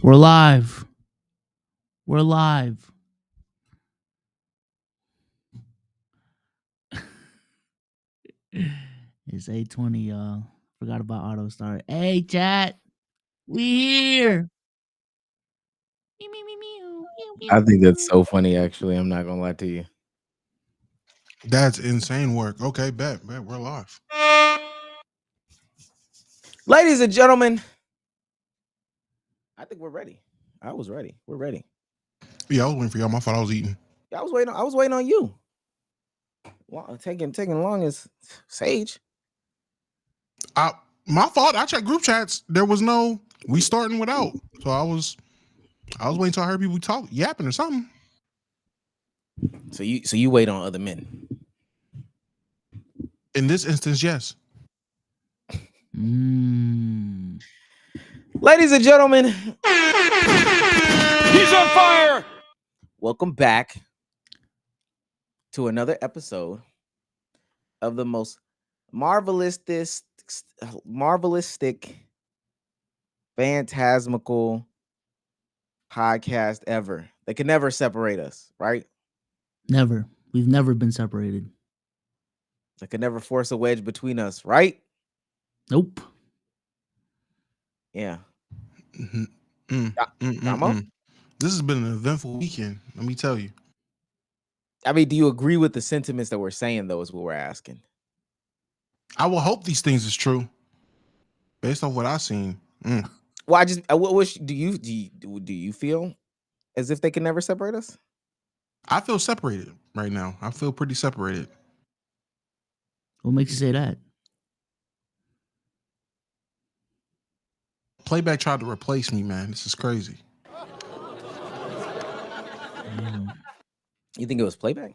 We're live. We're live. It's 8:20, y'all. Forgot about auto start. Hey, chat. We here. Meow, meow, meow, meow, meow, I think that's meow. so funny, actually. I'm not gonna lie to you. That's insane work. Okay, bet. We're live. Ladies and gentlemen, I think we're ready. I was ready. We're ready. Yeah, I was waiting for y'all. My fault. I was eating. Yeah, I was waiting on you. Taking long as Sage. My fault. I checked group chats. There was no we starting without. So I was waiting till I heard people talk yapping or something. So you wait on other men. In this instance, yes. Ladies and gentlemen, he's on fire. Welcome back to another episode of the most marveloustic, phantasmical podcast ever. They can never separate us, right? Never. We've never been separated. They can never force a wedge between us, right? Nope. Yeah. This has been an eventful weekend. Let me tell you. I mean, do you agree with the sentiments that we're saying, though, is what we're asking? I will hope these things is true. Based off what I've seen. Well, do you feel as if they can never separate us? I feel separated right now. I feel pretty separated. What makes you say that? Playback tried to replace me, man. This is crazy. You think it was Playback?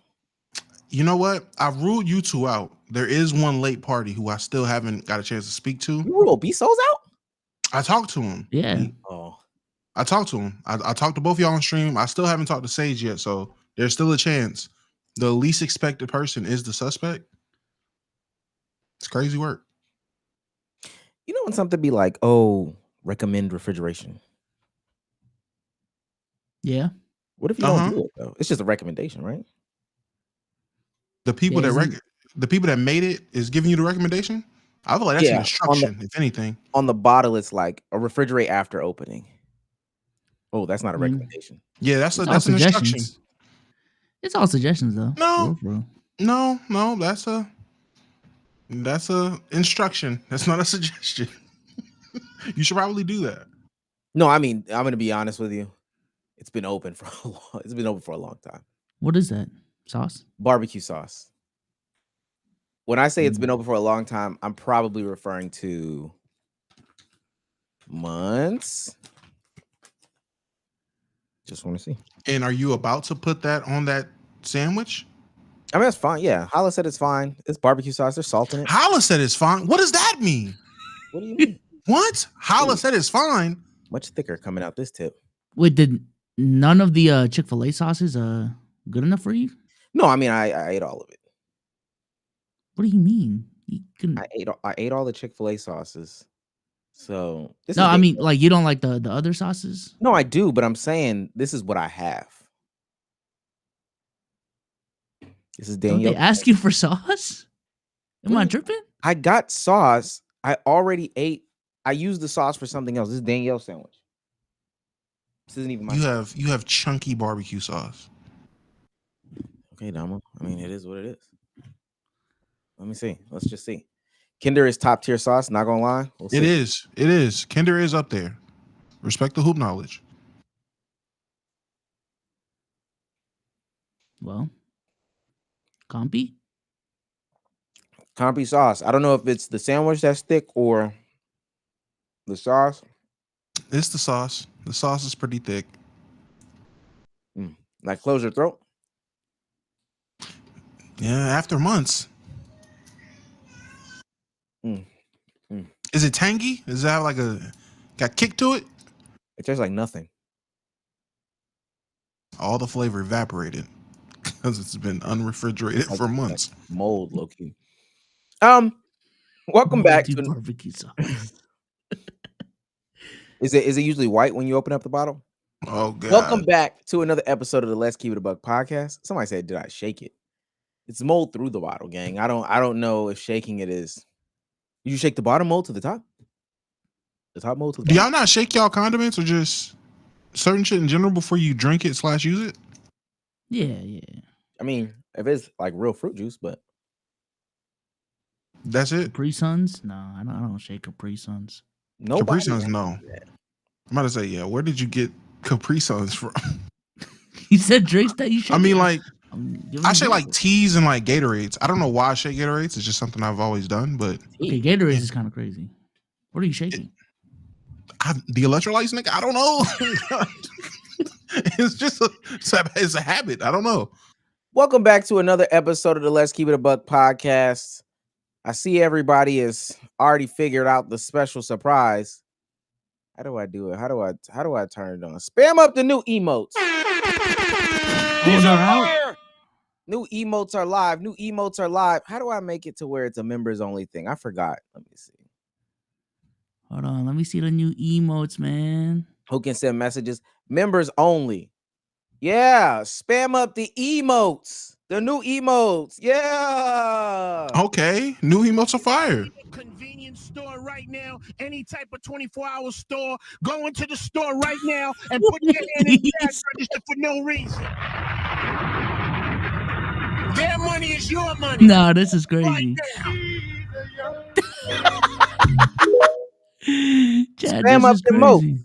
You know what? I ruled you two out. There is one late party who I still haven't got a chance to speak to. You ruled Bezos out? I talked to him. Yeah. I talked to him. I talked to both y'all on stream. I still haven't talked to Sage yet, so there's still a chance. The least expected person is the suspect. It's crazy work. You know when something be like, oh, recommend refrigeration? Yeah. What if you don't do it, though? It's just a recommendation, right? The people the people that made it is giving you the recommendation? I feel like that's an instruction, if anything. On the bottle, it's like a refrigerate after opening. Oh, that's not a recommendation. Yeah, that's an instruction. It's all suggestions, though. No, that's a instruction. That's not a suggestion. You should probably do that. No, I mean, I'm gonna be honest with you. It's been open for a long time. What is that? Sauce? Barbecue sauce. When I say it's been open for a long time, I'm probably referring to months. Just want to see. And are you about to put that on that sandwich? I mean, that's fine. Yeah. Hala said it's fine. It's barbecue sauce. There's salt in it. Hala said it's fine. What does that mean? What do you mean? What? Hala said it's fine. Much thicker coming out this tip. Wait, did none of the Chick-fil-A sauces good enough for you? No, I mean, I ate all of it. What do you mean? I ate all the Chick-fil-A sauces. So no, I mean, like, you don't like the other sauces? No, I do, but I'm saying this is what I have. This is Danielle. Don't they ask you for sauce? Am I tripping? I got sauce. I already ate. I used the sauce for something else. This is Danielle's sandwich. This isn't even my. You have chunky barbecue sauce. Okay, Dama. I mean, it is what it is. Let me see. Let's just see. Kinder is top tier sauce. Not gonna lie. It is. Kinder is up there. Respect the hoop knowledge. Well, Compy sauce. I don't know if it's the sandwich that's thick or the sauce. It's the sauce. The sauce is pretty thick. Like close your throat. Yeah, after months. Is it tangy? Does it have like got kick to it? It tastes like nothing. All the flavor evaporated because it's been unrefrigerated for months. Mold, low key. Welcome back to barbecue sauce. Is it usually white when you open up the bottle? Oh god. Welcome back to another episode of the Let's Keep It a Buck podcast. Somebody said, "Did I shake it?" It's mold through the bottle, gang. I don't know if shaking it is. You shake the bottom mold to the top. The top mold to the Do bottom. y'all not shake y'all condiments or just certain shit in general before you drink it / use it? Yeah. I mean, if it's like real fruit juice, but That's it. Capri Suns? No, I don't shake Capri Suns. nobody. Capri Suns, no. I'm about to say, yeah. Where did you get Capri Suns from? You said drinks that you shake. I mean, like, Give I me shake like examples. teas and like Gatorades. I don't know why I shake Gatorades. It's just something I've always done. But Okay, Gatorade is kind of crazy. What are you shaking? the electrolytes, nigga, I don't know. It's a habit. I don't know. Welcome back to another episode of the Let's Keep It a Buck podcast. I see everybody has already figured out the special surprise. How do I do it? How do I turn it on? Spam up the new emotes. These are out. New emotes are live. New emotes are live. How do I make it to where it's a members only thing? I forgot. Let me see. Hold on, let me see the new emotes, man. Who can send messages? Members only. Yeah, spam up the emotes. The new emotes. Yeah. Okay, new emotes are fire. Convenience store right now, any type of 24-hour store. Go into the store right now and put your hand in the cash register for no reason. Their money is your money. Nah, this is crazy. Chad, Spam this up is the emote. crazy.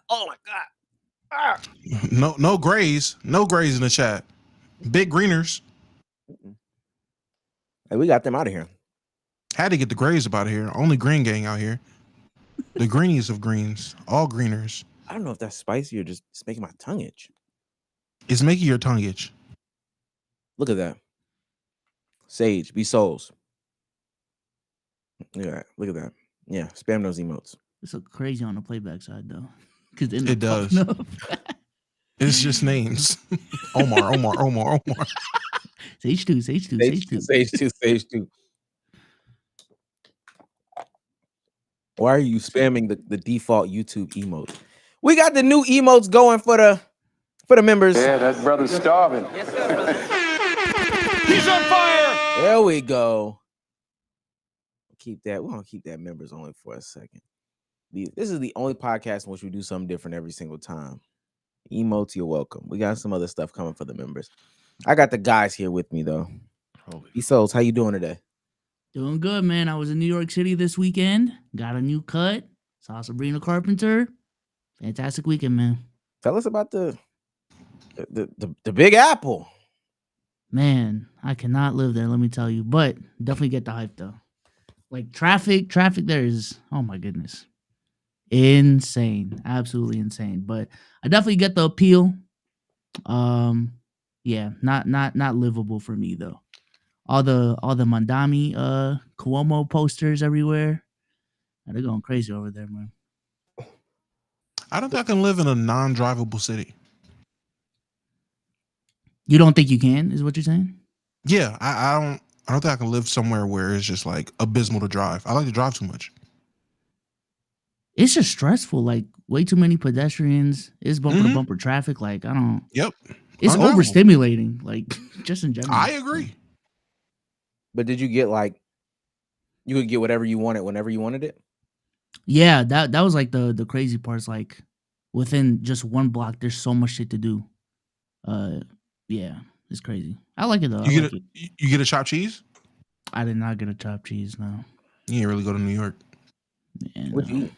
Oh my god. Ah. No grays. No grays in the chat. Big greeners. Hey, we got them out of here. Had to get the grays up out of here. Only green gang out here. The greenies of greens. All greeners. I don't know if that's spicy or just it's making my tongue itch. It's making your tongue itch. Look at that. Sage, be souls. Yeah, look at that. Yeah, spam those emotes. It's so crazy on the playback side though, because It does. It's just names. Omar. Sage 2. Sage 2. Why are you spamming the default YouTube emote? We got the new emotes going for the members. Yeah, that brother's starving. He's on fire. There we go. We're gonna keep that members only for a second. This is the only podcast in which we do something different every single time. Emotes, you're welcome. We got some other stuff coming for the members. I got the guys here with me though. B Souls, how you doing today? Doing good, man. I was in New York City this weekend. Got a new cut. Saw Sabrina Carpenter. Fantastic weekend, man. Tell us about the Big Apple. Man, I cannot live there, let me tell you. But definitely get the hype though. Like traffic there is, oh my goodness. Insane. Absolutely insane. But I definitely get the appeal. Yeah, not livable for me though. All the Mandami Cuomo posters everywhere. They're going crazy over there, man. I don't think I can live in a non-drivable city. You don't think you can, is what you're saying? Yeah, I don't think I can live somewhere where it's just like abysmal to drive. I like to drive too much. It's just stressful. Like way too many pedestrians. It's bumper to bumper traffic. Like I don't. Yep. It's Undrivable. overstimulating. Like just in general. I agree. But did you get you could get whatever you wanted whenever you wanted it? Yeah, that was like the crazy parts. Like within just one block, there's so much shit to do. Yeah, it's crazy. I like it though. You get a chopped cheese? I did not get a chopped cheese. No. You didn't really go to New York. Man, What'd you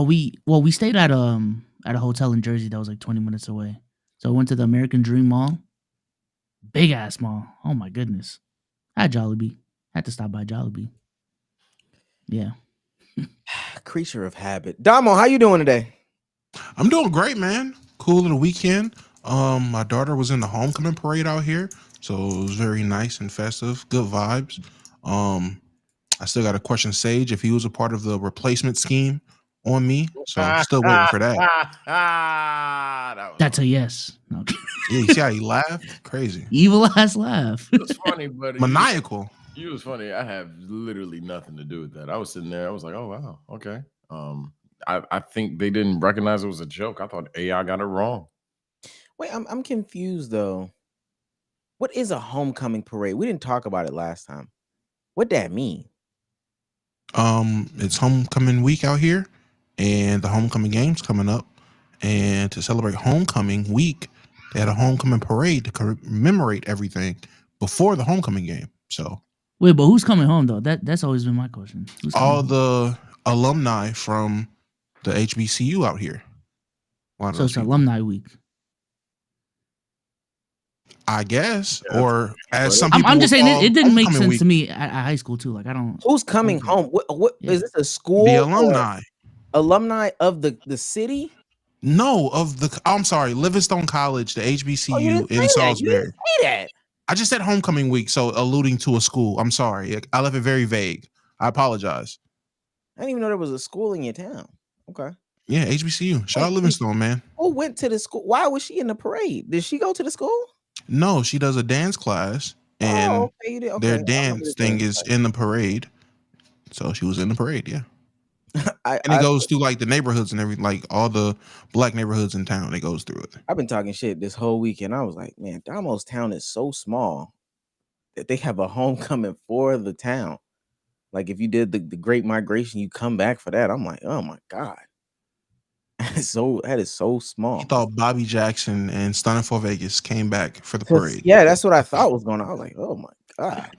eat? We stayed at a hotel in Jersey that was like 20 minutes away. So I went to the American Dream Mall. Big ass mall. Oh my goodness. I had Jollibee. Had to stop by Jollibee. Yeah. Creature of habit. Damo, how you doing today? I'm doing great, man. Cool little weekend. My daughter was in the homecoming parade out here, so it was very nice and festive. Good vibes. I still got to question Sage if he was a part of the replacement scheme on me, so I'm still waiting for that. That's a yes. No. Yeah, you see how he laughed? Crazy. Evil ass laugh. It's funny, buddy. Maniacal. You was funny. I have literally nothing to do with that. I was sitting there. I was like, oh wow, okay. I think they didn't recognize it was a joke. I thought AI got it wrong. Wait, I'm confused though. What is a homecoming parade? We didn't talk about it last time. What that mean? It's homecoming week out here, and the homecoming game's coming up. And to celebrate homecoming week, they had a homecoming parade to commemorate everything before the homecoming game. So Wait, but who's coming home though? That's always been my question. Who's coming all home? the alumni from the HBCU out here. A lot of So those it's people, alumni week. I guess, Yeah, or as but some I'm, people I'm would just saying call it didn't make homecoming sense week, to me at high school too. Like I don't. Who's coming Okay. home? What Yeah. is this a school? the or alumni. alumni of the city? No, of the. I'm sorry, Livingstone College, the Oh, you HBCU didn't say in that. You Salisbury. didn't say that. I just said homecoming week, so alluding to a school. I'm sorry, I left it very vague. I apologize. I didn't even know there was a school in your town. Okay. Yeah, HBCU. Shout out Wait, Livingstone, man. who went to the school? Why was she in the parade? Did she go to the school? No, she does a dance class, and Oh, okay. You did. Okay. their I remember dance this thing dance is in the parade. So she was in the parade, yeah. class. And it goes through like the neighborhoods and everything, like all the black neighborhoods in town. It goes through it. I've been talking shit this whole weekend. I was like, man, Damo's town is so small that they have a homecoming for the town. Like if you did the Great Migration, you come back for that. I'm like, oh my God. That is so small. He thought Bobby Jackson and Stunning for Vegas came back for the 'Cause, parade. yeah, that's what I thought was going on. I was like, oh my God.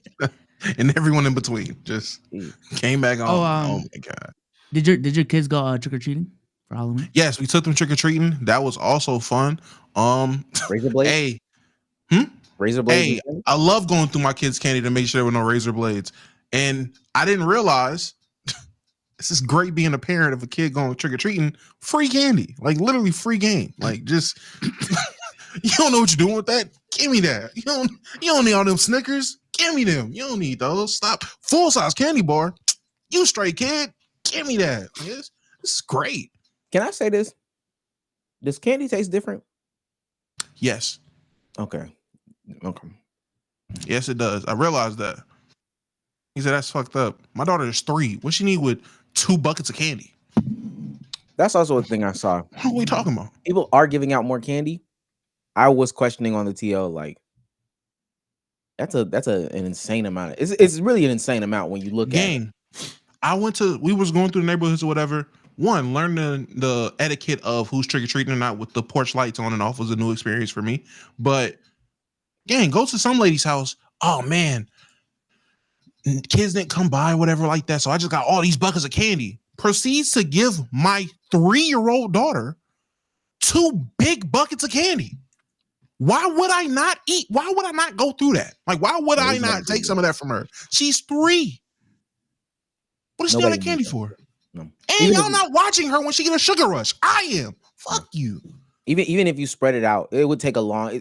And everyone in between just Jeez. came back on. Oh, Oh my God. Did your kids go trick or treating for Halloween? Yes, we took them trick or treating. That was also fun. Razor blades? Hey, Razor blades? hey, I love going through my kids' candy to make sure there were no razor blades. And I didn't realize this is great being a parent of a kid going trick or treating. Free candy, like literally free game. Like just you don't know what you're doing with that. Give me that. You don't need all them Snickers. Give me them. You don't need those. Stop. Full size candy bar. You straight kid. Give me that. Yes, this is great. Can I say this? Does candy taste different? Yes. Okay. Yes, it does. I realized that. He said that's fucked up. My daughter is 3. What she need with 2 buckets of candy? That's also a thing I saw. What are we talking about? People are giving out more candy. I was questioning on the TL, like that's an insane amount. It's really an insane amount when you look at it. Gang. We was going through the neighborhoods or whatever. One, learn the etiquette of who's trick-or-treating or not with the porch lights on and off was a new experience for me. But gang, go to some lady's house. Oh man, kids didn't come by, whatever like that. So I just got all these buckets of candy. Proceeds to give my 3-year-old daughter 2 big buckets of candy. Why would I not eat? Why would I not go through that? Like, why would I not take some of that from her? She's 3. What is she on that candy for? No. And y'all not watching her when she get a sugar rush. I am. Fuck you. Even if you spread it out, it would take a long.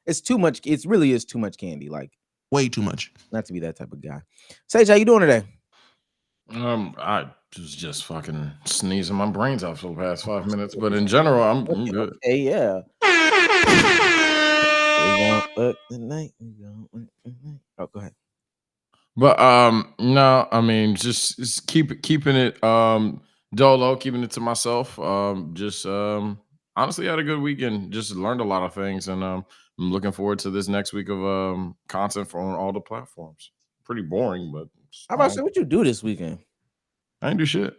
It's too much. It really is too much candy. Like way too much. Not to be that type of guy. Sage, how you doing today? I was just fucking sneezing my brains out for the past 5 minutes, but in general, I'm good. Okay, yeah. Oh, go ahead. But no, I mean just keeping it dolo, keeping it to myself. Honestly had a good weekend. Just learned a lot of things, and I'm looking forward to this next week of content on all the platforms. Pretty boring, but how about say what you do this weekend? I didn't do shit.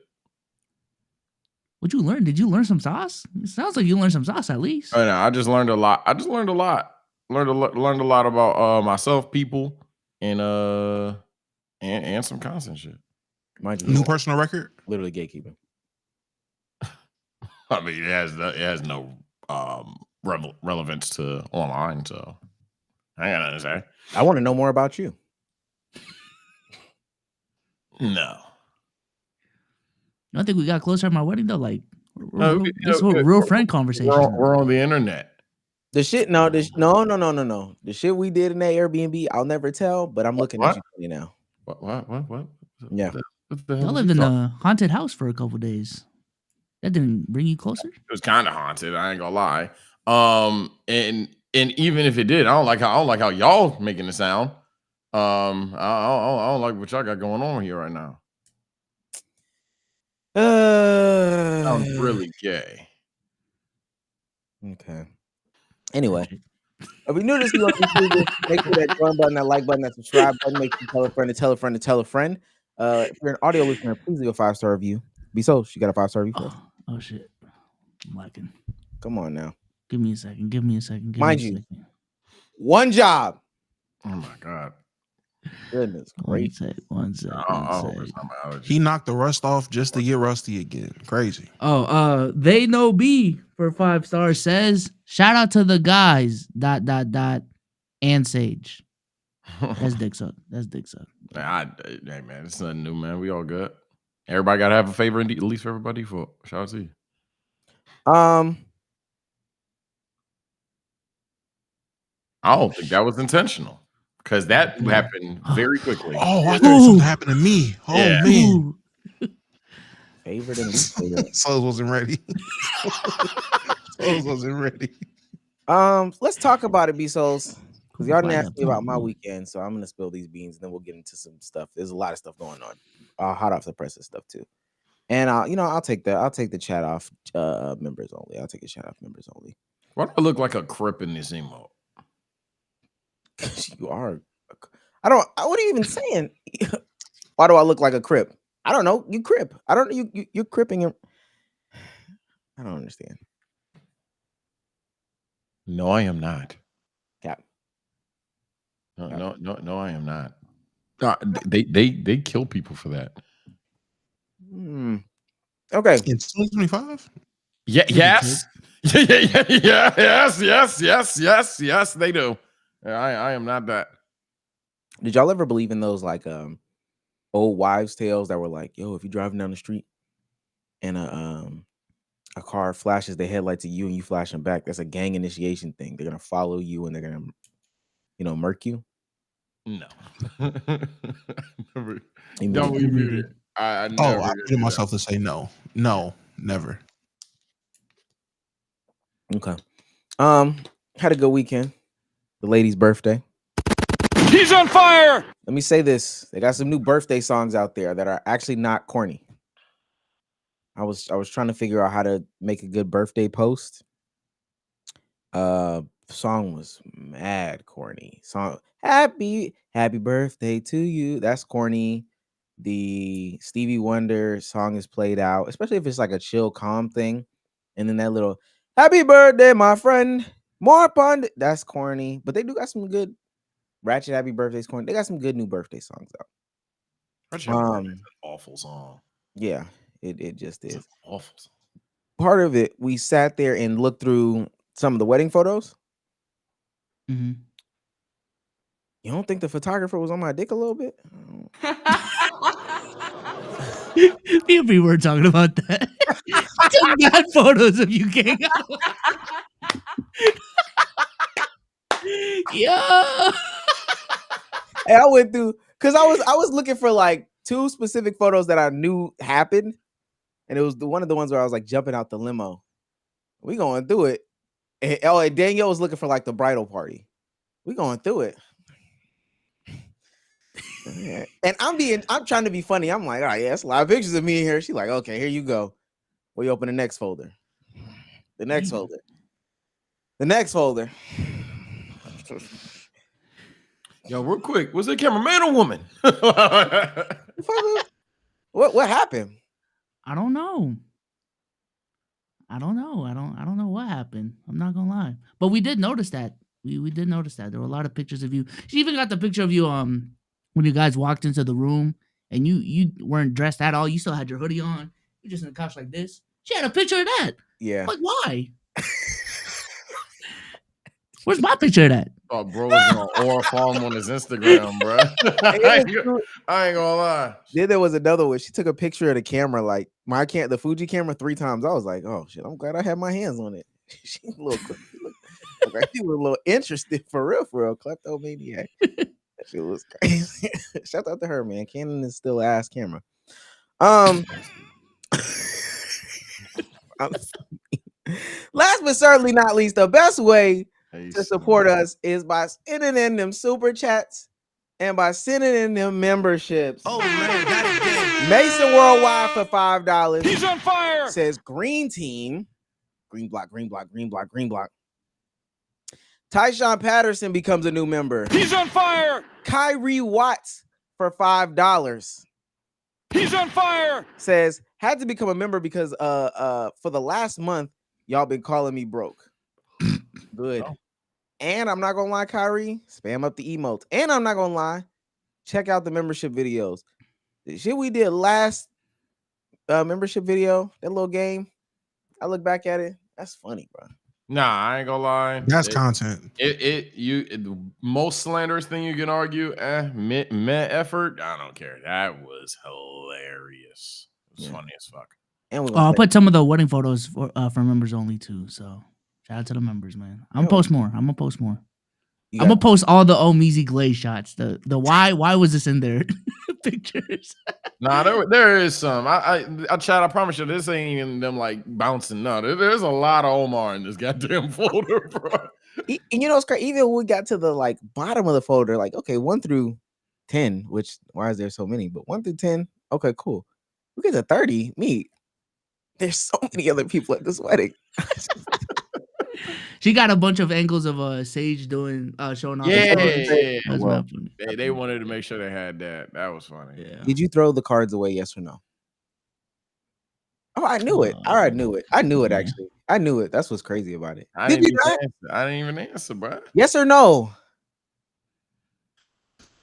What'd you learn? Did you learn some sauce? It sounds like you learned some sauce at least. I know, I just learned a lot. Learned a lot about myself, people, and some constant shit. New personal record? Literally gatekeeping. I mean, it has no relevance to online, so I ain't got nothing to say. I want to know more about you. No. I think we got closer at my wedding though. Like, this real friend conversation. We're on the internet. The shit, no. The shit we did in that Airbnb, I'll never tell. But I'm looking at you now. What? Yeah. Y'all lived in a haunted house for a couple days. That didn't bring you closer? It was kind of haunted. I ain't gonna lie. And even if it did, I don't like how y'all making it sound. I don't like what y'all got going on here right now. Sounds really gay. Okay. Anyway, if you're new to this, you want to make sure that join button, that like button, that subscribe button, make sure you tell a friend to tell a friend to tell a friend. If you're an audio listener, please leave a 5-star review. Be so, she got a 5-star review for us. Oh shit. I'm lacking. Come on now. Give me a second. Mind you, one job. Oh my god. Goodness gracious. One sec. He knocked the rust off just to get rusty again. Crazy. Oh, they know B for 5 stars says, shout out to the guys. ... And Sage. That's dick suck. Hey man, it's nothing new, man. We all good. Everybody gotta have a favorite, at least for everybody. For shout out to you. I don't think that was intentional because that happened very quickly. Oh, I thought something happened to me. Oh man. Favorite and least favorite. Souls wasn't ready. Let's talk about it, B-Souls. Because y'all didn't ask me about my weekend, so I'm gonna spill these beans and then we'll get into some stuff. There's a lot of stuff going on. Hot off the presses stuff too. And I'll take the chat off members only. I'll take a chat off members only. Why do I look like a crip in this emote? You are. What are you even saying? Why do I look like a crip? I don't know. You crip. I don't know. You're cripping him. I don't understand. No, I am not. Cap. No, I am not. They kill people for that. Okay. In 2025? Yeah. Yes. Yes. They do. I am not that. Did y'all ever believe in those like old wives' tales that were like, yo, if you're driving down the street and a car flashes their headlights at you and you flash them back, that's a gang initiation thing. They're gonna follow you and they're gonna murk you? No. Don't be muted. I muted myself to say no. No, never. Okay. Had a good weekend. The lady's birthday. He's on fire. Let me say this. They got some new birthday songs out there that are actually not corny. I was trying to figure out how to make a good birthday post. Song was mad corny. Song happy birthday to you. That's corny. The Stevie Wonder song is played out, especially if it's like a chill, calm thing. And then that little happy birthday, my friend. More pond. That's corny. But they do got some good Ratchet Happy Birthday's corny. They got some good new birthday songs out. Ratchet Happy Birthday is an awful song. Yeah, it just is. It's an awful song. Part of it, we sat there and looked through some of the wedding photos. Mm-hmm. You don't think the photographer was on my dick a little bit? Me and we were talking about that. Took bad photos of you, gang. Yeah. Hey, I went through because I was looking for like 2 specific photos that I knew happened, and it was one of the ones where I was like jumping out the limo. We going through it. And Danielle was looking for like the bridal party. We going through it. And I'm trying to be funny. I'm like, all right, yeah, that's a lot of pictures of me in here. She's like, okay, here you go. We open the next folder. The next folder. The next folder. Yo, real quick, was it cameraman or woman? What happened? I don't know. I don't know what happened. I'm not gonna lie. But we did notice that. We did notice that. There were a lot of pictures of you. She even got the picture of you when you guys walked into the room and you weren't dressed at all. You still had your hoodie on. You're just in the couch like this. She had a picture of that. Yeah. Like, why? Where's my picture of that? Oh, bro was on Aura Farm on his Instagram, bro. I ain't gonna lie. Then there was another one. She took a picture of the camera, like the Fuji camera 3 times. I was like, oh shit, I'm glad I had my hands on it. She a little she was a little interested for real. Kleptomaniac. That shit was crazy. Shout out to her, man. Canon is still an ass camera. Last but certainly not least, the best way to support us is by sending in them super chats And by sending in them memberships, Oh man, got it again. Mason Worldwide for $5 He's on fire. says green team, green block, green block, green block, green block. Tyshawn Patterson becomes a new member. He's on fire. Kyrie Watts for $5 He's on fire. says had to become a member because for the last month y'all been calling me broke. Good. Oh. And I'm not gonna lie, Kyrie, spam up the emotes. And I'm not gonna lie, check out the membership videos. The shit we did last membership video, that little game. I look back at it. That's funny, bro. Nah, I ain't gonna lie. That's content. The most slanderous thing you can argue, meh effort. I don't care. That was hilarious. It was funny as fuck. And we're I'll put some of the wedding photos for members only too. So shout out to the members, man. I'm gonna post more. I'm gonna post more. I'm gonna post all the Omeezy Glaze shots. The why was this in there pictures? Nah, there is some. I chat. I promise you, this ain't even them like bouncing. No, there's a lot of Omar in this goddamn folder, bro. And you know it's crazy. Even when we got to the like bottom of the folder, like okay, 1 through 10. Which why is there so many? But 1 through 10, okay, cool. We get to 30. There's so many other people at this wedding. She got a bunch of angles of Sage doing showing off. Yeah. That's Well, mad funny. They wanted to make sure they had that. That was funny. Yeah. Did you throw the cards away? Yes or no? Oh, I knew it. I already knew it. I knew it Yeah. actually. I knew it. That's what's crazy about it. I Did didn't you not? even answer, bro. Yes or no?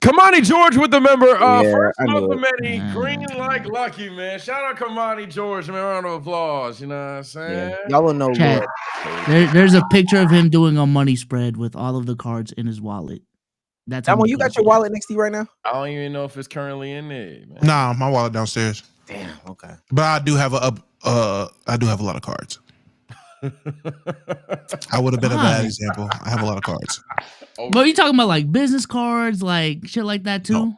Kamani George with the member. Yeah, First I of knew the it. many, green like lucky, man. Shout out Kamani George, man. Round of applause. You know what I'm saying? Yeah. Y'all will know. Chat. Lord. There's a picture of him doing a money spread with all of the cards in his wallet. That's how That one, much you got lucky your he wallet next to you right now? I don't even know if it's currently in there, man. Nah, my wallet downstairs. Damn. Okay. But I do have a lot of cards. I would have been a bad Why? example. I have a lot of cards. Oh, But you talking about like business cards, like shit like that too? No.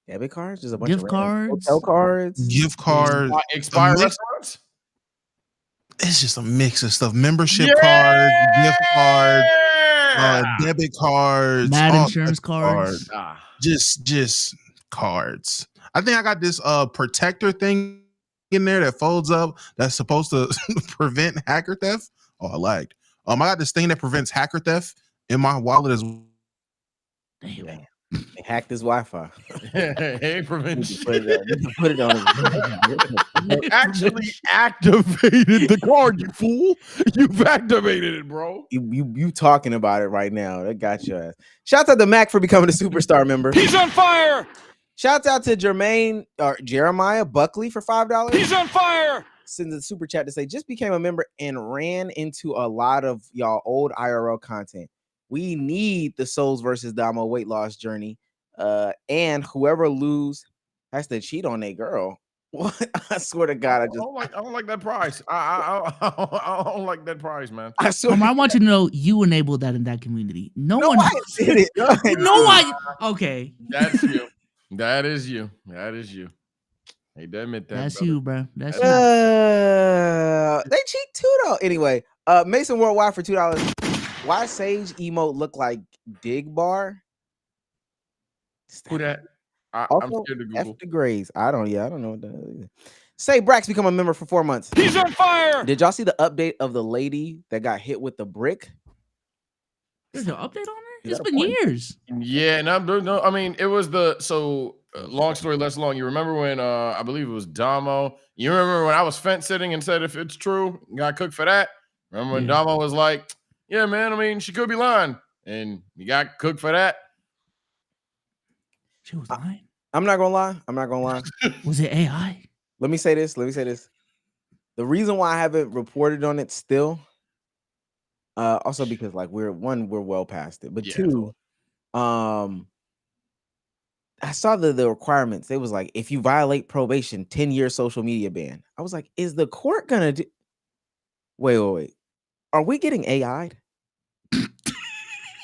Debit cards? There's a bunch Gift of random cards? hotel cards. Gift cards. expired mix- restaurants? It's just a mix of stuff. Membership cards, gift cards, debit cards, Mad all insurance types of cards. Ah. just cards. I think I got this protector thing in there that folds up that's supposed to prevent hacker theft. Oh, I lagged. I got this thing that prevents hacker theft in my wallet as well. Damn. They hacked his Wi-Fi. Hey, prevention. Put it on. You actually activated the card, you fool. You've activated it, bro. You talking about it right now. That got your ass. Shouts out to Mac for becoming a superstar member. He's on fire. Shouts out to Jeremiah Buckley for $5. He's on fire. Sends a super chat to say just became a member and ran into a lot of y'all old IRL content. We need the Souls versus Damo weight loss journey. And whoever lose has to cheat on a girl. What? I swear to God, I don't like that price. I don't like that price, man. I swear. I want you to know you enabled that in that community. No one I did it. No, I You know why? Okay. That's you. That is you. That is you. Hey, admit that. That's brother. you, bro. That's you. They cheat too, though. Anyway, Mason Worldwide for $2. Why Sage emote look like Dig Bar? Who that? I'm Also, scared to F Google. the Grays. I don't know what that is either. Say Brax become a member for 4 months. He's on fire. Did y'all see the update of the lady that got hit with the brick? There's an update on it? You It's got a been point. years. Yeah, and no, I mean it was long story less long. You remember when I believe it was Damo? You remember when I was fence sitting and said if it's true, got cooked for that? Remember when Yeah. Damo was like, "Yeah, man, I mean she could be lying," and you got cooked for that? She was lying. I'm not gonna lie. Was it AI? Let me say this. The reason why I haven't reported on it still, also because like we're well past it, but Yeah. two, I saw the requirements. It was like if you violate probation, 10-year social media ban. I was like, is the court gonna do? Wait. Are we getting AI'd?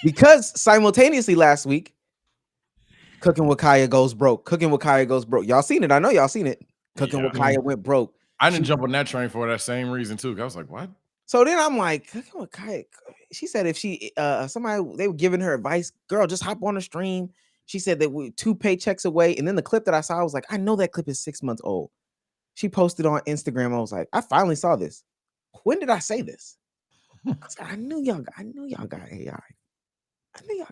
Because simultaneously last week, Cooking with Kaya goes broke. Y'all seen it? I know y'all seen it. Cooking with Kaya went broke. I didn't jump on that train for that same reason too. I was like, "What?" So then I'm like, Cooking with Kaya. She said if she somebody they were giving her advice, girl, just hop on the stream, She said that we 2 paychecks away. And then the clip that I saw, I was like, I know that clip is 6 months old. She posted on Instagram. I was like, I finally saw this. When did I say this? I was like, I knew y'all got AI. I knew y'all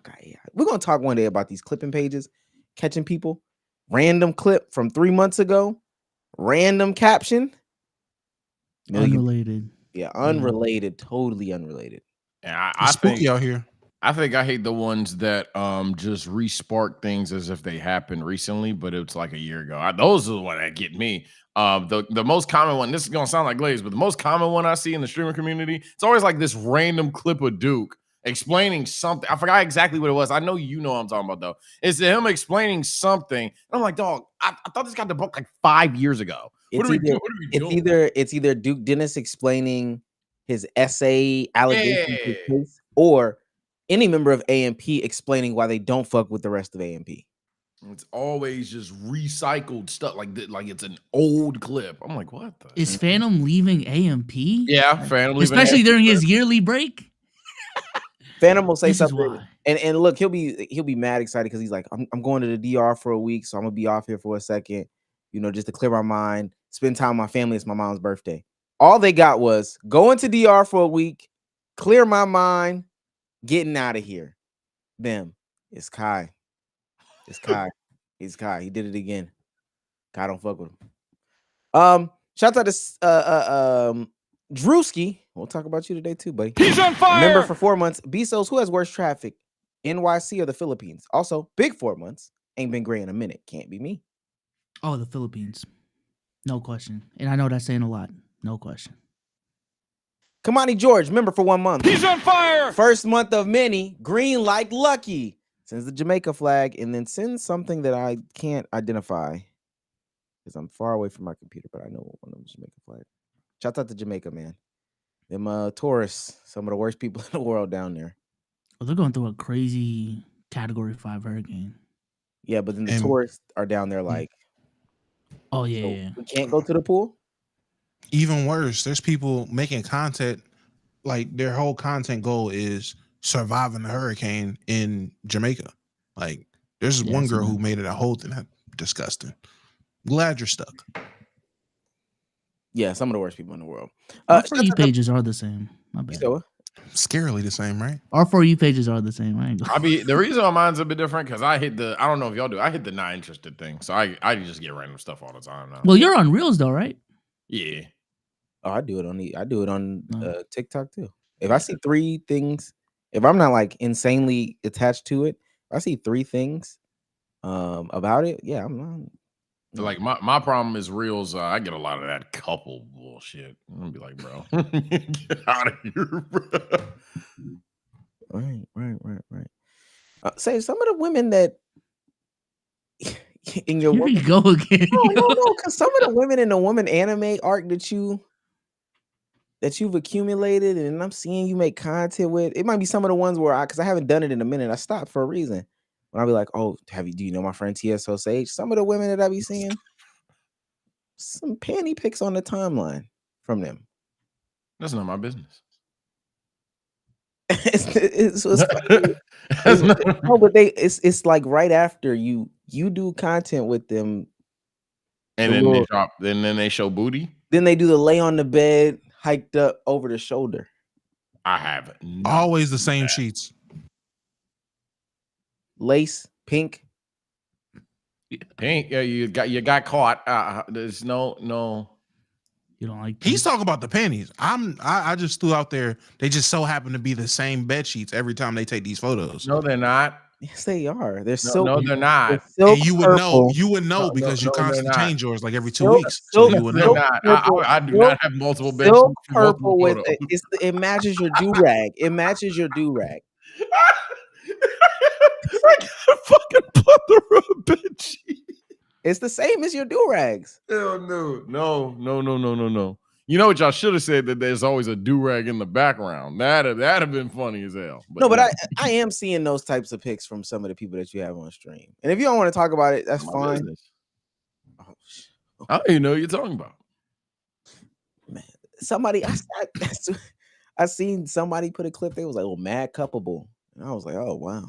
got AI. We're gonna talk one day about these clipping pages, catching people. Random clip from 3 months ago. Random caption. Unrelated. Yeah, unrelated, totally unrelated. Yeah, It's spooky out here. I think I hate the ones that just re-spark things as if they happened recently, but it's like a year ago. Those are the ones that get me. The most common one, this is gonna sound like Glaze, but the most common one I see in the streamer community, it's always like this random clip of Duke explaining something. I forgot exactly what it was. I know you know what I'm talking about though. It's him explaining something. And I'm like, dog, I thought this got debunked like 5 years ago. What are we doing? It's either Duke Dennis explaining his essay allegation to his case, or any member of AMP explaining why they don't fuck with the rest of AMP. It's always just recycled stuff like it's an old clip. I'm like, what the? Is Phantom leaving AMP? Yeah, Phantom leaving, especially during his yearly break. Phantom will say This is something, why. and look, he'll be mad excited because he's like, I'm going to the DR for a week, so I'm gonna be off here for a second, just to clear my mind, spend time with my family. It's my mom's birthday. All they got was going to DR for a week, clear my mind, getting out of here. Them. It's Kai. It's Kai. He's Kai. He did it again. Kai don't fuck with him. Shout out to Drewski. We'll talk about you today too, buddy. He's on fire. Member for 4 months. Bezos, who has worse traffic, NYC or the Philippines? Also, big 4 months. Ain't been gray in a minute. Can't be me. Oh, the Philippines. No question. And I know that's saying a lot. No question. Kamani George, member for 1 month. He's on fire. First month of many. Green like Lucky. Sends the Jamaica flag and then sends something that I can't identify because I'm far away from my computer, but I know one of them Jamaica flag. Shout out to Jamaica, man. Them tourists, some of the worst people in the world down there. Well, they're going through a crazy Category 5 hurricane. Yeah, but then the tourists are down there like, oh yeah, so yeah. we can't go to the pool. Even worse, there's people making content like their whole content goal is surviving the hurricane in Jamaica. Like there's one girl who made it a whole thing. Disgusting. Glad you're stuck. Yeah, some of the worst people in the world. Our For You pages are the same. My bad. So, scarily the same, right? Our For You pages are the same. The reason why mine's a bit different because I don't know if y'all do. I hit the not interested thing, so I just get random stuff all the time now. Well, you're on Reels though, right? Yeah. Oh, I do it on TikTok too. If I see 3 things, if I'm not like insanely attached to it, if I see 3 things about it, yeah, I'm not. Like my problem is Reels. I get a lot of that couple bullshit. I'm gonna be like, bro, get out of here, bro. Right. Say some of the women that in your Here we go again. No, because some of the women in the woman anime arc that you've accumulated, and I'm seeing you make content with, it might be some of the ones where because I haven't done it in a minute. I stopped for a reason. When I'll be like, oh, do you know my friend TSO Sage? Some of the women that I be seeing, some panty pics on the timeline from them. That's not my business. it's no, but it's like right after you do content with them, and then they drop, and then they show booty. Then they do the lay on the bed, hiked up over the shoulder. I have always the same sheets. Lace, pink. Yeah, you got caught. There's no. You don't like. He's talking about the panties. I just threw out there. They just so happen to be the same bed sheets every time they take these photos. No, they're not. Yes, they are. They're no, they're not. And you would know. You would know because you constantly change yours like every 2 weeks. So you would know. I do not have multiple bed sheets. Silk purple with it matches your do rag. It matches your do rag. I got fucking plethora of bed sheets. It's the same as your do rags. Hell no. You know what y'all should have said, that there's always a do rag in the background. That'd have been funny as hell. But I am seeing those types of pics from some of the people that you have on stream. And if you don't want to talk about it, that's fine. I don't even know what you're talking about. Man, somebody I seen somebody put a clip. They was like, "Oh, mad cuppable," and I was like, "Oh wow."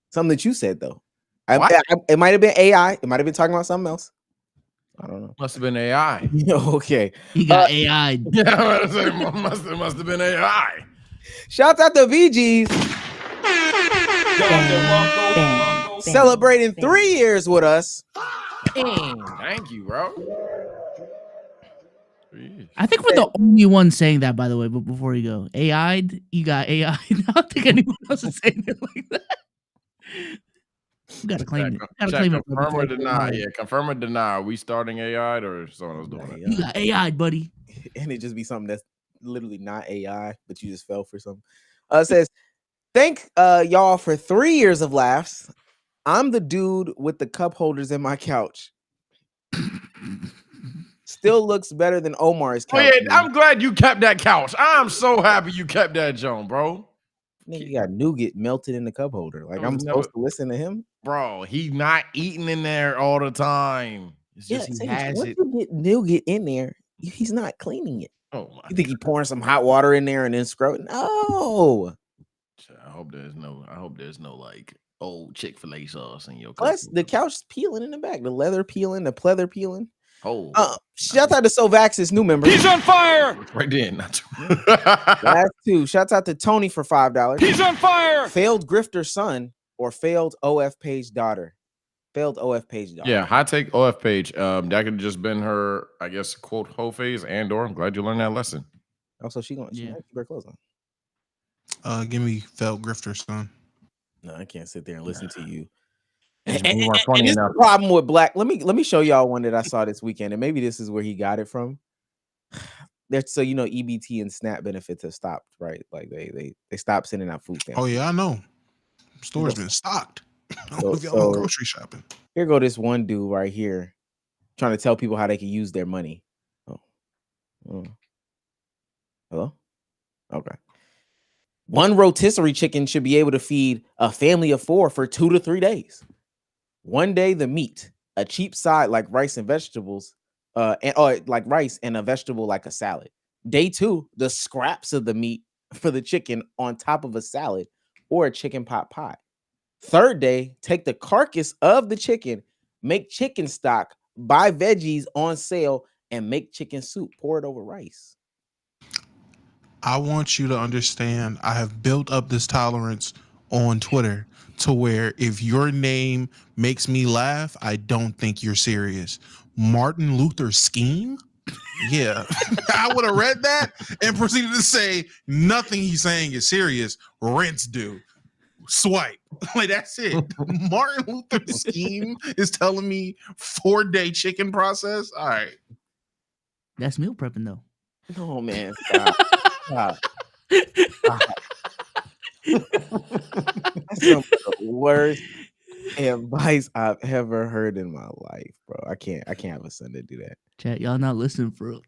Something that you said though. It might have been AI. It might have been talking about something else. I don't know. Must have been AI. Okay. He got AI. Yeah, must have been AI. Shouts out to VGs celebrating 3 years with us. Thank you, bro. I think we're the only one saying that, by the way. But before you go, AI'd, you got AI. I don't think anyone else is saying it like that. You gotta claim it. Gotta claim it. Confirm or deny. Yeah, confirm or deny. Are we starting AI or someone else doing it? You got AI, buddy. And it just be something that's literally not AI, but you just fell for something. It says, thank y'all for 3 years of laughs. I'm the dude with the cup holders in my couch. Still looks better than Omar's couch. Oh yeah, I'm glad you kept that couch. I'm so happy you kept that Joan, bro. Nigga, you got nougat melted in the cup holder. Like I'm supposed to listen to him, bro. He not eating in there all the time. It's just he has once it. you get nougat in there, he's not cleaning it. Oh my! You think he pouring some hot water in there and then scrub? No. I hope there's no like old Chick-fil-A sauce in your cup. Plus, the couch's peeling in the back, the leather peeling, the pleather peeling. Oh, shout out to Sovax's new member. He's on fire. Right then. Last two. Shouts out to Tony for $5. He's on fire. Failed grifter son or failed OF page daughter. Failed OF page daughter. Yeah, high take OF page. That could have just been her, I guess, quote hoe phase. And or I'm glad you learned that lesson. Also, she might keep her clothes on. Give me failed grifter son. No, I can't sit there and listen to you. And this is the problem with Black. Let me show y'all one that I saw this weekend, and maybe this is where he got it from. So EBT and SNAP benefits have stopped, right? Like they stopped sending out food stamps. Oh yeah, I know. Store's been stocked. If y'all grocery shopping. Here go this one dude right here, trying to tell people how they can use their money. Hello? Okay. One rotisserie chicken should be able to feed a family of 4 for 2 to 3 days. One day, the meat, a cheap side like rice and vegetables, like rice and a vegetable like a salad. Day 2, the scraps of the meat for the chicken on top of a salad or a chicken pot pie. Third day, take the carcass of the chicken, make chicken stock, buy veggies on sale, and make chicken soup. Pour it over rice. I want you to understand, I have built up this tolerance on Twitter to where if your name makes me laugh, I don't think you're serious. Martin Luther scheme? Yeah. I would have read that and proceeded to say nothing he's saying is serious. Rents due. Swipe. Like, that's it. Martin Luther scheme is telling me 4-day chicken process? All right. That's meal prepping, though. No, man. Stop. Stop. That's some of the worst advice I've ever heard in my life, bro. I can't have a son to do that. Chat, y'all not listening for real.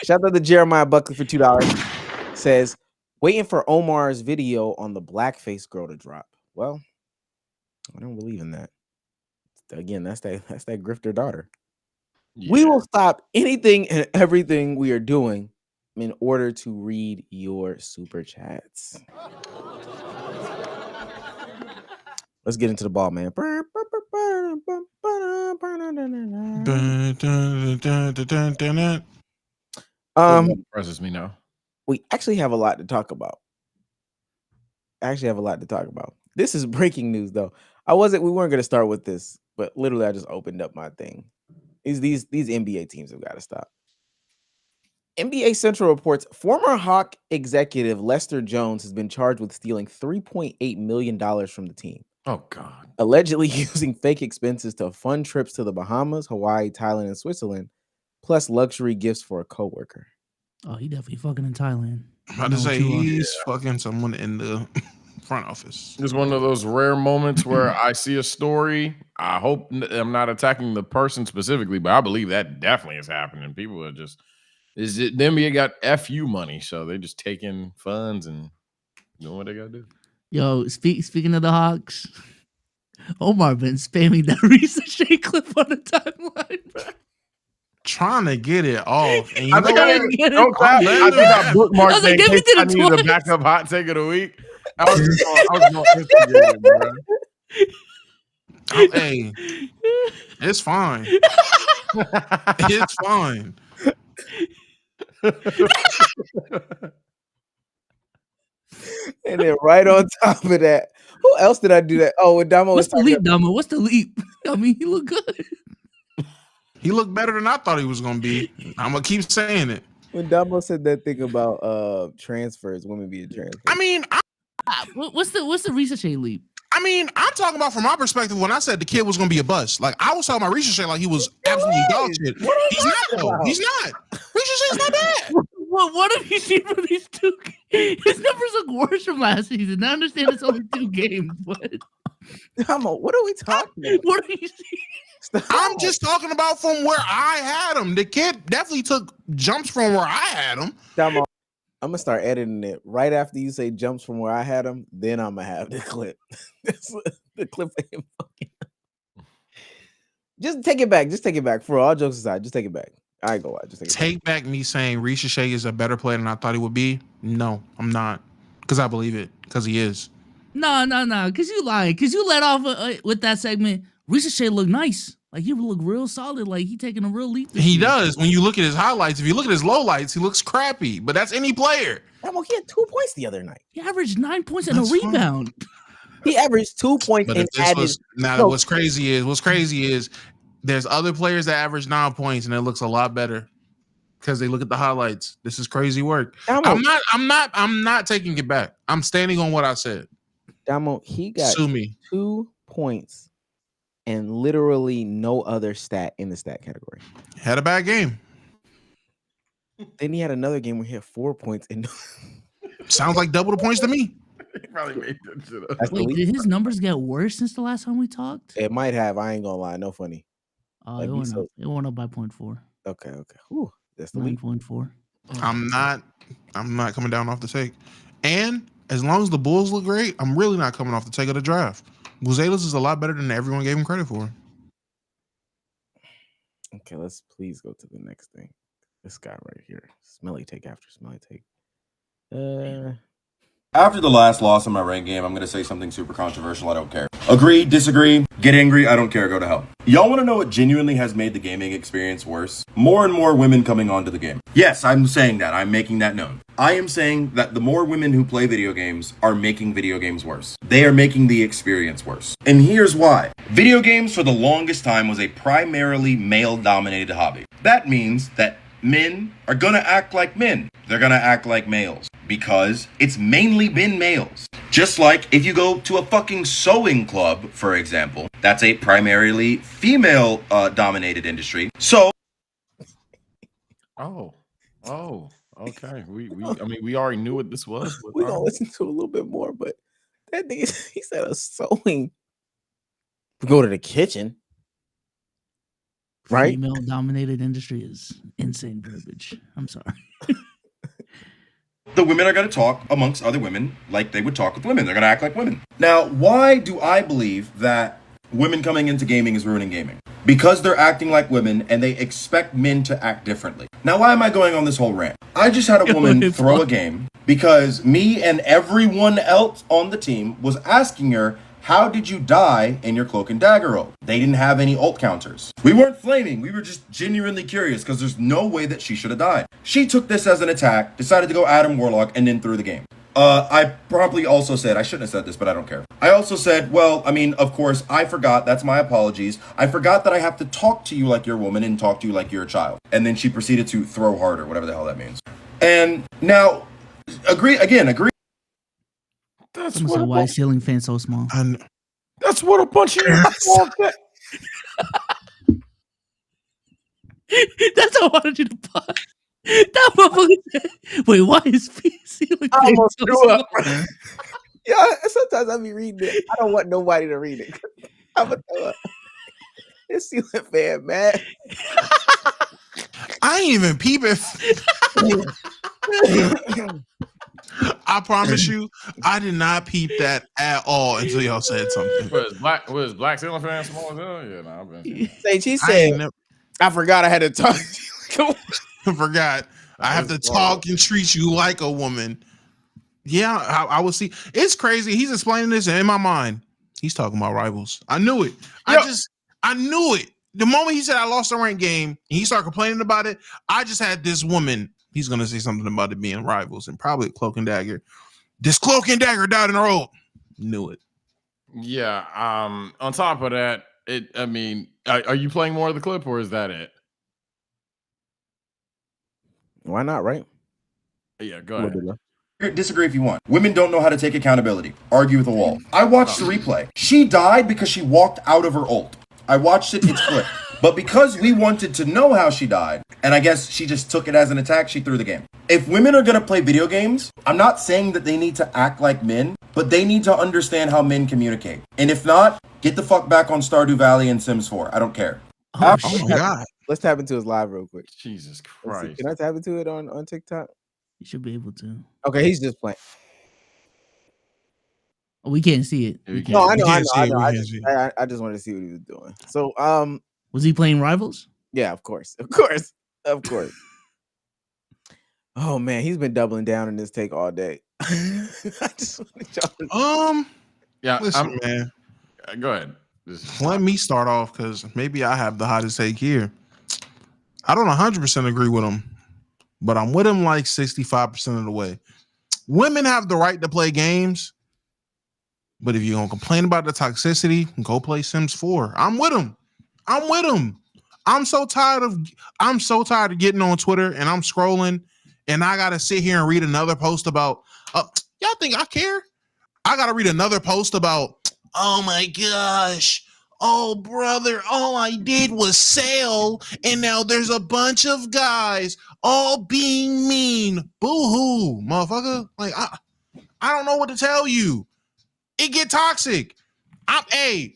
Shout out to Jeremiah Buckley for $2. Says, waiting for Omar's video on the blackface girl to drop. Well, I don't believe in that. Again, that's that grifter daughter. Yeah. We will stop anything and everything we are doing in order to read your super chats. Let's get into the ball, man. Presses me now. We actually have a lot to talk about. This is breaking news, though. We weren't going to start with this, but literally I just opened up my thing. These NBA teams have got to stop. NBA Central reports former Hawk executive Lester Jones has been charged with stealing $3.8 million from the team. Oh, God. Allegedly using fake expenses to fund trips to the Bahamas, Hawaii, Thailand, and Switzerland, plus luxury gifts for a coworker. Oh, he definitely fucking in Thailand. I'm about to say he's fucking someone in the front office. It's one of those rare moments where I see a story. I hope I'm not attacking the person specifically, but I believe that definitely is happening. People are just... the NBA got FU money, so they just taking funds and doing what they gotta do. Yo, speaking of the Hawks, Omar been spamming that Risa Shea clip on the timeline, bro. Trying to get it off. And I think I bookmarked it in case I need a backup hot take of the week. I was going instigated, bro. Hey, it's fine. It's fine. And then right on top of that, who else did I do that? Oh, when Damo was What's the leap, Damo? What's the leap? I mean, he look good. He looked better than I thought he was gonna be. I'm gonna keep saying it. when Damo said that thing about transfers, women being transferred. I mean, What's the Ricochet leap? I'm talking about from my perspective when I said the kid was gonna be a bust. Like I was talking about Ricochet like he was absolutely dog shit. He's not though. about? He's not. Ricochet's not bad. What have you seen from these two? His numbers look worse from last season. I understand it's only 2 games, but Damo, what are we talking about? what are you seeing? Stop. I'm just talking about from where I had him. The kid definitely took jumps from where I had him. Damo, I'm gonna start editing it right after you say jumps from where I had him. Then I'm gonna have the clip. The clip of him fucking. Just take it back. Just take it back. For all jokes aside, just take it back. I ain't gonna lie. Just Take back me saying Ricochet is a better player than I thought he would be. No, I'm not. Because I believe it. Because he is. No. Because you lied. Because you let off with that segment. Ricochet look nice. Like he look real solid. Like he taking a real leap. this He year. does. When you look at his highlights, if you look at his lowlights, he looks crappy. But that's any player. Damo, he had 2 points the other night. He averaged 9 points and That's a fine. rebound. He averaged 2 points But and if this added. was now, No. what's crazy is there's other players that average 9 points and it looks a lot better because they look at the highlights. This is crazy work. Damo, I'm not taking it back. I'm standing on what I said. Damo, he got Sue me. 2 points and literally no other stat in the stat category. Had a bad game. Then he had another game where he had 4 points and Sounds like double the points to me. He probably made that shit up. that's the Wait, least. did his numbers get worse since the last time we talked? It might have. I ain't gonna lie. No funny. Oh, Like, it so- went up by 0.4. Okay. Whew, that's the least. 9.4. I'm not coming down off the take. And as long as the Bulls look great, I'm really not coming off the take of the draft. Buzelis is a lot better than everyone gave him credit for. Okay, let's please go to the next thing. This guy right here. Smelly take after smelly take. After the last loss in my rank game, I'm going to say something super controversial. I don't care. Agree, disagree, get angry. I don't care. Go to hell. Y'all want to know what genuinely has made the gaming experience worse? More and more women coming onto the game. Yes, I'm saying that. I'm making that known. I am saying that the more women who play video games are making video games worse. They are making the experience worse. And here's why. Video games for the longest time was a primarily male-dominated hobby. That means that men are gonna act like men. They're gonna act like males. Because it's mainly been males. Just like if you go to a fucking sewing club, for example, that's a primarily female dominated industry. So Oh, okay. We already knew what this was. But, We're gonna listen to a little bit more, but that nigga, he said a sewing. We go to the kitchen. Right? Female-dominated industry is insane verbiage. I'm sorry. the women are going to talk amongst other women like they would talk with women. They're going to act like women. Now, why do I believe that women coming into gaming is ruining gaming? Because they're acting like women and they expect men to act differently. Now, why am I going on this whole rant? I just had a woman throw a game because me and everyone else on the team was asking her, how did you die in your cloak and dagger ult? They didn't have any ult counters. We weren't flaming. We were just genuinely curious because there's no way that she should have died. She took this as an attack, decided to go Adam Warlock, and then threw the game. I probably also said, I shouldn't have said this, but I don't care. I also said, well, I mean, of course, I forgot. That's my apologies. I forgot that I have to talk to you like you're a woman and talk to you like you're a child. And then she proceeded to throw harder, whatever the hell that means. And now, agree. That's Someone said, why is ceiling fan so small? That's what a bunch of That's what I wanted you to pause. That motherfucker said, wait, why is ceiling I fan almost so threw small? up. Yeah, sometimes I be reading it. I don't want nobody to read it. I'm gonna throw up. This ceiling fan, man. I ain't even peeping. I promise you, I did not peep that at all until y'all said something. Was black ceiling fan small as hell? Yeah, nah, I've been. Say, she I said, ain't never I forgot I had to talk to you. forgot. I have to talk and treat you like a woman. Yeah, I will see. It's crazy. He's explaining this, and in my mind, he's talking about Rivals. I knew it. I knew it. The moment he said I lost a ranked game, and he started complaining about it, I just had this woman. He's gonna say something about it being Rivals and probably Cloak and Dagger. This Cloak and Dagger died in the road. Knew it. Yeah. On top of that, are you playing more of the clip or is that it? Why not, right? Yeah, go ahead. Disagree if you want. Women don't know how to take accountability. Argue with a wall. I watched the replay. She died because she walked out of her ult. I watched it, it's clip. But because we wanted to know how she died, and I guess she just took it as an attack, she threw the game. If women are gonna play video games, I'm not saying that they need to act like men, but they need to understand how men communicate. And if not, get the fuck back on Stardew Valley and Sims 4. I don't care. Oh my God. Let's tap into his live real quick. Jesus Let's see. Christ. Can I tap into it on TikTok? You should be able to. Okay, he's just playing. Oh, we can't see it. We No, I know. can't see it, we I can't just, see it. I just wanted to see what he was doing. So, Was he playing Rivals? yeah, of course. Oh man, he's been doubling down in this take all day. I just wanted y'all to Yeah, Listen, man. go ahead. Let me start off because maybe I have the hottest take here. I don't 100% agree with him, but I'm with him like 65% of the way. Women have the right to play games, but if you're going to complain about the toxicity, go play Sims 4. I'm with him. I'm so tired of getting on Twitter and I'm scrolling and I got to sit here and read another post about, y'all think I care? I got to read another post about, oh my gosh, oh brother, all I did was sail and now there's a bunch of guys all being mean. Boo-hoo, motherfucker. Like, I don't know what to tell you. It get toxic. I'm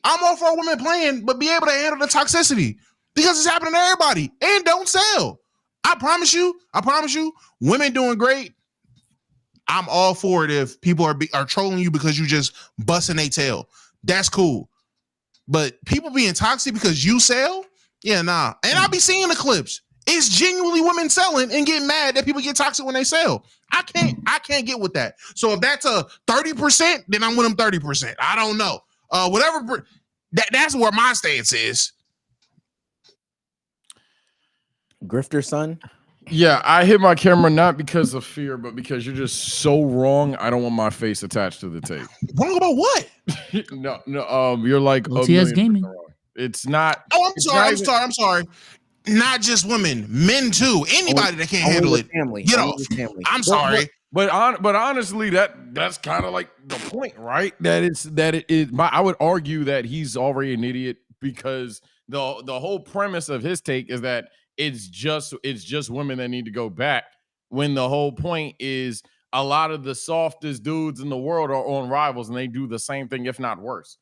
all for women playing, but be able to handle the toxicity because it's happening to everybody and don't sell. I promise you, women doing great. I'm all for it if people are trolling you because you just busting a tail. That's cool. But people being toxic because you sell? Yeah, nah. And I be seeing the clips. It's genuinely women selling and getting mad that people get toxic when they sell. I can't get with that. So if that's a 30%, then I'm with them 30%. I don't know. Whatever. That's where my stance is. Grifter son. Yeah, I hit my camera not because of fear, but because you're just so wrong. I don't want my face attached to the tape. Wrong about what? No. You're like OTS Gaming. wrong. It's not. Oh, I'm sorry. Not just women, men too. Anybody that can't handle it, family. get off. I'm sorry. But honestly, that's kind of like the point, right? I would argue that he's already an idiot because the whole premise of his take is that it's just women that need to go back. When the whole point is a lot of the softest dudes in the world are on Rivals and they do the same thing, if not worse.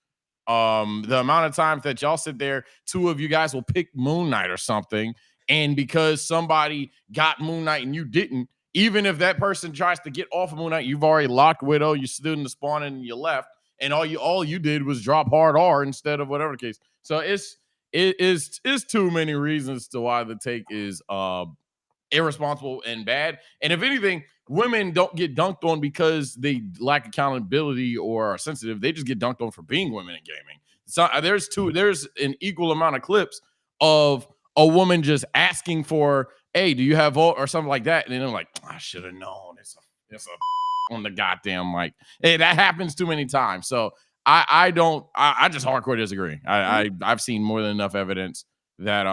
The amount of times that y'all sit there, two of you guys will pick Moon Knight or something, and because somebody got Moon Knight and you didn't, even if that person tries to get off of Moon Knight, you've already locked Widow, you stood in the spawn and you left, and all you did was drop hard R instead of whatever the case. So it's too many reasons to why the take is irresponsible and bad. And if anything, women don't get dunked on because they lack accountability or are sensitive. They just get dunked on for being women in gaming. So there's an equal amount of clips of a woman just asking for, hey, do you have vote or something like that? And then I'm like, I should have known. It's a on the goddamn mic. Hey, that happens too many times. So I just hardcore disagree. I've seen more than enough evidence that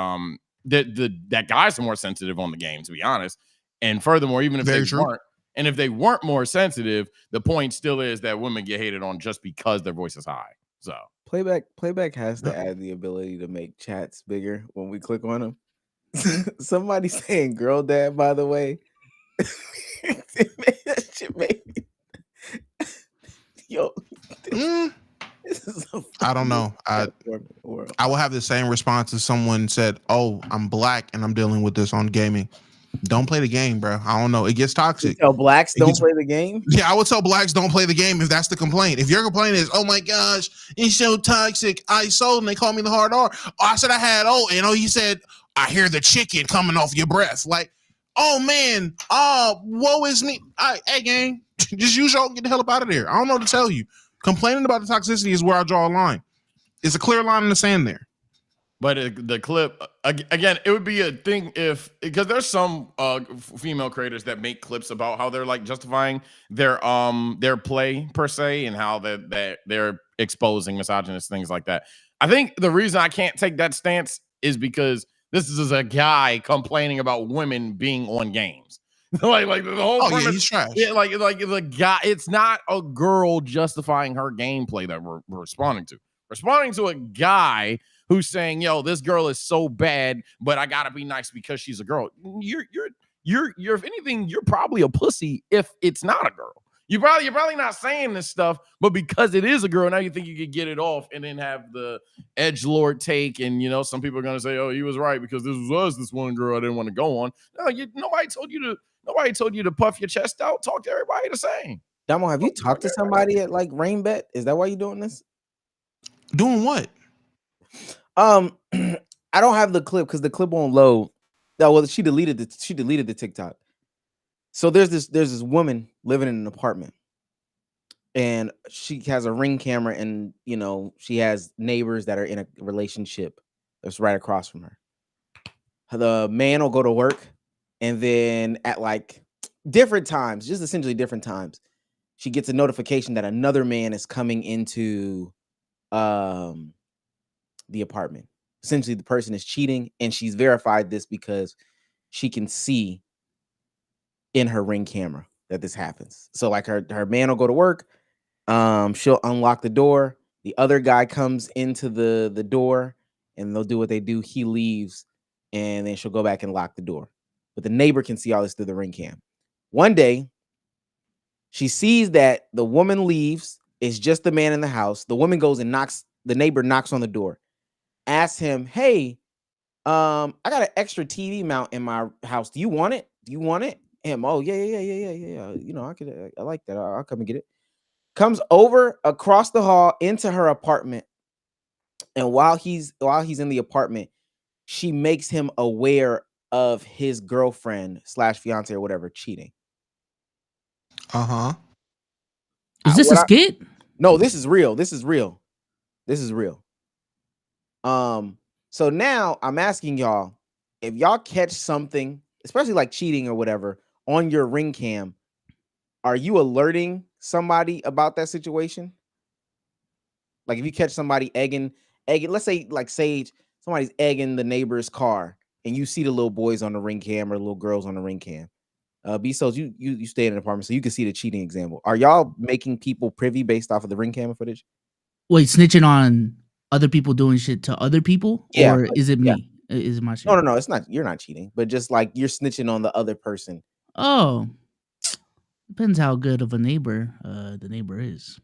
that guys are more sensitive on the game, to be honest. And furthermore, even if they weren't more sensitive, the point still is that women get hated on just because their voice is high. So Playback has to add the ability to make chats bigger when we click on them. Somebody saying "girl dad," by the way. That shit made me... Yo, this is I don't know. I will have the same response if someone said, "Oh, I'm black and I'm dealing with this on gaming." Don't play the game, bro. I don't know. It gets toxic. You tell blacks don't play the game? Yeah, I would tell blacks don't play the game if that's the complaint. If your complaint is, oh my gosh, it's so toxic, I sold and they call me the hard R. Oh, I said I had and he said, I hear the chicken coming off your breath. Like, oh man, woe is me. Hey gang, just use y'all and get the hell up out of there. I don't know what to tell you. Complaining about the toxicity is where I draw a line. It's a clear line in the sand there. But the clip again, it would be a thing if because there's some female creators that make clips about how they're like justifying their play per se and how they're exposing misogynist things like that. I think the reason I can't take that stance is because this is a guy complaining about women being on games. like the whole Oh premise, yeah, he's trash. yeah, like the guy. It's not a girl justifying her gameplay that we're responding to. Responding to a guy who's saying, "Yo, this girl is so bad, but I gotta be nice because she's a girl." You're if anything, you're probably a pussy if it's not a girl. You're probably not saying this stuff, but because it is a girl, now you think you could get it off and then have the edgelord take. And some people are gonna say, "Oh, he was right because this was us, this one girl I didn't want to go on." No, nobody told you to puff your chest out. Talk to everybody the same. Damo, have you talked to somebody at like Rainbet? Is that why you're doing this? Doing what? I don't have the clip because the clip won't load. No, well, she deleted the TikTok. So there's this woman living in an apartment, and she has a Ring camera, and she has neighbors that are in a relationship that's right across from her. The man will go to work, and then at like different times, just essentially different times, she gets a notification that another man is coming into the apartment. Essentially, the person is cheating, and she's verified this because she can see in her Ring camera that this happens. So like her man will go to work, she'll unlock the door, the other guy comes into the door, and they'll do what they do. He leaves, and then she'll go back and lock the door. But the neighbor can see all this through the Ring cam. One day, she sees that the woman leaves, it's just the man in the house. The woman goes and the neighbor knocks on the door, asks him, "Hey, I got an extra TV mount in my house. Do you want it? Him, oh yeah. I like that. I'll come and get it. Comes over across the hall into her apartment, and while he's in the apartment, she makes him aware of his girlfriend / fiance or whatever cheating. Uh-huh. Is this a skit? No, this is real. So now I'm asking y'all, if y'all catch something, especially like cheating or whatever, on your Ring cam, are you alerting somebody about that situation? Like if you catch somebody egging, let's say like Sage, somebody's egging the neighbor's car, and you see the little boys on the Ring cam or little girls on the Ring cam. B-Souls, you stay in an apartment, so you can see the cheating example. Are y'all making people privy based off of the Ring camera footage? Wait, snitching on other people doing shit to other people? Yeah, or is it me? yeah. Is it my shit? No, it's not. You're not cheating, but just like you're snitching on the other person. Oh, depends how good of a neighbor the neighbor is.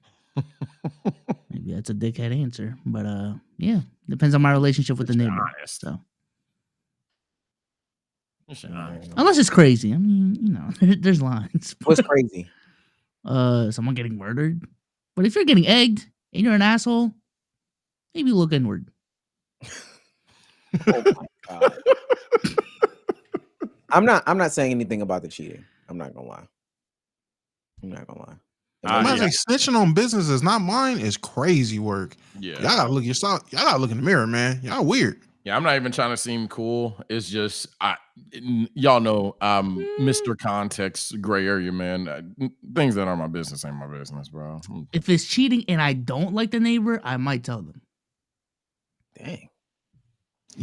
Maybe that's a dickhead answer, but yeah, depends on my relationship with the neighbor. Honest. So Honest. unless it's crazy, I mean, there's lines. What's crazy? Someone getting murdered. But if you're getting egged and you're an asshole, maybe look inward. Oh my God. I'm not saying anything about the cheating. I'm not gonna lie. I'm not saying snitching on businesses, not mine, is crazy work. Yeah. Y'all gotta look yourself. Y'all gotta look in the mirror, man. Y'all weird. Yeah, I'm not even trying to seem cool. It's just y'all know Mr. Context, gray area, man. Things that aren't my business ain't my business, bro. If it's cheating and I don't like the neighbor, I might tell them. Dang.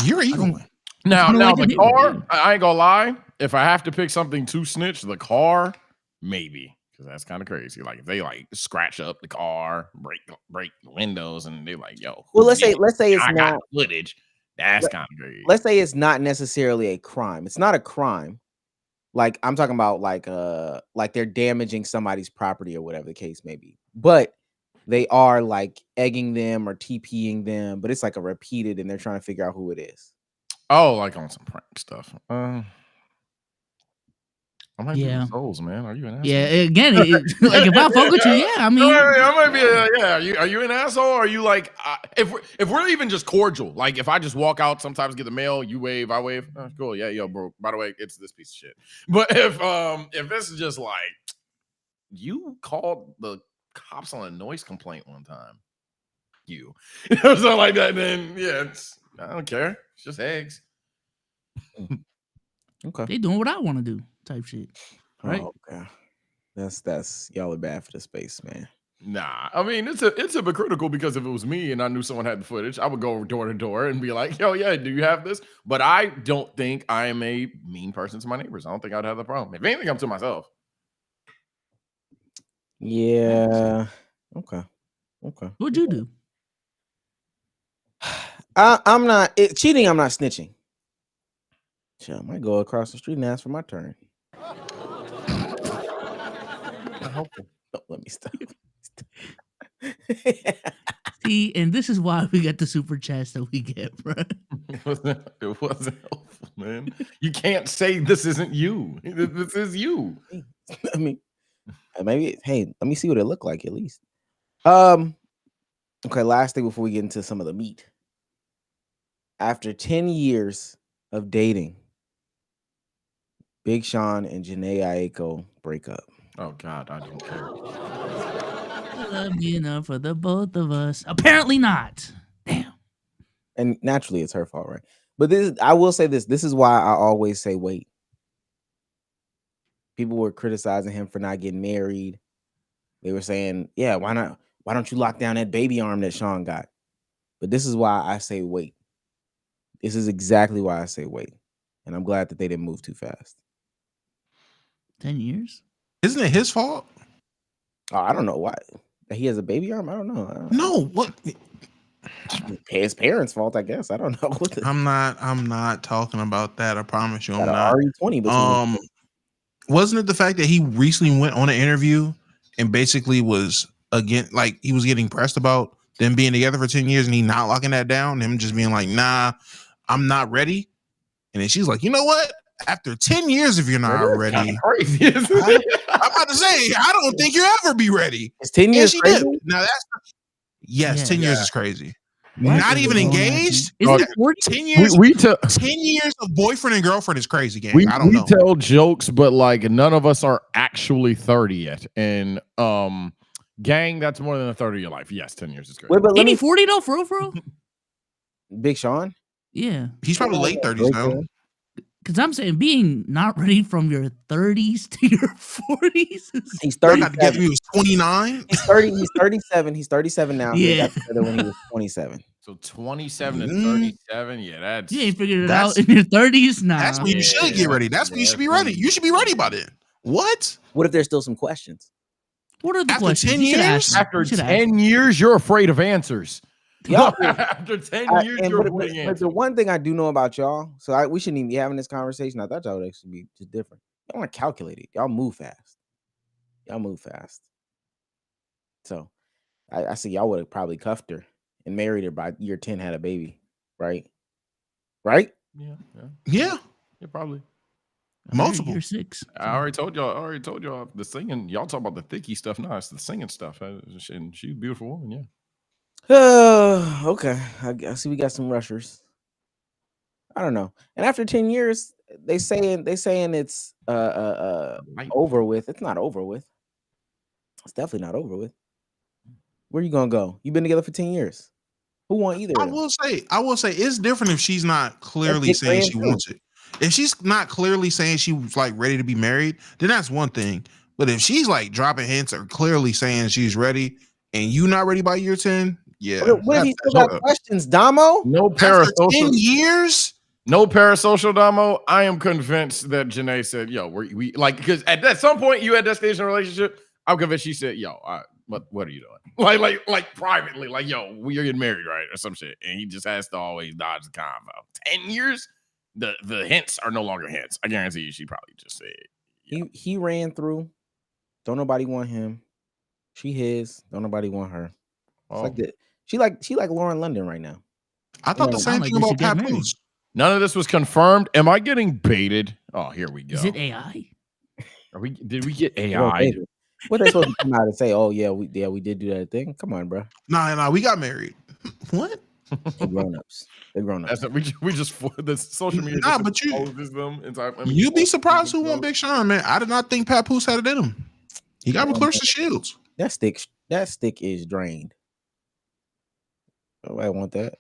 You're evil. Now like the the car, neighbor. I ain't gonna lie. If I have to pick something to snitch, the car, maybe. Because that's kind of crazy. Like if they like scratch up the car, break the windows, and they like, yo. Well, let's say it's I not got footage. That's kind of crazy. Let's say it's not necessarily a crime. It's not a crime. Like I'm talking about like they're damaging somebody's property or whatever the case may be. But they are like egging them or TPing them, but it's like a repeated and they're trying to figure out who it is. Oh, like on some prank stuff. I might be Yeah. with souls, man. Are you an asshole? Yeah, again, like if I fuck with you, yeah, I mean, I might be. Yeah, are you an asshole? Or are you like, if we're even just cordial, like if I just walk out, sometimes get the mail, you wave, I wave. Oh, cool, yeah, yo, bro. By the way, it's this piece of shit. But if this is just like you called the cops on a noise complaint one time, something like that, then yeah, I don't care. It's just eggs. Okay. they doing what I want to do, type shit. Right? Oh, okay. That's y'all are bad for the space, man. Nah, I mean it's hypocritical because if it was me and I knew someone had the footage, I would go door to door and be like, "Yo, yeah, do you have this?" But I don't think I am a mean person to my neighbors. I don't think I'd have the problem. If anything, I'm to myself. Yeah. Okay. What'd you do? I'm not cheating. I'm not snitching. Shit, I might go across the street and ask for my turn. Helpful. Don't let me stop. See, and this is why we get the super chats that we get, bro. It wasn't helpful, man. You can't say this isn't you. This is you. I mean, maybe. Hey, let me see what it looked like at least. Okay. Last thing before we get into some of the meat. After 10 years of dating, Big Sean and Janae Aiko break up. Oh God, I don't care. Love me enough for the both of us. Apparently not. Damn. And naturally, it's her fault, right? But I will say this. This is why I always say wait. People were criticizing him for not getting married. They were saying, yeah, why not? Why don't you lock down that baby arm that Sean got? But this is why I say wait. This is exactly why I say wait. And I'm glad that they didn't move too fast. 10 years? Isn't it his fault? Oh, I don't know why. He has a baby arm? I don't know. No, what? His parents' fault, I guess. I don't know. I'm not talking about that. I promise you, I'm Got not. an RE20 between Wasn't it the fact that he recently went on an interview and basically was he was getting pressed about them being together for 10 years and he not locking that down, him just being like, nah, I'm not ready. And then she's like, you know what? After 10 years, if you're not ready, Crazy. I'm about to say, I don't think you'll ever be ready. It's 10 years. She Crazy? did. Now yes, 10 years is crazy. What? Not even engaged. Is it 40? 10 years. We 10 years of boyfriend and girlfriend is crazy, gang. I don't we know. tell jokes, but like none of us are actually 30 yet. And gang, that's more than a third of your life. Yes, 10 years is crazy. Wait, but let me 40 though, for real? Big Sean? Yeah. He's probably late 30s now. Because I'm saying being not ready from your 30s to your 40s. He's I got to 37. get me was 29. He's 30. He's 37. He's 37 now. He Yeah. got together when he was 27. So 27 to 37, yeah, that's You ain't figured it That's- out in your 30s? Nah. That's when you should get ready. That's when you should be ready. You should be ready by then. What? What if there's still some questions? What are the After questions? 10 You should years? ask them. after You should 10 years, you're afraid of answers. Y'all, After 10 years, and you're but avoiding the answers. one thing I do know about y'all, so we shouldn't even be having this conversation. I thought y'all would actually be just different. Y'all aren't calculated. Y'all move fast. So I see y'all would have probably cuffed her and married her by year 10, had a baby, right? Right? Yeah, Yeah. probably. Multiple. Year 6. I already told y'all the singing. Y'all talk about the thicky stuff. No, it's the singing stuff. And she's a beautiful woman. Yeah. Okay. I see we got some rushers. I don't know. And after 10 years, they saying it's over with. It's not over with. It's definitely not over with. Where you gonna go? You've been together for 10 years. Who want either? I will say it's different if she's not clearly saying she wants it. If she's not clearly saying she was like ready to be married, then that's one thing. But if she's like dropping hints or clearly saying she's ready and you not ready by year 10, yeah. What if he still got questions, Damo? No After parasocial. 10 years? No parasocial, Damo. I am convinced that Janae said, "Yo, we like," because at some point you had that stage in a relationship. I'm convinced she said, "Yo, what are you doing?" Like privately, like, "Yo, we're getting married, right?" or some shit. And he just has to always dodge the convo. 10 years, the hints are no longer hints. I guarantee you, she probably just said, yeah. He ran through. Don't nobody want him. She his. Don't nobody want her. It's like that. She like Lauren London right now. I thought the same thing about Pat Post. None of this was confirmed. Am I getting baited? Oh, here we go. Is it AI? Did we get Well, AI? what they supposed to come out and say? Oh yeah, we did do that thing. Come on, bro. Nah, we got married. What? They grown ups. They're grown ups. That's we just the social media. Nah, just but you- exposes them. You'd be surprised who won Big Sean, man. I did not think Papoose had it in him. He got McClurson Shields. That stick is drained. Nobody want that.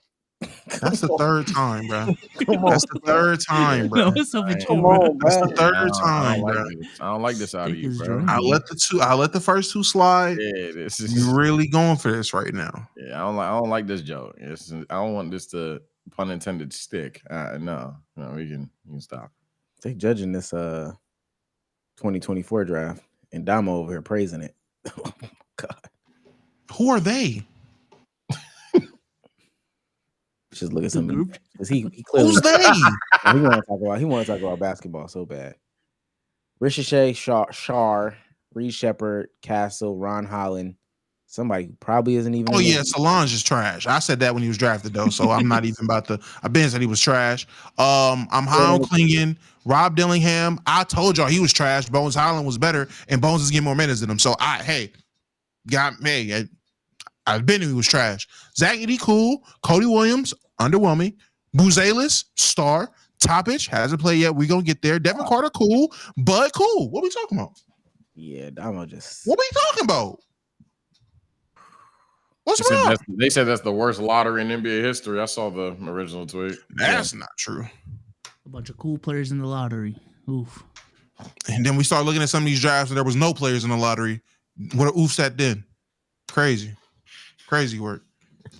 That's the third time, bro. Come on, That's the third time, bro. No, what's up with you, Come bro? on, That's the bro. third I time, don't bro. like this. I don't like this out of Stick you, is bro. drained. I'll let the first two slide. Yeah, this is. You really going for this right now? Yeah, I don't like this joke. I don't want this to, pun intended, stick. No, we can stop. They judging this 2024 draft, and Damo over here praising it. Oh my God. Who are they? Just look at The some group. because he clearly Who's they? he want to talk about basketball so bad. Ricochet, Shar, Reed Shepard, Castle, Ron Holland, somebody who probably isn't even. Oh in the yeah, league. Solange is trash. I said that when he was drafted though, so I'm not even about to. I've been said he was trash. I'm high on Klingon, Rob Dillingham. I told y'all he was trash. Bones Holland was better, and Bones is getting more minutes than him. So I've been he was trash. Zach Edey, cool. Cody Williams, underwhelming. Buzelis, star. Toppich hasn't played yet. We're gonna get there. Devin Carter, cool. Bud, cool. What we talking about? Yeah, Damo just. What we talking about? What's wrong? They said that's the worst lottery in NBA history. I saw the original tweet. That's not true. A bunch of cool players in the lottery. Oof. And then we start looking at some of these drafts and there was no players in the lottery. What a oof that then. Crazy work.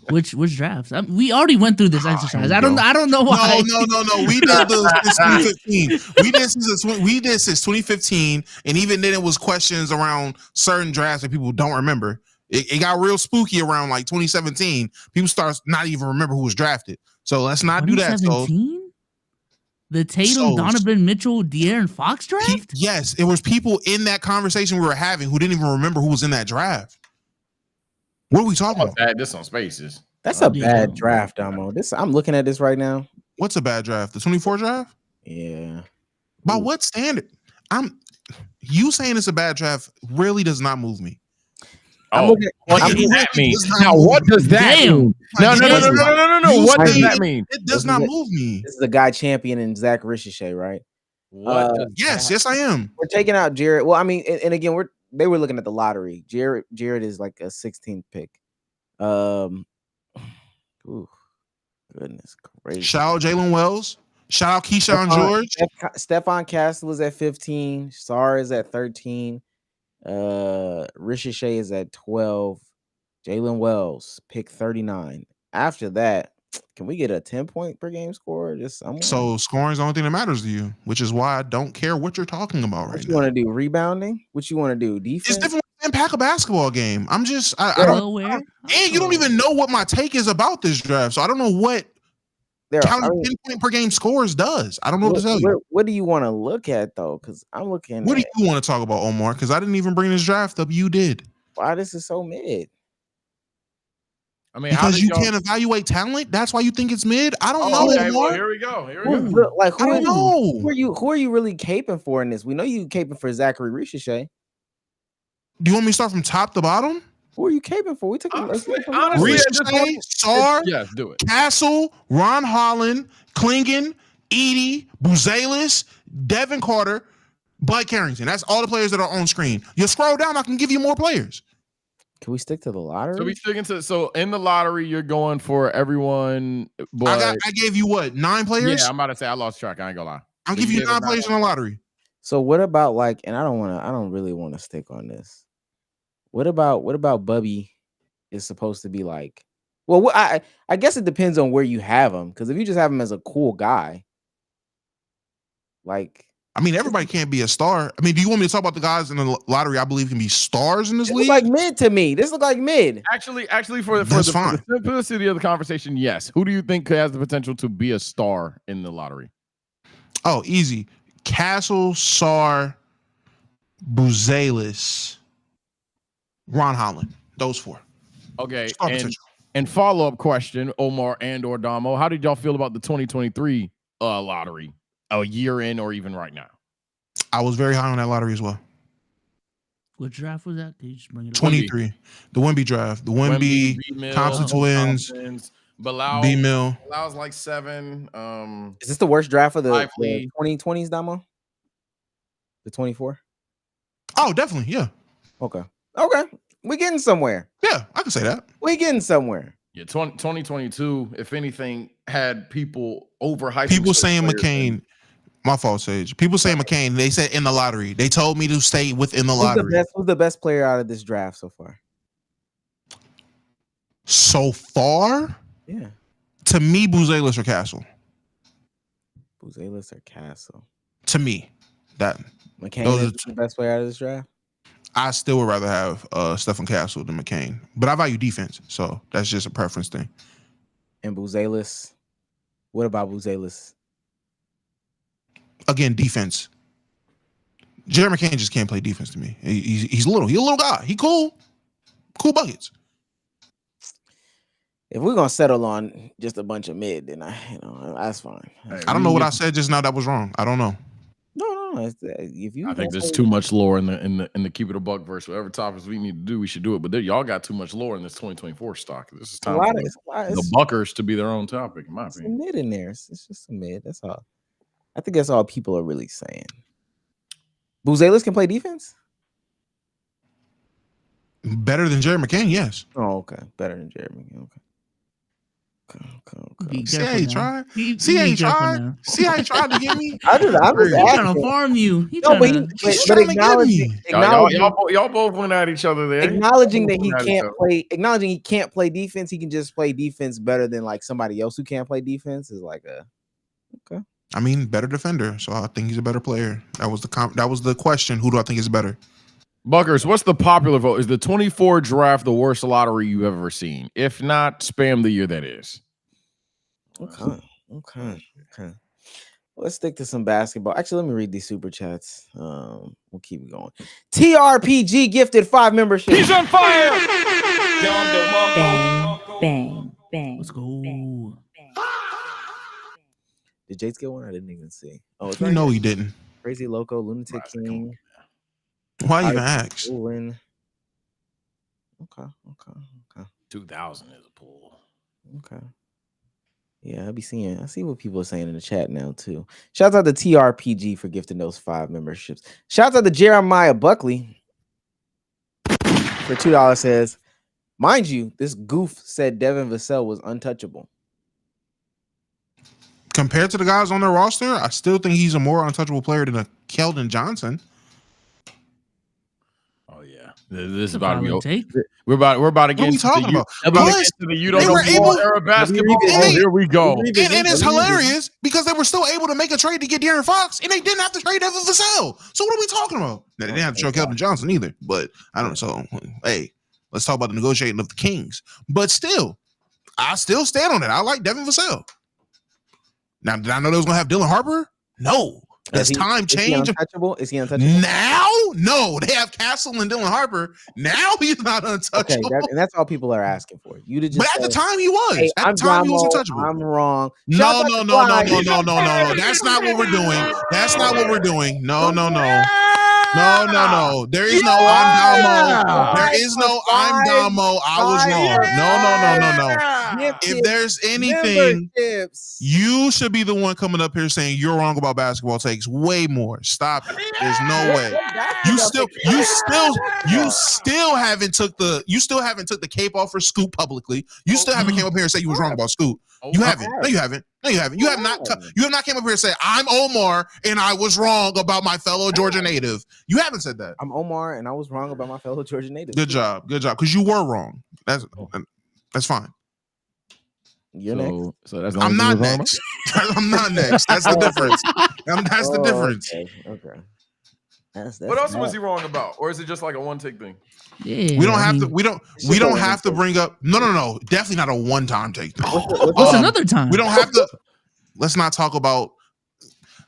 Which drafts? We already went through this exercise. I don't know why. No. We did this since 2015. We did since 2015, and even then it was questions around certain drafts that people don't remember. It got real spooky around like 2017. People start not even remember who was drafted. So let's not do that. So 2017? The Tatum, Donovan Mitchell, De'Aaron Fox draft? Yes, it was people in that conversation we were having who didn't even remember who was in that draft. What are we talking about? This on Spaces. That's a bad draft, Damo. I'm looking at this right now. What's a bad draft? The 24 draft? Yeah. By what standard? You saying it's a bad draft really does not move me. What does that mean? Now, what does that mean? No. What does that mean? It does not move me. This is the guy championing Zach Ricochet, right? Yes, I am. We're taking out Jared. Well, I mean, and again, they were looking at the lottery. Jared is like a 16th pick. Ooh, goodness gracious. Shout out Jalen Wells. Shout out Keyshawn George. Stephon Castle is at 15. Sar is at 13. Ricochet is at 12. Jalen Wells, pick 39. After that, can we get a 10-point per game score? So scoring is the only thing that matters to you, which is why I don't care what you're talking about right now. What you want to do? Rebounding? What you want to do? Defense? It's different than pack a basketball game. I don't. And you don't even know what my take is about this draft, so I don't know what counting 10-point per game scores does. I don't know what to tell you. What do you want to look at though? Because I'm looking. What do you want to talk about, Omar? Because I didn't even bring this draft up. You did. Why this is so mid? I mean, because you can't evaluate talent. That's why you think it's mid. I don't know. Okay, well, here we go. I don't know. Who are you really caping for in this? We know you caping for Zachary Ricochet. Do you want me to start from top to bottom? Who are you caping for? We took honestly, Ricochet, Sar, yes, do it. Castle, Ron Holland, Klingon, Edey, Buzelis, Devin Carter, Bud Carrington. That's all the players that are on screen. You scroll down, I can give you more players. Can we stick to the lottery? So we sticking to in the lottery, you're going for everyone. But I gave you what, 9 players? Yeah, I'm about to say I lost track. I ain't gonna lie. I'll give you 9 players in the lottery. So what about and I don't really want to stick on this. What about Bubby is supposed to be like? Well, I guess it depends on where you have him. Because if you just have him as a cool guy, I mean, everybody can't be a star. I mean, do you want me to talk about the guys in the lottery I believe can be stars in this league? Like mid to me. This look like mid. Actually, for the simplicity of the conversation, yes. Who do you think has the potential to be a star in the lottery? Oh, easy. Castle, Sar, Buzelis, Ron Holland. Those 4. Okay. And follow-up question, Omar and or Damo, how did y'all feel about the 2023 lottery? A year in or even right now? I was very high on that lottery as well. What draft was that? Can you just bring it up? 23. The Wemby draft. The Wemby, B-Mill, Thompson twins, Thompsons, Bilal. B-Mill. Bilal's like 7. Is this the worst draft of the Lively. 2020s, Damo? The 24? Oh, definitely. Yeah. Okay. We getting somewhere. Yeah, I can say that. We getting somewhere. Yeah, 2022, if anything, had people overhyping. People saying players. McCain. My fault, Sage. People saying McCain. They said in the lottery. They told me to stay within the lottery. Who's the best player out of this draft so far? So far, Yeah. to me, Buzelis or Castle. Buzelis or Castle? To me, that McCain Those is are the best player out of this draft? I still would rather have Stephen Castle than McCain. But I value defense, so that's just a preference thing. And Buzelis? What about Buzelis? Again, defense. Jerry McCain just can't play defense to me. He's a little guy. He cool buckets. If we're gonna settle on just a bunch of mid, then that's fine. Hey, I don't know what I said just now that was wrong. I don't know. No. If you, I think there's too much lore in the keep it a buck verse. Whatever topics we need to do, we should do it. But y'all got too much lore in this 2024 stock. This is time for the Buckers to be their own topic, in my opinion. Mid in there. It's just a mid. That's all. I think that's all people are really saying. Buzelis can play defense? Better than Jerry McCain, yes. Oh, okay. Better than Jerry McCain. Okay. See how he tried? See how he tried? See how he tried to get me? I'm just He's trying to farm you. He's trying to get me. Y'all both went at each other there. Acknowledging that he can't play defense, he can just play defense better than like somebody else who can't play defense is like okay. I mean, better defender, so I think he's a better player. That was the question. Who do I think is better? Buckers, what's the popular vote? Is the 24 draft the worst lottery you've ever seen? If not, spam the year that is. Okay. Let's stick to some basketball. Actually, let me read these super chats. We'll keep it going. TRPG gifted 5 memberships. He's on fire. Bang, bang. Let's go. Bang. Did Jace get one? I didn't even see. Oh, it's You know he didn't. Crazy Loco, Lunatic King. Why even ask? Okay. 2000 is a pull. Okay. Yeah, I see what people are saying in the chat now too. Shouts out to TRPG for gifting those 5 memberships. Shouts out to Jeremiah Buckley for $2 says, mind you, this goof said Devin Vassell was untouchable. Compared to the guys on their roster, I still think he's a more untouchable player than a Keldon Johnson. Oh yeah, this is about to be over. Take. We're about to get into the you don't know ball era basketball. Here we go. And it's hilarious because they were still able to make a trade to get De'Aaron Fox, and they didn't have to trade Devin Vassell. So what are we talking about? Now, they didn't have to trade Keldon Johnson either. But I don't know. So hey, let's talk about the negotiating of the Kings. But still, I still stand on it. I like Devin Vassell. Now, did I know they was gonna have Dylan Harper? No. Does time change? Is he untouchable? Now? No, they have Castle and Dylan Harper. Now he's not untouchable. Okay, and that's all people are asking for. You to just but at the time he was. Hey, at the time he was untouchable. I'm wrong. No. That's not what we're doing. That's not what we're doing. No. There is no I'm Damo. There is no I'm Damo. I was wrong. No. If there's anything, you should be the one coming up here saying you're wrong about basketball takes way more. Stop it. There's no way. You still haven't took the cape off for Scoop publicly. You still haven't came up here and said you was wrong about Scoop. You haven't. No, you haven't. You have not came up here and said I'm Omar and I was wrong about my fellow Georgia native. You haven't said that. I'm Omar and I was wrong about my fellow Georgia native. Good job. Because you were wrong. That's fine. You're next. So that's I'm not next. I'm not next. That's the difference. That's the difference. Okay. What else was he wrong about, or is it just like a one take thing? Yeah, we don't have to bring up. No. Definitely not a one time take thing. What's another time? We don't have to. Let's not talk about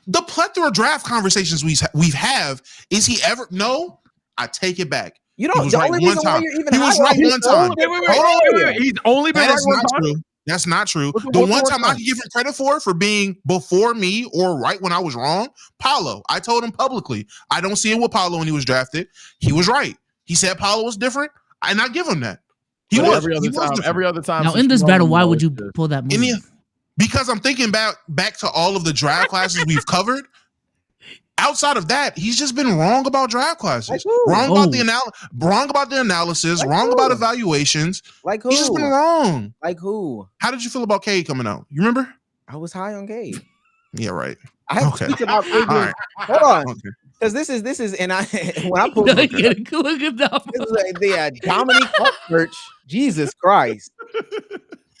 the plethora of draft conversations we've have. Is he ever? No, I take it back. You don't. He was right one time. He was right one time. Wait. He's only been right one time. That's not true. What's The wrong one with time I him? can give him credit for being before me or right when I was wrong, Paolo. I told him publicly, I don't see it with Paolo when he was drafted. He was right. He said Paolo was different, and I give him that. He But was. every other He was time, different. every other time. Now since in this you battle, know why him, would you it's just- pull that move? In the- because I'm thinking back to all of the draft classes we've covered. Outside of that, he's just been wrong about draft classes. Like who? Wrong Oh. about the analysis. Like wrong who? about evaluations. Like who? He's just been wrong. Like who? How did you feel about Cade coming out? You remember? I was high on Cade. Yeah, right. I have Okay. tweets about Cade. All right. Hold on, Okay. because this is, and I when I pulled Look this at that. is like the Dominique Cup search. Jesus Christ!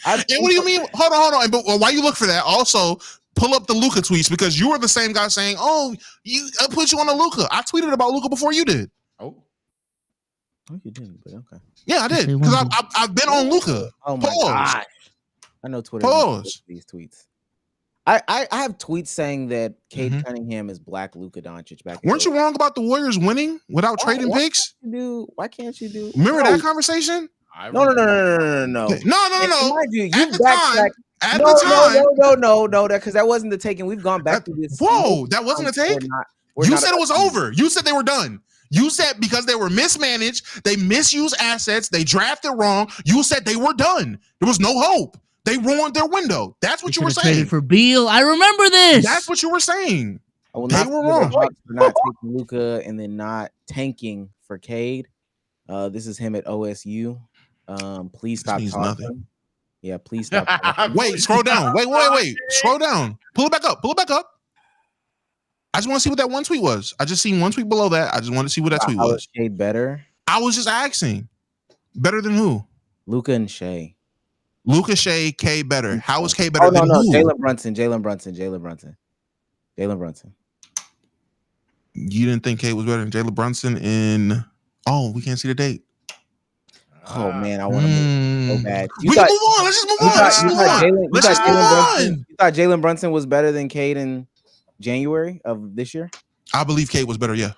And what do you mean? Hold on. But why you look for that? Also, pull up the Luka tweets because you were the same guy saying, "Oh, I put you on the Luka." I tweeted about Luka before you did. Oh, Oh, you didn't, but okay. Yeah, I did Say because one I've been on Luka. Oh my Pause. gosh! I know Twitter. Pause. These tweets. I have tweets saying that Cade Mhm. Cunningham is Black Luka Doncic back. Weren't you wrong about the Warriors winning without trading why picks? Why can't you do? Remember No, that conversation? No. No. And No. mind you, At you the time, backtracked. At the time, No, that because that wasn't the taking. We've gone back to this. Whoa, that wasn't a take? You said it was over. You said they were done. You said because they were mismanaged, they misused assets, they drafted wrong. You said they were done. There was no hope. They ruined their window. That's what you were saying. Traded for Beal. I remember this. That's what you were saying. I will They not were forgive the wrong. Bucks for not taking Luka and then not tanking for Cade. This is him at OSU. Please stop means talking. nothing. Yeah, please stop talking. Wait, scroll down. Wait. Scroll down. Pull it back up. I just want to see what that one tweet was. I just seen one tweet below that. I just want to see what that tweet How was. is Cade better? I was just asking. Better than who? Luka and Shea. Luka, Shea, K better. How is K better Oh than no, who? Jalen Brunson. You didn't think K was better than Jalen Brunson in? Oh, we can't see the date. Oh man, I want to move so bad. We can move on. Let's just move on. You thought Jalen Brunson was better than Cade in January of this year? I believe Cade was better. Yeah,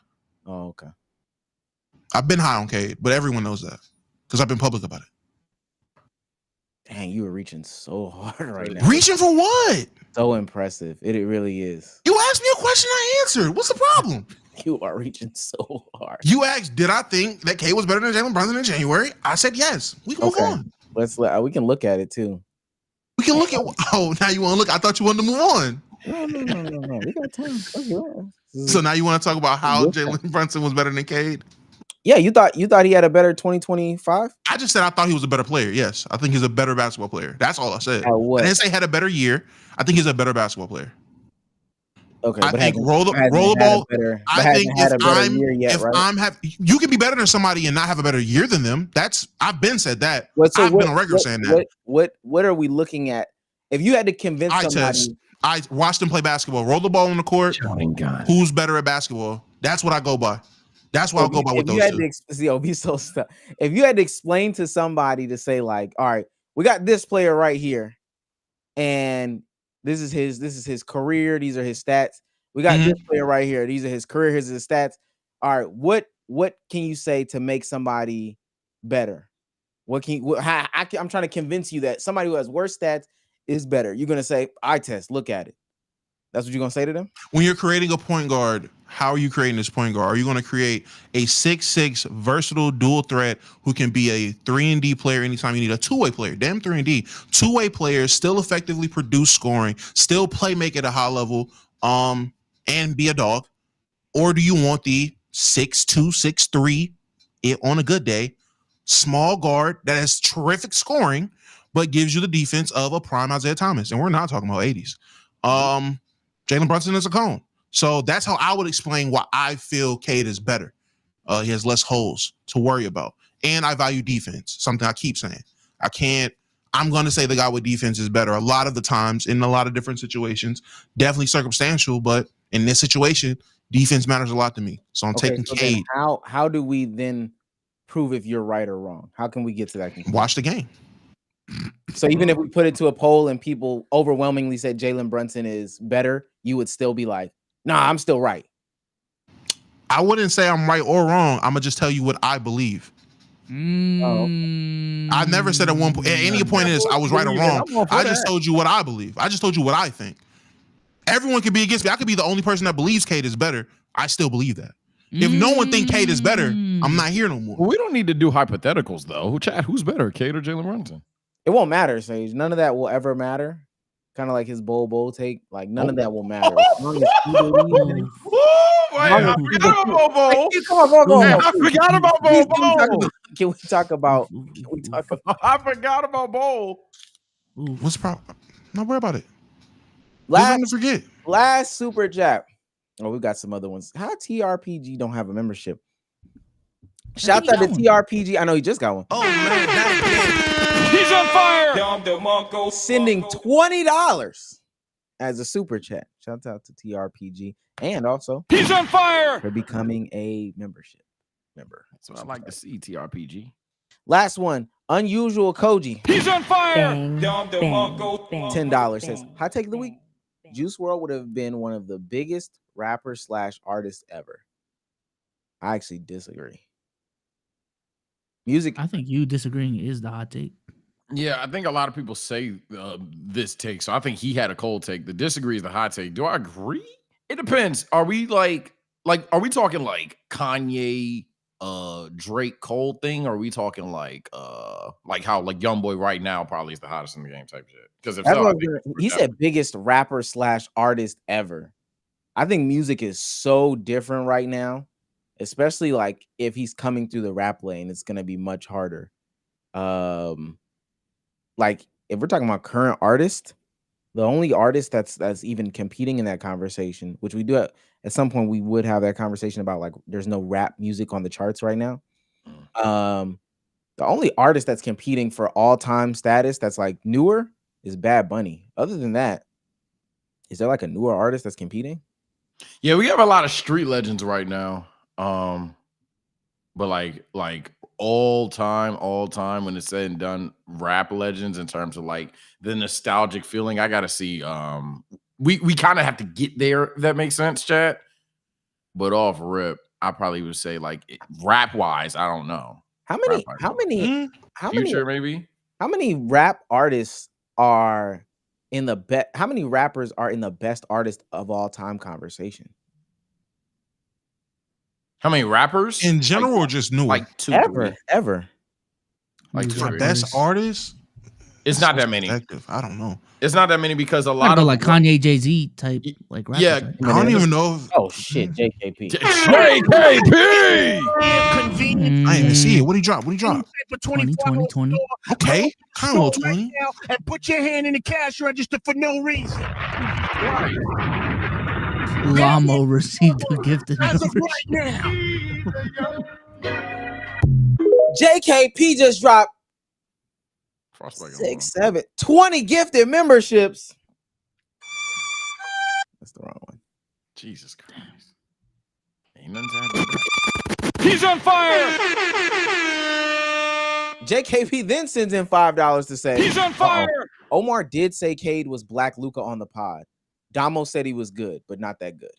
Oh, okay. I've been high on Cade, but everyone knows that because I've been public about it. Dang, you were reaching so hard right now. Reaching for what? So impressive. It really is. You asked me a question, I answered. What's the problem? You are reaching so hard. You asked, did I think that Cade was better than Jalen Brunson in January? I said yes. We can move on. We can look at it too. We can look at. Oh, now you want to look? I thought you wanted to move on. No. We got time. Okay. So now you want to talk about how Jalen Brunson was better than Cade? Yeah, you thought he had a better 2025? I just said I thought he was a better player. Yes, I think he's a better basketball player. That's all I said. At what? I didn't say had a better year. I think he's a better basketball player. Okay, I but think hasn't- roll the hasn't ball. had a better- but I think hasn't had if a better I'm year yet, if right? I'm have you can be better than somebody and not have a better year than them. That's I've been said that. What- so I've what- been on record what- saying that. What are we looking at? If you had to convince I somebody, test. I watched them play basketball. Roll the ball on the court. Who's better at basketball? That's what I go by. That's what I'll go by with those two. If you had to explain to somebody to say like, all right, we got this player right here, and this is his career. These are his stats. We got this player right here. These are his career. Here's his stats. All right, what can you say to make somebody better? I'm trying to convince you that somebody who has worse stats is better. You're gonna say, eye test. Look at it. That's what you're gonna say to them. When you're creating a point guard, how are you creating this point guard? Are you going to create a 6'6" versatile dual threat who can be a 3-and-D player anytime you need a two-way player? Damn 3-and-D. Two-way players still effectively produce scoring, still play make at a high level, and be a dog. Or do you want the 6'2", 6'3", on a good day, small guard that has terrific scoring, but gives you the defense of a prime Isaiah Thomas? And we're not talking about 80s. Jalen Brunson is a cone. So that's how I would explain why I feel Cade is better. He has less holes to worry about. And I value defense, something I keep saying. I'm going to say the guy with defense is better a lot of the times in a lot of different situations. Definitely circumstantial, but in this situation, defense matters a lot to me. So I'm taking Cade. How do we then prove if you're right or wrong? How can we get to that conclusion? Watch the game. So even if we put it to a poll and people overwhelmingly said Jalen Brunson is better, you would still be like, nah, I'm still right. I wouldn't say I'm right or wrong. I'm going to just tell you what I believe. I never said at any point in this I was right or wrong. I just told you what I believe. I just told you what I think. Everyone could be against me. I could be the only person that believes Cade is better. I still believe that. If no one think Cade is better, I'm not here no more. Well, we don't need to do hypotheticals though. Chad, who's better, Cade or Jalen Brunson? It won't matter, Sage. None of that will ever matter. Kind of like his bowl take. Like none of that will matter. As long as he believes I forgot about Bobo. I forgot about Bobo. Can we talk about? I forgot about Bobo. What's the problem? Not worry about it. Last super chat. Oh, we got some other ones. How TRPG don't have a membership? Shout out to TRPG. I know he just got one. Oh man, he's on fire. Sending $20 as a super chat. Shout out to TRPG and also he's on fire for becoming a membership member. That's what I like to see. TRPG. Last one. Unusual Koji. He's on fire. $10 says hot take of the week. Juice WRLD would have been one of the biggest rappers / artists ever. I actually disagree. Music. I think you disagreeing is the hot take. Yeah, I think a lot of people say this take, so I think he had a cold take. The disagree is the hot take. Do I agree? It depends. Are we are we talking like Kanye, Drake, Cole thing? Or are we talking like how like YoungBoy right now probably is the hottest in the game type shit? Because if so, he said biggest rapper / artist ever. I think music is so different right now, especially like if he's coming through the rap lane, it's gonna be much harder. Like if we're talking about current artist, the only artist that's even competing in that conversation, which we do at some point, we would have that conversation about like there's no rap music on the charts right now. The only artist that's competing for all-time status that's like newer is Bad Bunny. Other than that, is there like a newer artist that's competing? Yeah, we have a lot of street legends right now. But like all time when it's said and done, rap legends in terms of like the nostalgic feeling. I gotta see. We kind of have to get there. If that makes sense, Chad. But off rip, I probably would say like rap wise, I don't know. How many rap artists are in the best? How many rappers are in the best artist of all time conversation? How many rappers in general, or just new? Like two, ever. Like the best artists. It's not that many. I don't know. It's not that many because a lot of like Kanye, Jay-Z type like rappers. Yeah, right? I don't even know. Oh shit, JKP. JKP. I didn't even see it. What did he drop? 20. Okay, kind of 20. And put your hand in the cash register for no reason. Lamo received a gift in As of right now. JKP just dropped 20 gifted memberships. That's the wrong one. Jesus Christ. Ain't nothing to He's on fire. JKP then sends in $5 to say he's on fire. Omar did say Cade was Black Luka on the pod. Damo said he was good, but not that good.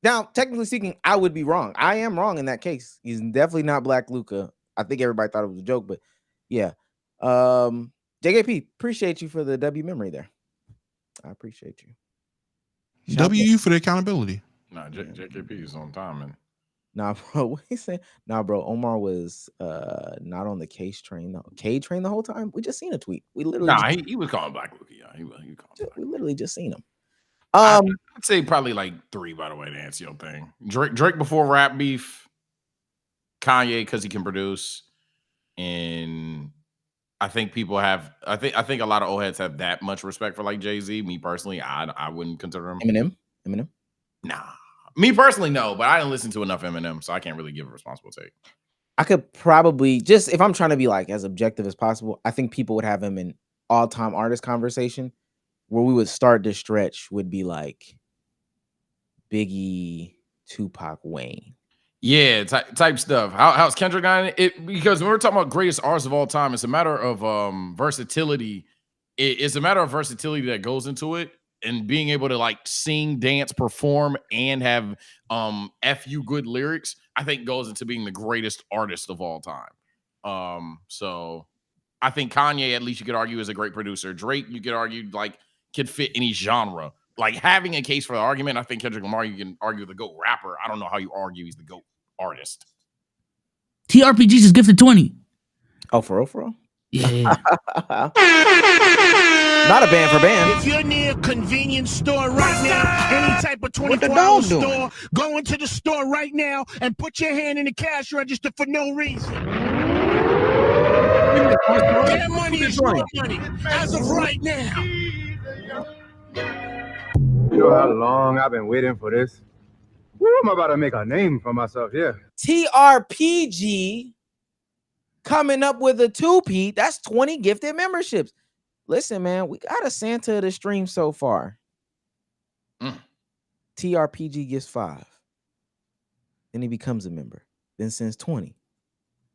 Now, technically speaking, I would be wrong. I am wrong in that case. He's definitely not Black Luka. I think everybody thought it was a joke, but yeah. JKP, appreciate you for the W memory there. I appreciate you. W for the accountability. Nah, JKP is on time, man. Nah, bro. What he saying? Nah, bro. Omar was not on the Cade train. The whole time. We just seen a tweet. We literally he was calling Black Luka. Yeah, he was calling. We literally just seen him. I'd say probably like 3, by the way, to answer your thing. Drake before rap beef. Kanye because he can produce, and I think people have. I think a lot of old heads have that much respect for like Jay-Z. Me personally, I wouldn't consider him. Eminem. Nah, me personally, no. But I didn't listen to enough Eminem, so I can't really give a responsible take. I could probably just if I'm trying to be like as objective as possible. I think people would have him in all-time artist conversation. Where we would start this stretch would be like Biggie, Tupac, Wayne. Yeah, type stuff. How's Kendrick on it? Because when we're talking about greatest artists of all time, it's a matter of versatility. It's a matter of versatility that goes into it. and being able to like sing, dance, perform, and have FU good lyrics, I think goes into being the greatest artist of all time. So I think Kanye, at least you could argue, is a great producer. Drake, you could argue like could fit any genre. Like having a case for the argument, I think Kendrick Lamar, you can argue the GOAT rapper. I don't know how you argue he's the GOAT artist. TRPG just gifted 20. Oh, for real? Yeah. Not a band for band. If you're near a convenience store right now, any type of 24-hour store, go into the store right now and put your hand in the cash register for no reason. Their money is your money as of right now. You know how long I've been waiting for this? Woo, I'm about to make a name for myself here. TRPG coming up with a 2P. That's 20 gifted memberships. Listen, man, we got a Santa of the stream so far. TRPG gets 5. Then he becomes a member. Then sends 20.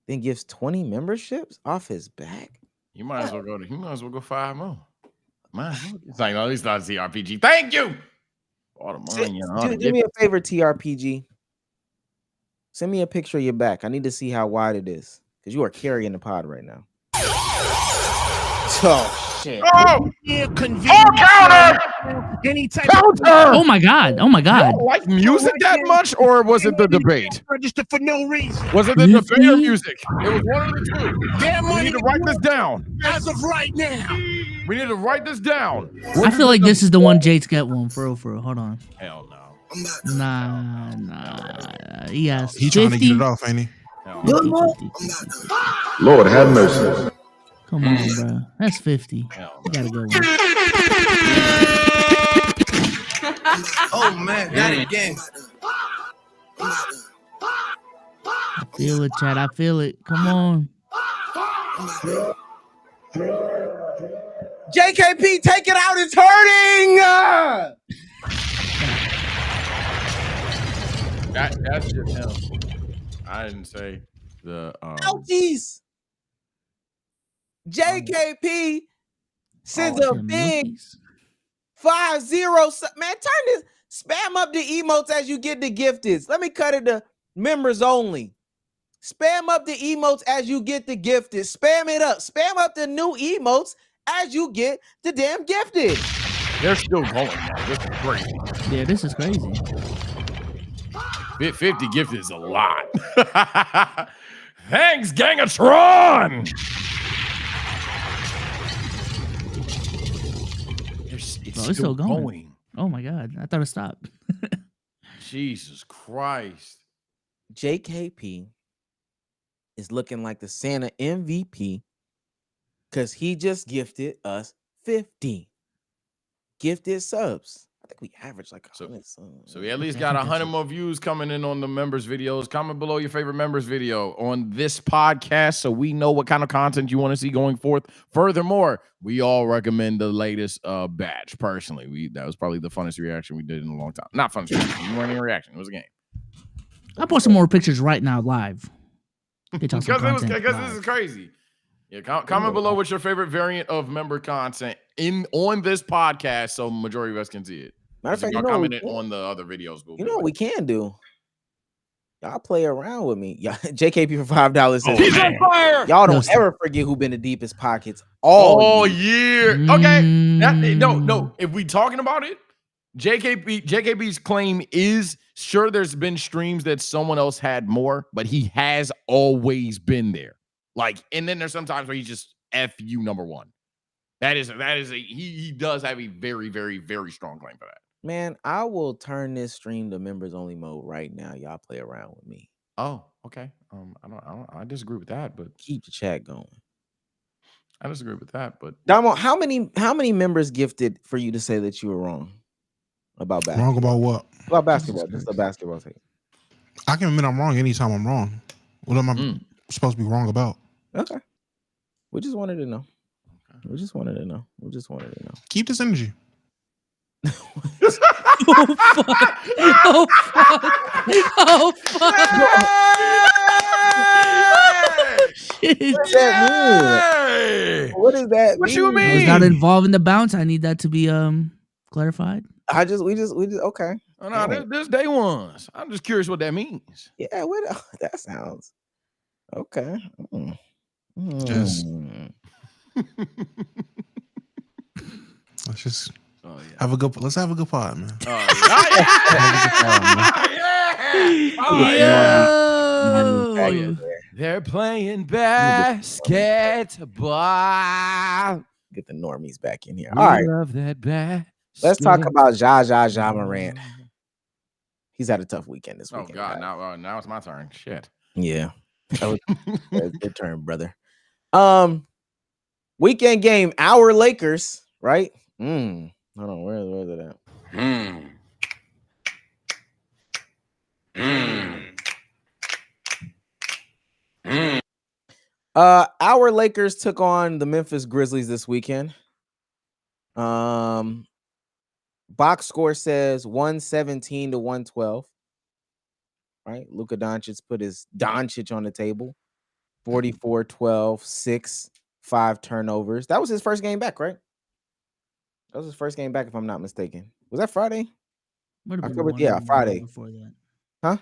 Then gives 20 memberships off his back. You might as well go 5 more. It's like, no, it's not TRPG. Thank you. All the money, Do me a favor, TRPG. Send me a picture of your back. I need to see how wide it is. Because you are carrying the pod right now. Oh, shit. Oh! Counter! Any type Oh my God. Oh my You God. don't like music that much, or was it the debate? register for no reason. Was it the debate or music? It was one of the two. Their We money need to write this down. as of right now. We need to write this down. I feel like this is the one Jade's get one. For real. Hold on. Hell no. Nah. Yes. He trying to get it off, ain't he? Lord have mercy. Come on, bro. That's 50. You gotta go. One. Oh man, got it again. I feel it, Chad. I feel it. Come on. JKP, take it out. It's hurting. That's just him. I didn't say the Ouchies. JKP sends a big 5-0. Man, turn this. Spam up the emotes as you get the gifteds. Let me cut it to members only. Spam up the emotes as you get the gifted. Spam it up. Spam up the new emotes as you get the damn gifted. They're still going now. This is crazy. Yeah, this is crazy. 50 gifted is a lot. Thanks, Gangatron. It's still going. Oh my God. I thought it stopped. Jesus Christ. JKP is looking like the Santa MVP because he just gifted us 50 gifted subs. I think we average like 100 subs. So we at least got 100 more views coming in on the members videos. Comment below your favorite members video on this podcast so we know what kind of content you want to see going forth. Furthermore, we all recommend the latest batch. Personally, that was probably the funnest reaction we did in a long time. Not funnest reaction. You weren't even a reaction. It was a game. I'll post some more pictures right now live. Because this is crazy. Yeah, comment below what's your favorite variant of member content on this podcast so majority of us can see it. Matter of fact, comment it on the other videos. You know what we can do? Y'all play around with me. JKP for $5 says, He's on fire! Y'all don't ever forget who been the deepest pockets all year. Okay. No. If we talking about it, JKB's claim is sure there's been streams that someone else had more, but he has always been there. Like, and then there's sometimes where he's just FU number one. He does have a very, very, very strong claim for that. Man, I will turn this stream to members only mode right now. Y'all play around with me. Oh, okay. I disagree with that, but keep the chat going. I disagree with that, but Damo, how many members gifted for you to say that you were wrong about basketball? Wrong about what? About basketball. Just a basketball thing. I can admit I'm wrong anytime I'm wrong. What am I supposed to be wrong about? Okay. We just wanted to know. We just wanted to know. Keep this energy. Oh fuck! Oh fuck! Oh fuck! Shit. What does that mean? What does that mean? What you mean? I was not involved in the bounce. I need that to be clarified? We just okay. Oh, no, there's day ones. I'm just curious what that means. Yeah, what that sounds okay. Yes. Mm. Let's just Oh yeah. have a good. Let's have a good pod, man. Oh yeah. They're playing basketball. Get the normies back in here. We All right, love that basketball. let's talk about Ja Morant. He's had a tough weekend this Oh weekend. God, guys. now it's my turn. Shit. Yeah, that was your turn, brother. Weekend game, our Lakers, right? Hold on, where's it at? Our Lakers took on the Memphis Grizzlies this weekend. Box score says 117 to 112. Right? Luka Doncic put his Doncic on the table. 44, 12, 6, 5 turnovers. That was his first game back, right? That was his first game back, if I'm not mistaken. Was that Friday? Might have been October, one yeah, more Friday. before that. Huh?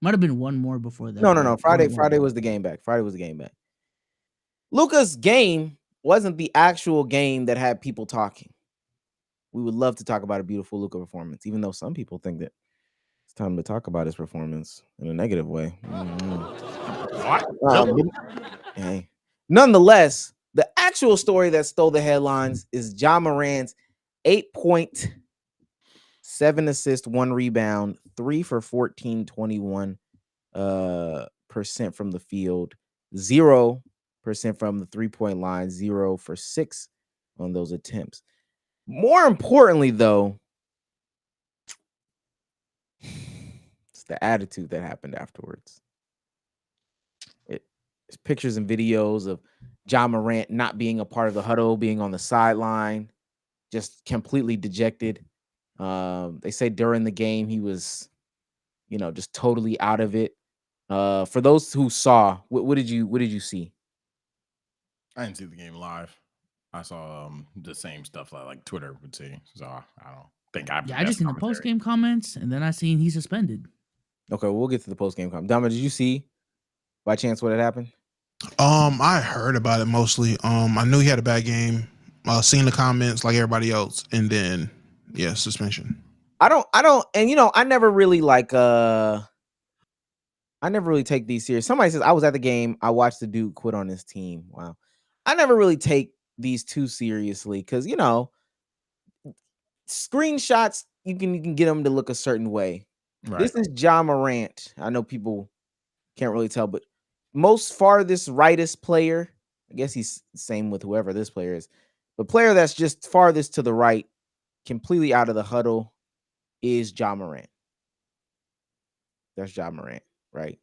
Might have been one more before that. No. but Friday one. was the game back. Friday was the game back. Luka's game wasn't the actual game that had people talking. We would love to talk about a beautiful Luka performance, even though some people think that it's time to talk about his performance in a negative way. Hey. Nonetheless, the actual story that stole the headlines is Ja Morant's 8-point, 7 assists, 1 rebound, 3 for 14, 21% from the field, 0% from the 3-point line, 0 for 6 on those attempts. More importantly, though, it's the attitude that happened afterwards. It's pictures and videos of Ja Morant not being a part of the huddle, being on the sideline, just completely dejected. They say during the game he was, just totally out of it. For those who saw, what did you see? I didn't see the game live. I saw the same stuff like Twitter would see. So I don't think I've. Yeah, I just seen the post game comments, and then I seen he's suspended. Okay, we'll get to the post game comment. Dama, did you see by chance what had happened? I heard about it mostly. I knew he had a bad game. Seen the comments like everybody else, and then suspension. I don't, and I never really I never really take these serious. Somebody says I was at the game. I watched the dude quit on his team. Wow. I never really take these too seriously because screenshots you can get them to look a certain way. Right. This is Ja Morant. I know people can't really tell, but most farthest rightest player. I guess he's the same with whoever this player is. The player that's just farthest to the right, completely out of the huddle, is Ja Morant. That's Ja Morant, right?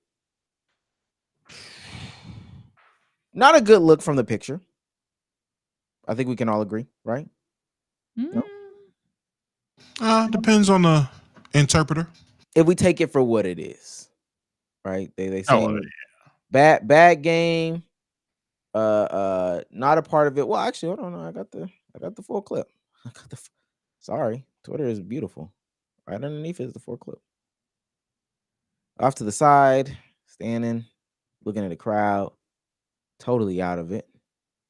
Not a good look from the picture. I think we can all agree, right? No? Depends on the interpreter. If we take it for what it is, right? They say bad game, not a part of it. Well, actually, hold on, I got the full clip. Sorry, Twitter is beautiful. Right underneath is the full clip. Off to the side, standing, looking at the crowd, totally out of it.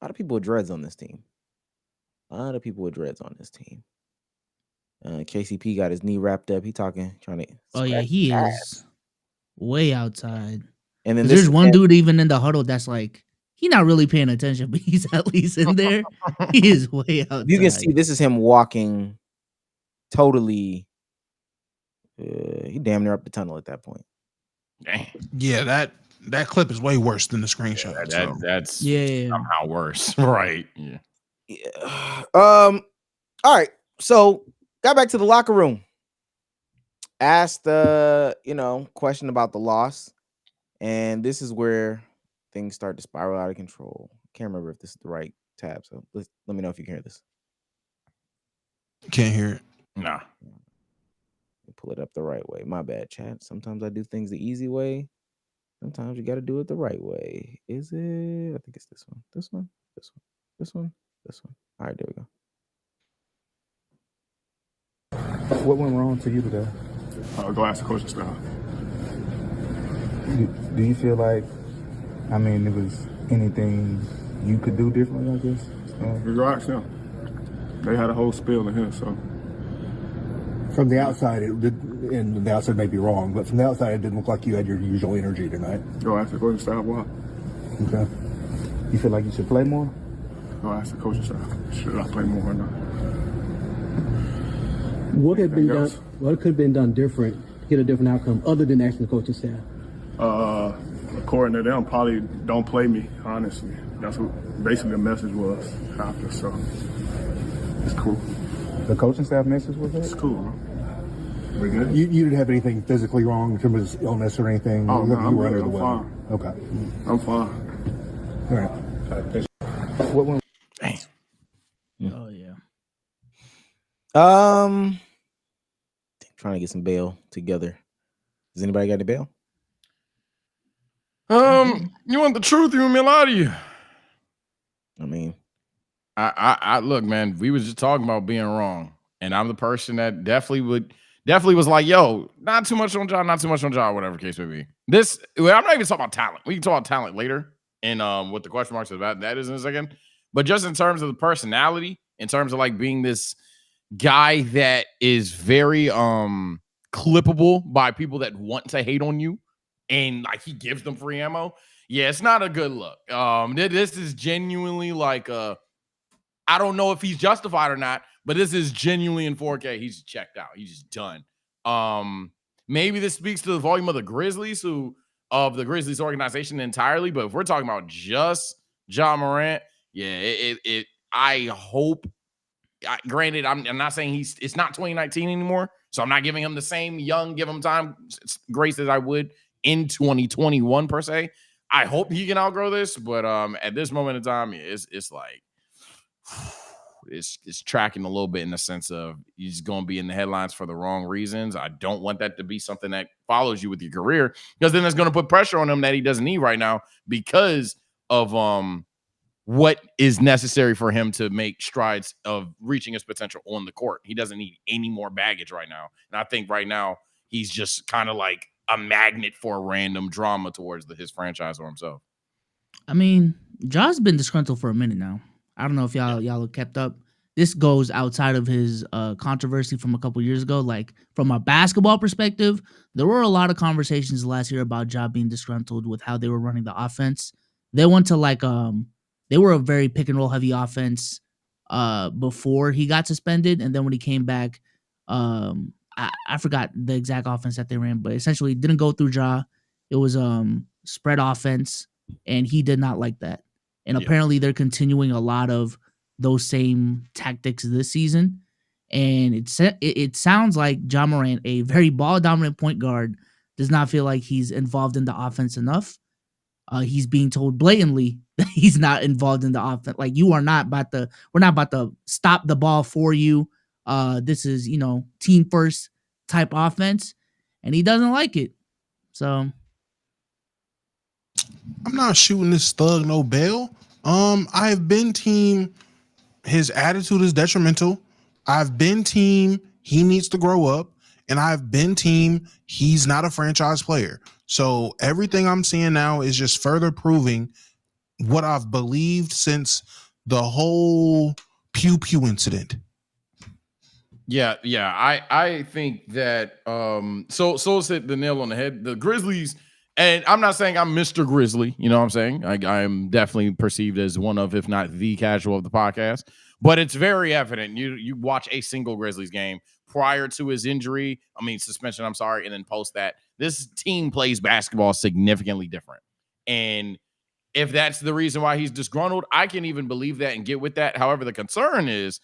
A lot of people with dreads on this team. KCP got his knee wrapped up. He trying to. Oh yeah, he is way outside. And then there's one dude even in the huddle that's like, he's not really paying attention, but he's at least in there. He is way outside. You can see this is him walking totally. He damn near up the tunnel at that point. Yeah, that clip is way worse than the screenshot. That's somehow worse, right? Yeah. All right. So got back to the locker room. Asked question about the loss, and this is where things start to spiral out of control. Can't remember if this is the right tab, so let me know if you can hear this. Can't hear it. Nah. Pull it up the right way. My bad, chat. Sometimes I do things the easy way. Sometimes you got to do it the right way. Is it? I think it's this one. This one. This one. This one. This one. All right, there we go. What went wrong to you today? Go ask the coaching staff. Do you feel like, I mean, there was anything you could do differently, I guess? You go ask them. They had a whole spiel in here, so. From the outside, and the outside may be wrong, but from the outside, it didn't look like you had your usual energy tonight. Go ask the coaching staff why. Okay. You feel like you should play more? Go ask the coaching staff. Should I play more or not? What had been done? What could have been done different to get a different outcome, other than asking the coaching staff? According to them, probably don't play me. Honestly, that's what basically the message was after. So it's cool. The coaching staff message was that? It's cool, bro. We good? You didn't have anything physically wrong in terms of illness or anything? Oh, no, you were I'm under good. the I'm weather. fine. Okay. I'm fine. All right. What went? Oh yeah. Trying to get some bail together. Does anybody got any bail? You want the truth? You want me to lie to you? I mean, I look, man. We was just talking about being wrong, and I'm the person that definitely was like, yo, not too much on job, whatever the case may be. I'm not even talking about talent. We can talk about talent later, and what the question marks about that is in a second. But just in terms of the personality, in terms of like being this guy that is very clippable by people that want to hate on you, and like he gives them free ammo. Yeah, it's not a good look. This is genuinely like I don't know if he's justified or not, but this is genuinely in 4K. He's checked out. He's just done. Maybe this speaks to the volume of the Grizzlies, of the Grizzlies organization entirely. But if we're talking about just Ja Morant, yeah, I hope. Granted, I'm not saying it's not 2019 anymore, so I'm not giving him the same give him time grace as I would in 2021 per se. I hope he can outgrow this, but at this moment in time, it's like it's tracking a little bit in the sense of he's going to be in the headlines for the wrong reasons. I don't want that to be something that follows you with your career, because then it's going to put pressure on him that he doesn't need right now because of what is necessary for him to make strides of reaching his potential on the court. He doesn't need any more baggage right now. And I think right now he's just kind of like a magnet for random drama towards his franchise or himself. I mean, Ja's been disgruntled for a minute now. I don't know if y'all have kept up. This goes outside of his controversy from a couple years ago. Like from a basketball perspective, there were a lot of conversations last year about Ja being disgruntled with how they were running the offense. They went to like they were a very pick and roll heavy offense before he got suspended, and then when he came back, I forgot the exact offense that they ran, but essentially it didn't go through Ja. It was spread offense, and he did not like that. And apparently they're continuing a lot of those same tactics this season. And it sounds like Ja Morant, a very ball dominant point guard, does not feel like he's involved in the offense enough. He's being told blatantly that he's not involved in the offense. Like, we're not about to stop the ball for you. This is, team first type offense, and he doesn't like it. So I'm not shooting this thug no bail. I've been team his attitude is detrimental. I've been team he needs to grow up, and I've been team he's not a franchise player. So everything I'm seeing now is just further proving what I've believed since the whole Pew Pew incident. Yeah. I think that so hit the nail on the head. The Grizzlies, and I'm not saying I'm Mr. Grizzly, you know what I'm saying? I am definitely perceived as one of, if not the casual of the podcast, but it's very evident. You watch a single Grizzlies game prior to his suspension, and then post that. This team plays basketball significantly different. And if that's the reason why he's disgruntled, I can even believe that and get with that. However, the concern is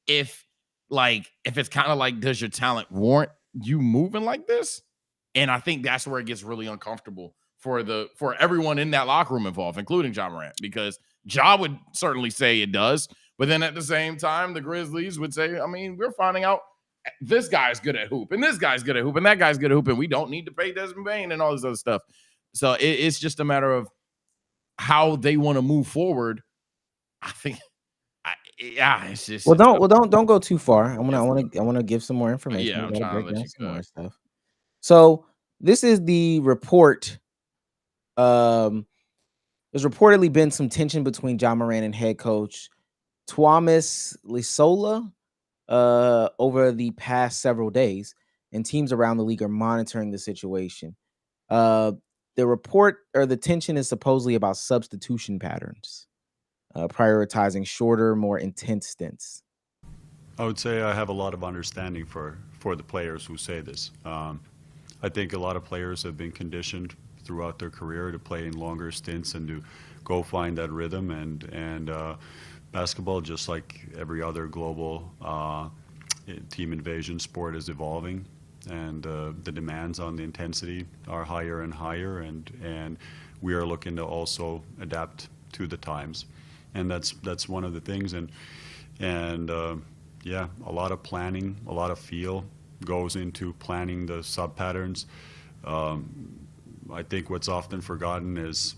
if it's kind of like, does your talent warrant you moving like this? And I think that's where it gets really uncomfortable for everyone in that locker room involved, including Ja Morant, because Ja would certainly say it does. But then at the same time, the Grizzlies would say, we're finding out this guy's good at hoop, and this guy's good at hoop, and that guy's good at hoop, and we don't need to pay Desmond Bane and all this other stuff. So it's just a matter of how they want to move forward. I think yeah, it's just Well, don't go too far. I want to give some more information. Yeah, I'm We gotta trying to break let down you some go. more stuff. So this is the report. There's reportedly been some tension between Ja Morant and head coach Tuamis Lisola over the past several days, and teams around the league are monitoring the situation. The report or the tension is supposedly about substitution patterns, prioritizing shorter, more intense stints. I would say I have a lot of understanding for the players who say this. I think a lot of players have been conditioned throughout their career to play in longer stints and to go find that rhythm. And basketball, just like every other global team invasion sport, is evolving, and the demands on the intensity are higher and higher. And we are looking to also adapt to the times, and that's one of the things. And yeah, a lot of planning, a lot of feel goes into planning the sub patterns. I think what's often forgotten is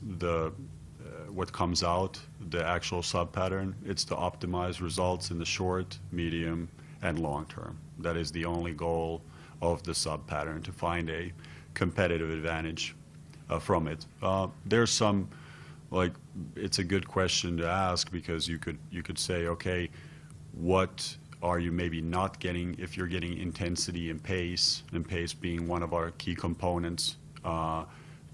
what comes out, the actual sub pattern. It's to optimize results in the short, medium, and long term. That is the only goal of the sub pattern, to find a competitive advantage from it. There's some, like, it's a good question to ask, because you could say, okay, what are you maybe not getting if you're getting intensity and pace being one of our key components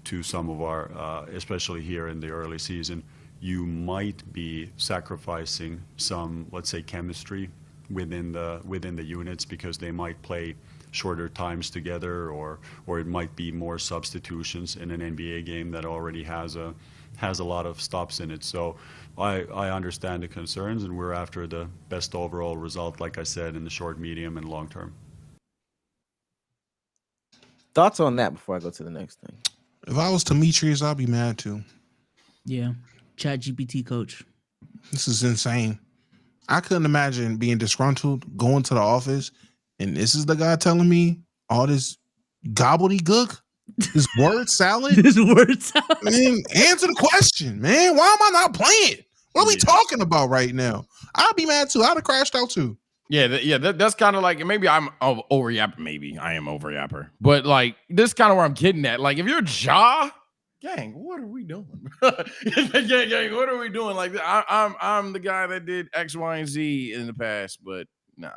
to some of our, especially here in the early season, you might be sacrificing some, let's say, chemistry within the units, because they might play shorter times together, or it might be more substitutions in an NBA game that already has a lot of stops in it. So I understand the concerns, and we're after the best overall result, like I said, in the short, medium, and long term. Thoughts on that before I go to the next thing? If I was Demetrius, I'd be mad too. Yeah. Chat GPT coach. This is insane. I couldn't imagine being disgruntled, going to the office, and this is the guy telling me all this gobbledygook, this word salad. This word salad. Man, answer the question, man. Why am I not playing? What are we talking about right now? I'd be mad too. I'd have crashed out too. Yeah, that's kind of like, maybe I'm overyapper. Maybe I am overyapper, but like, this kind of where I'm getting at. Like, if you're Ja, gang, what are we doing? gang, what are we doing? Like, I'm the guy that did X, Y, and Z in the past, but nah.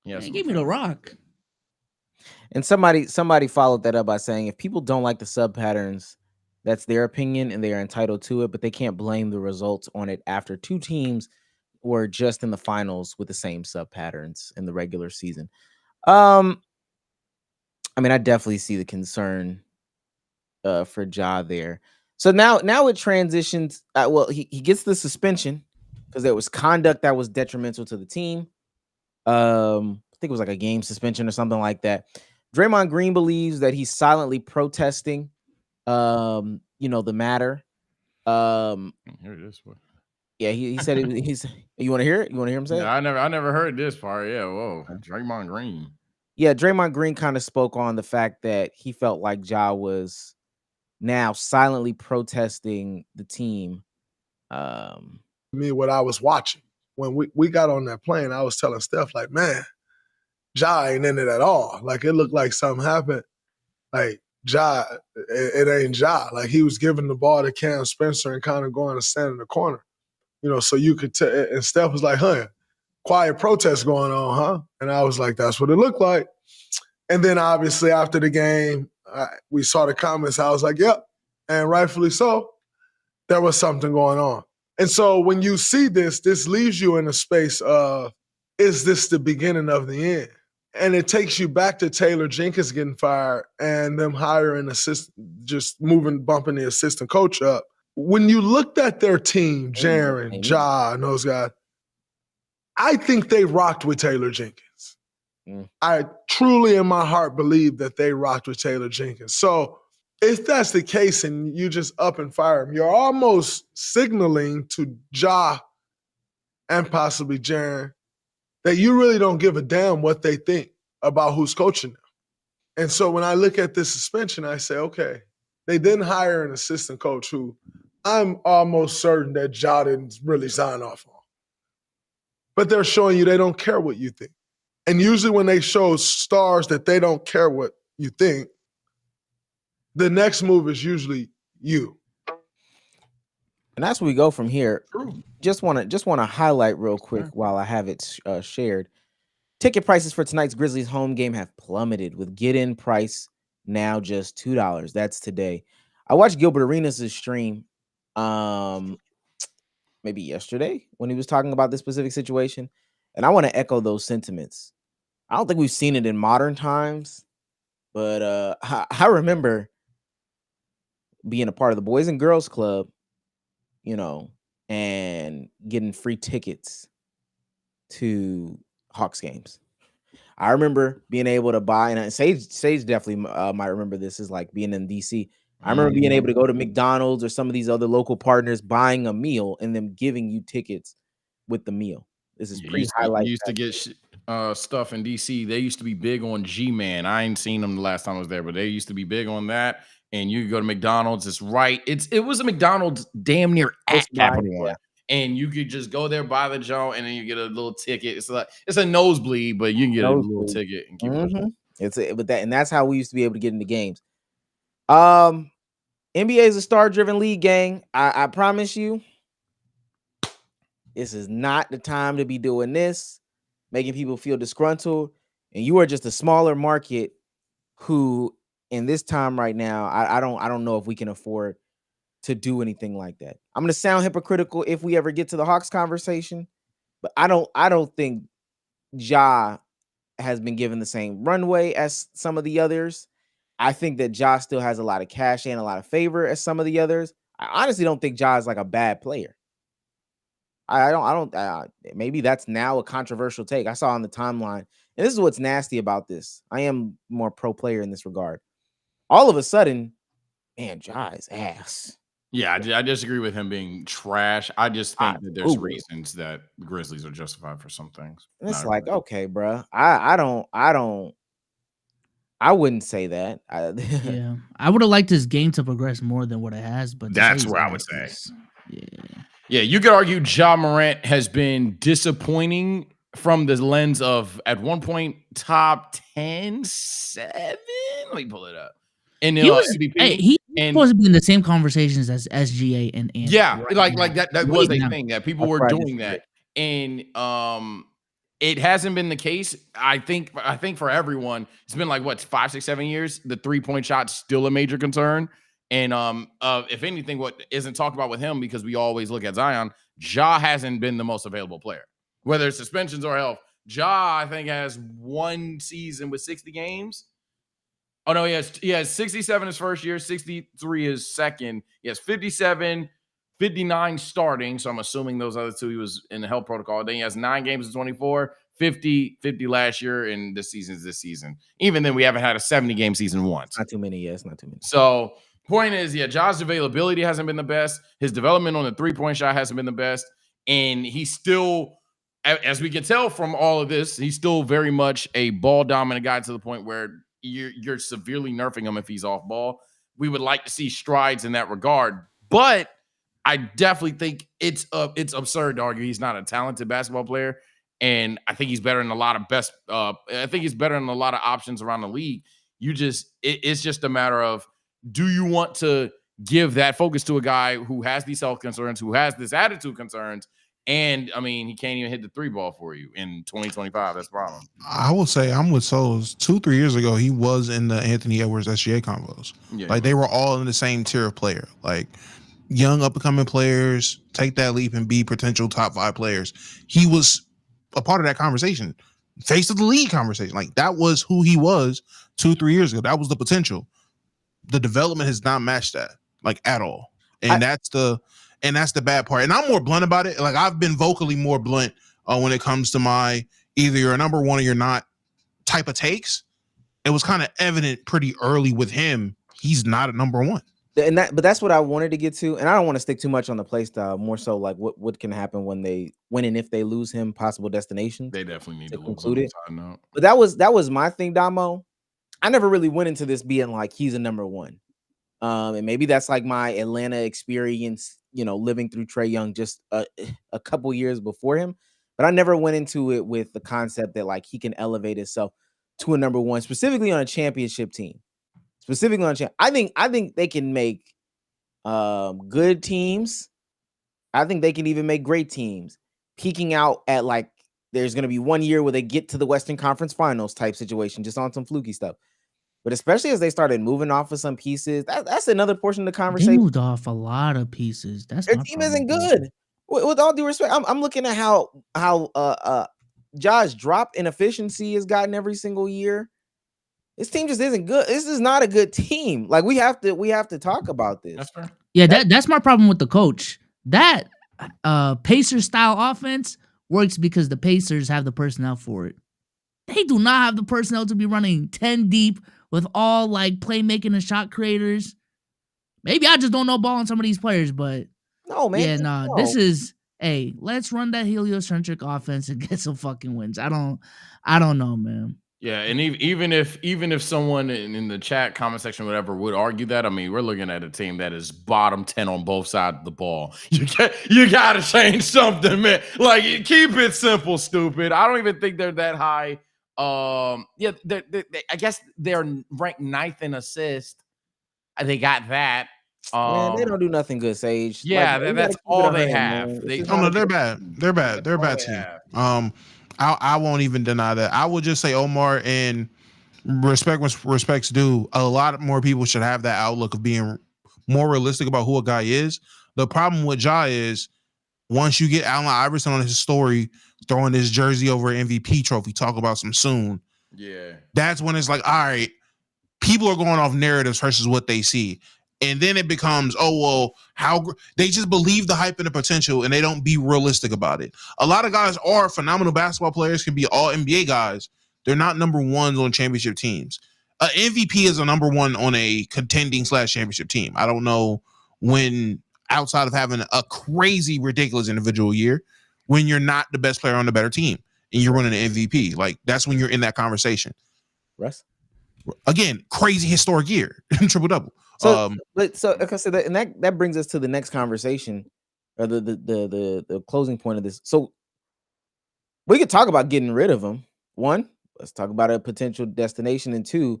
Yeah, give me the rock. And somebody followed that up by saying, if people don't like the sub patterns, that's their opinion and they are entitled to it, but they can't blame the results on it after two teams were just in the finals with the same sub patterns in the regular season. I mean, I definitely see the concern for Ja there. So now it transitions. Well, he gets the suspension because there was conduct that was detrimental to the team. I think it was like a game suspension or something like that. Draymond Green believes that he's silently protesting, the matter. Here it is. Yeah, he said he's. You want to hear it? You want to hear him say it? Yeah, I never heard this part. Yeah, whoa, Draymond Green. Yeah, Draymond Green kind of spoke on the fact that he felt like Ja was now silently protesting the team. Me, what I was watching when we got on that plane, I was telling Steph, like, man, Ja ain't in it at all. Like, it looked like something happened. Like, Ja, it ain't Ja. Like, he was giving the ball to Cam Spencer and kind of going to stand in the corner. So you could tell. And Steph was like, huh, quiet protest going on, huh? And I was like, that's what it looked like. And then obviously after the game, we saw the comments. I was like, yep. And rightfully so, there was something going on. And so when you see this leaves you in a space of, is this the beginning of the end? And it takes you back to Taylor Jenkins getting fired and them hiring bumping the assistant coach up. When you looked at their team, Jaren, Ja, and those guys, I think they rocked with Taylor Jenkins. I truly in my heart believe that they rocked with Taylor Jenkins. So if that's the case and you just up and fire him, you're almost signaling to Ja and possibly Jaren that you really don't give a damn what they think about who's coaching them. And so when I look at this suspension, I say, okay, they didn't hire an assistant coach who I'm almost certain that Ja didn't really sign off on. But they're showing you they don't care what you think. And usually when they show stars that they don't care what you think, the next move is usually you. And that's where we go from here. True. Just want to highlight real quick while I have it shared. Ticket prices for tonight's Grizzlies home game have plummeted, with get-in price now just $2. That's today. I watched Gilbert Arenas' stream maybe yesterday when he was talking about this specific situation, and I want to echo those sentiments. I don't think we've seen it in modern times, but I remember being a part of the Boys and Girls Club, and getting free tickets to Hawks games. I remember being able to buy, and Sage definitely might remember this, is like being in DC. I remember being able to go to McDonald's or some of these other local partners, buying a meal and them giving you tickets with the meal. This is pre-highlight. Used to get stuff in DC. They used to be big on G-Man. I ain't seen them the last time I was there, but they used to be big on that. And you could go to McDonald's. It's right. It was a McDonald's damn near at Capital One. And you could just go there, buy the joint, and then you get a little ticket. It's a nosebleed, but you can get a little ticket and keep it. And that's how we used to be able to get into games. NBA is a star-driven league, gang. I promise you, this is not the time to be doing this, making people feel disgruntled. And you are just a smaller market who, in this time right now, I don't know if we can afford to do anything like that. I'm going to sound hypocritical if we ever get to the Hawks conversation, but I don't think Ja has been given the same runway as some of the others. I think that Ja still has a lot of cash and a lot of favor as some of the others. I honestly don't think Ja is like a bad player. I don't maybe that's now a controversial take. I saw on the timeline, and this is what's nasty about this. I am more pro player in this regard. All of a sudden, man, Ja is ass. Yeah, I disagree with him being trash. I just think that there's reasons that the Grizzlies are justified for some things. And it's like, okay, bro. I wouldn't say that. Yeah, I would have liked this game to progress more than what it has, but that's where I would say. Yeah, you could argue Ja Morant has been disappointing from the lens of, at one point, top 10, 7. Let me pull it up. And he was MVP. he's supposed to be in the same conversations as SGA and Ant. Yeah, like that was a now. thing that people were doing that. And it hasn't been the case. I think for everyone, it's been like what, 5, 6, 7 years. The 3-point shot's still a major concern. And if anything, what isn't talked about with him, because we always look at Zion, Ja hasn't been the most available player, whether it's suspensions or health. Ja, I think, has one season with 60 games. Oh no, he has 67 his first year, 63 his second. He has 57, 59 starting. So I'm assuming those other two he was in the health protocol. Then he has 9 games in 24, 50 last year, and this season. Even then, we haven't had a 70-game season once. Not too many, yes, not too many. So point is, Ja's availability hasn't been the best. His development on the 3-point shot hasn't been the best. And he's still, as we can tell from all of this, he's still very much a ball-dominant guy, to the point where you're severely nerfing him if he's off ball. We would like to see strides in that regard, but I definitely think it's absurd to argue he's not a talented basketball player. And I think he's better than a lot of I think he's better than a lot of options around the league. It's just a matter of, do you want to give that focus to a guy who has these health concerns, who has this attitude concerns? And I mean, he can't even hit the 3 ball for you in 2025. That's the problem. I will say I'm with Souls. 2-3 years ago, he was in the Anthony Edwards SGA combos. Yeah, like they were all in the same tier of player. Like young up and coming players, take that leap and be potential top 5 players. He was a part of that conversation, face of the league conversation. Like that was who he was 2-3 years ago. That was the potential. The development has not matched that, like, at all. And that's the bad part. And I'm more blunt about it. Like I've been vocally more blunt when it comes to my either you're a number one or you're not type of takes. It was kind of evident pretty early with him. He's not a number one. But that's what I wanted to get to. And I don't want to stick too much on the play style, more so like what can happen when and if they lose him, possible destinations. They definitely need to conclude it. No. But that was my thing, Damo. I never really went into this being like he's a number one. And maybe that's like my Atlanta experience, living through Trae Young just a couple years before him. But I never went into it with the concept that like he can elevate himself to a number one, specifically on a championship team. I think they can make good teams. I think they can even make great teams. Peaking out at like there's going to be 1 year where they get to the Western Conference Finals type situation, just on some fluky stuff. But especially as they started moving off of some pieces, that's another portion of the They conversation. moved off a lot of pieces. That's Their my team problem isn't with good. With all due respect, I'm looking at how Josh drop in efficiency has gotten every single year. This team just isn't good. This is not a good team. Like we have to talk about this. That's fair. Yeah, that's my problem with the coach. That Pacers style offense works because the Pacers have the personnel for it. They do not have the personnel to be running 10 deep with all like playmaking and shot creators. Maybe I just don't know ball on some of these players, but no, man. Yeah, no. This is let's run that heliocentric offense and get some fucking wins. I don't know, man. Yeah, and even if someone in the chat comment section, whatever, would argue that, I mean, we're looking at a team that is bottom 10 on both sides of the ball. You gotta change something, man. Like, keep it simple, stupid. I don't even think they're that high. Yeah, I guess they're ranked 9th in assist. They got that. Man, they don't do nothing good, Sage. Yeah, Like, that's all they have. No, they're bad. They're bad. They're a bad team. I won't even deny that. I will just say, Omar, and respects due, a lot more people should have that outlook of being more realistic about who a guy is. The problem with Ja is once you get Allen Iverson on his story throwing his jersey over an MVP trophy, talk about some soon. Yeah. That's when it's like, all right, people are going off narratives versus what they see. And then it becomes, oh, well, how they just believe the hype and the potential and they don't be realistic about it. A lot of guys are phenomenal basketball players, can be all NBA guys. They're not number ones on championship teams. MVP is a number one on a contending / championship team. I don't know when, outside of having a crazy, ridiculous individual year, when you're not the best player on the better team and you're running an MVP. Like, that's when you're in that conversation. Russ? Again, crazy historic year, triple-double. So, like I said, and that brings us to the next conversation, or the closing point of this. So we could talk about getting rid of him. One, let's talk about a potential destination, and two,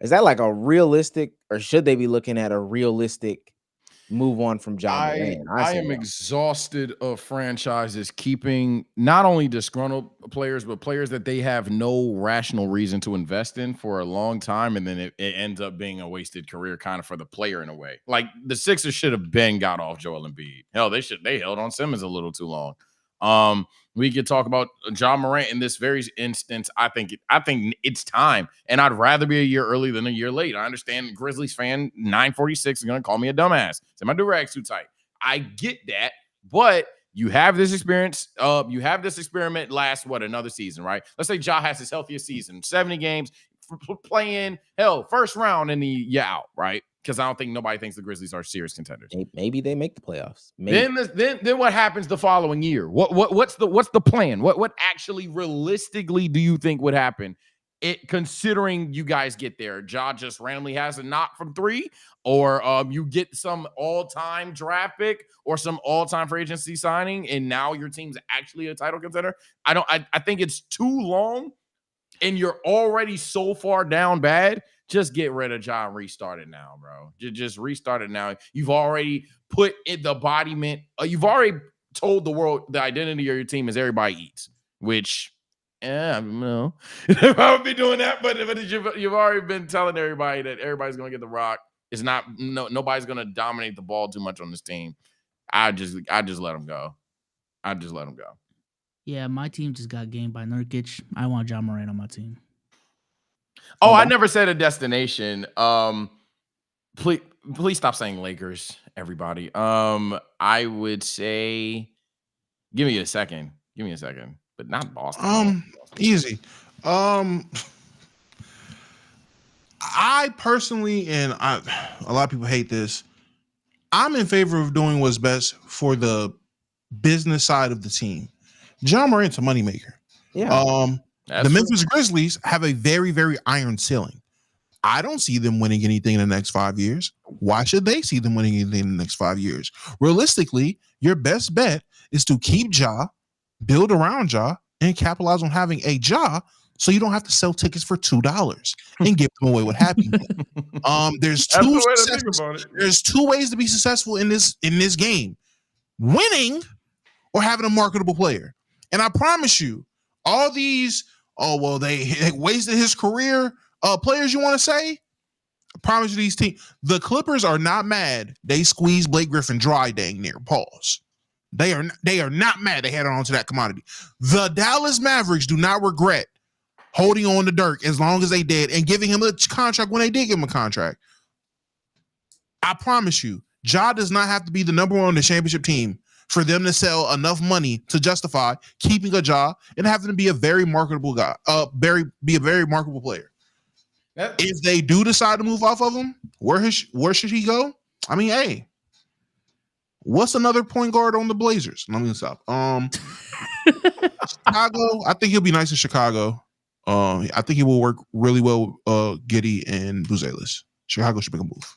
is that like a realistic, or should they be looking at a realistic move on from Ja Morant? I am exhausted of franchises keeping not only disgruntled players, but players that they have no rational reason to invest in for a long time, and then it ends up being a wasted career kind of for the player in a way. Like the Sixers should have got off Joel Embiid. Hell, they held on Simmons a little too long. We could talk about Ja Morant in this very instance. I think it's time, and I'd rather be a year early than a year late. I understand Grizzlies fan 946 is going to call me a dumbass. Say my do-rag's too tight. I get that, but you have this experience. You have this experiment last another season, right? Let's say Ja has his healthiest season, 70 games, playing first round in the out, right? Because I don't think nobody thinks the Grizzlies are serious contenders. Maybe they make the playoffs. Maybe. Then what happens the following year? What's the plan? What actually realistically do you think would happen? Considering you guys get there, Ja just randomly has a knock from 3, or you get some all-time draft pick or some all-time free agency signing, and now your team's actually a title contender. I think it's too long, and you're already so far down bad. Just get rid of Ja and restart it now, bro. Just restart it now. You've already put in the embodiment. You've already told the world the identity of your team is everybody eats, which, I don't know. I would be doing that, but you've already been telling everybody that everybody's going to get the rock. It's not, nobody's going to dominate the ball too much on this team. I just let them go. I just let them go. Yeah, my team just got gamed by Nurkic. I want Ja Morant on my team. Oh, I never said a destination. Please stop saying Lakers, everybody. I would say, give me a second, but not Boston. Easy. I personally, and a lot of people hate this, I'm in favor of doing what's best for the business side of the team. Ja Morant's a moneymaker. Yeah. The Memphis Grizzlies have a very, very iron ceiling. I don't see them winning anything in the next 5 years. Why should they see them winning anything in the next 5 years? Realistically, your best bet is to keep Ja, build around Ja, and capitalize on having a Ja so you don't have to sell tickets for $2 and give them away with Happy Meal. There's That's two the way to successes. think about it. There's two ways to be successful in this game: winning or having a marketable player. And I promise you, all these they wasted his career players you want to say. I promise you, these teams, the Clippers are not mad. They squeezed Blake Griffin dry, dang near. Pause. They are not mad. They had on to that commodity. The Dallas Mavericks do not regret holding on to Dirk as long as they did and giving him a contract when they did give him a contract. I promise you, Ja does not have to be the number one on the championship team for them to sell enough money to justify keeping a Ja and having to be a very marketable guy, be a very marketable player. If they do decide to move off of him, where should he go? I mean, hey, what's another point guard on the Blazers? Let me stop. Chicago. I think he'll be nice in Chicago. I think he will work really well with Giddey and Buzelis. Chicago should make a move.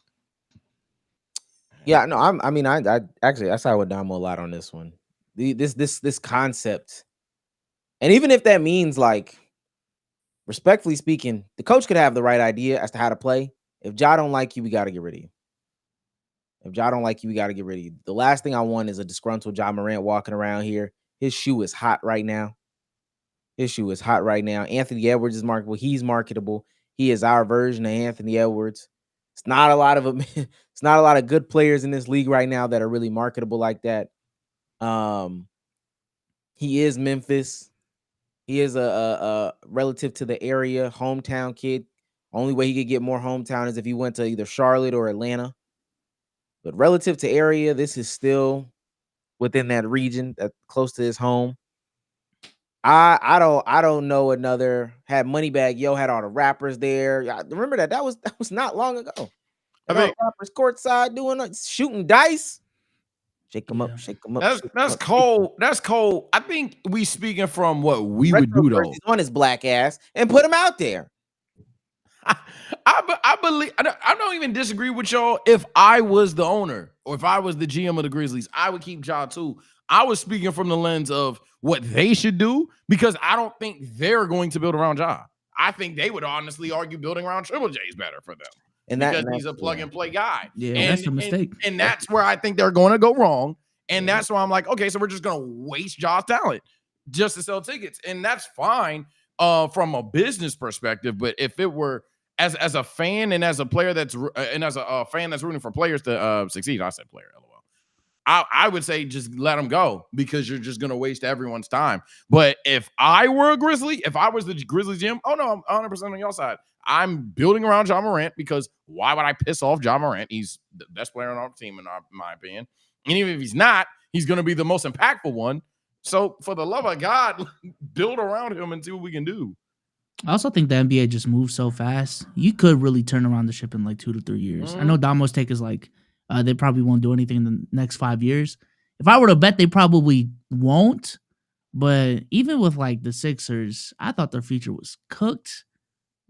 Yeah, no, I actually I side with Damo a lot on this one. This concept, and even if that means, like, respectfully speaking, the coach could have the right idea as to how to play. If Ja don't like you, we got to get rid of you. If Ja don't like you, we got to get rid of you. The last thing I want is a disgruntled Ja Morant walking around here. His shoe is hot right now. Anthony Edwards is marketable. He's marketable. He is our version of Anthony Edwards. It's not a lot of them. It's not a lot of good players in this league right now that are really marketable like that. He is Memphis. He is a relative to the area hometown kid. Only way he could get more hometown is if he went to either Charlotte or Atlanta. But relative to area, this is still within that region, that close to his home. I don't know another. Had Moneybag Yo had all the rappers there. Remember that was not long ago. I think rappers courtside shooting dice. Shake them up, shake them up. That's cold. That's cold. I think we speaking from what we would do though. On his black ass and put him out there. I believe I don't even disagree with y'all. If I was the owner or if I was the GM of the Grizzlies, I would keep Ja too. I was speaking from the lens of what they should do because I don't think they're going to build around Ja. I think they would honestly argue building around Triple J is better for them. Because he's a plug and play guy. Yeah, that's a mistake. And that's where I think they're going to go wrong. And that's why I'm like, okay, so we're just going to waste Ja's talent just to sell tickets. And that's fine from a business perspective. But if it were as a fan and as a player as a fan that's rooting for players to succeed, I said player, LOL. I would say just let them go because you're just going to waste everyone's time. But if I were a Grizzly, if I was the Grizzlies GM, oh no, I'm 100% on your side. I'm building around Ja Morant because why would I piss off Ja Morant? He's the best player on our team, in my opinion. And even if he's not, he's going to be the most impactful one. So for the love of God, build around him and see what we can do. I also think the NBA just moves so fast. You could really turn around the ship in like 2 to 3 years. I know Damo's take is like they probably won't do anything in the next 5 years. If I were to bet, they probably won't. But even with like the Sixers, I thought their future was cooked.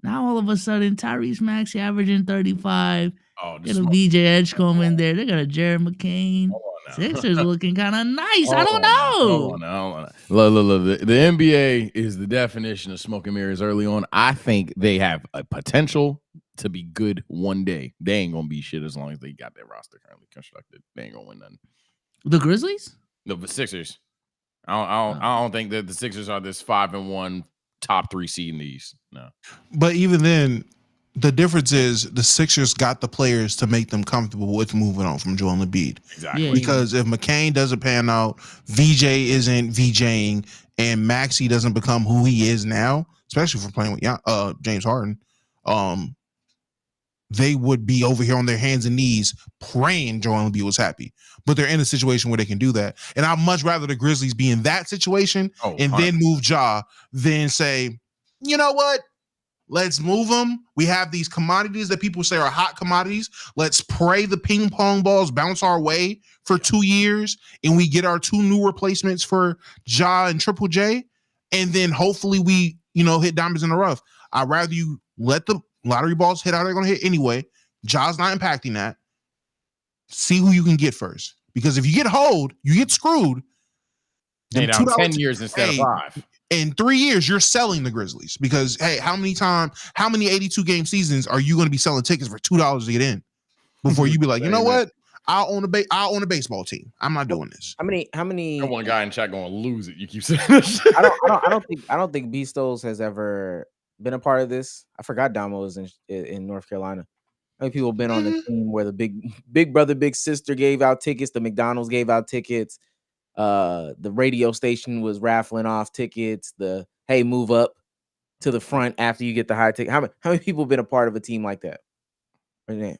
Now all of a sudden, Tyrese Maxey averaging 35. Get a VJ Edgecombe in there. They got a Jared McCain. Sixers looking kind of nice. I don't know. Look. The NBA is the definition of smoke and mirrors early on. I think they have a potential to be good one day. They ain't gonna be shit as long as they got their roster currently constructed. They ain't gonna win nothing. The Grizzlies? No, the Sixers. I don't think that the Sixers are this 5-1 top 3 seed in the East. No. But even then, the difference is the Sixers got the players to make them comfortable with moving on from Joel Embiid. Exactly. Because if McCain doesn't pan out, VJ isn't VJing, and Maxey doesn't become who he is now, especially for playing with James Harden, they would be over here on their hands and knees praying Joel Embiid was happy. But they're in a situation where they can do that. And I'd much rather the Grizzlies be in that situation then move Ja than say, you know what? Let's move them. We have these commodities that people say are hot commodities. Let's pray the ping pong balls bounce our way for 2 years and we get our 2 new replacements for Ja and Triple J. And then hopefully we, hit diamonds in the rough. I'd rather you let the Lottery balls hit how they're going to hit anyway. Ja's not impacting that. See who you can get first. Because if you get hold, you get screwed. Hey, Them down 10 $2 years instead of 5. In 3 years, you're selling the Grizzlies. Because, hey, how many 82-game seasons are you going to be selling tickets for $2 to get in? Before you be like, you know what? I'll own a baseball team. I'm not doing this. How many? I want a guy in chat going to lose it. You keep saying this shit. I don't think Beastos has ever been a part of this. I forgot Damo is in North Carolina. How many people have been on the team where the big brother, big sister gave out tickets, the McDonald's gave out tickets, the radio station was raffling off tickets, the hey, move up to the front after you get the high ticket. How many people have been a part of a team like that?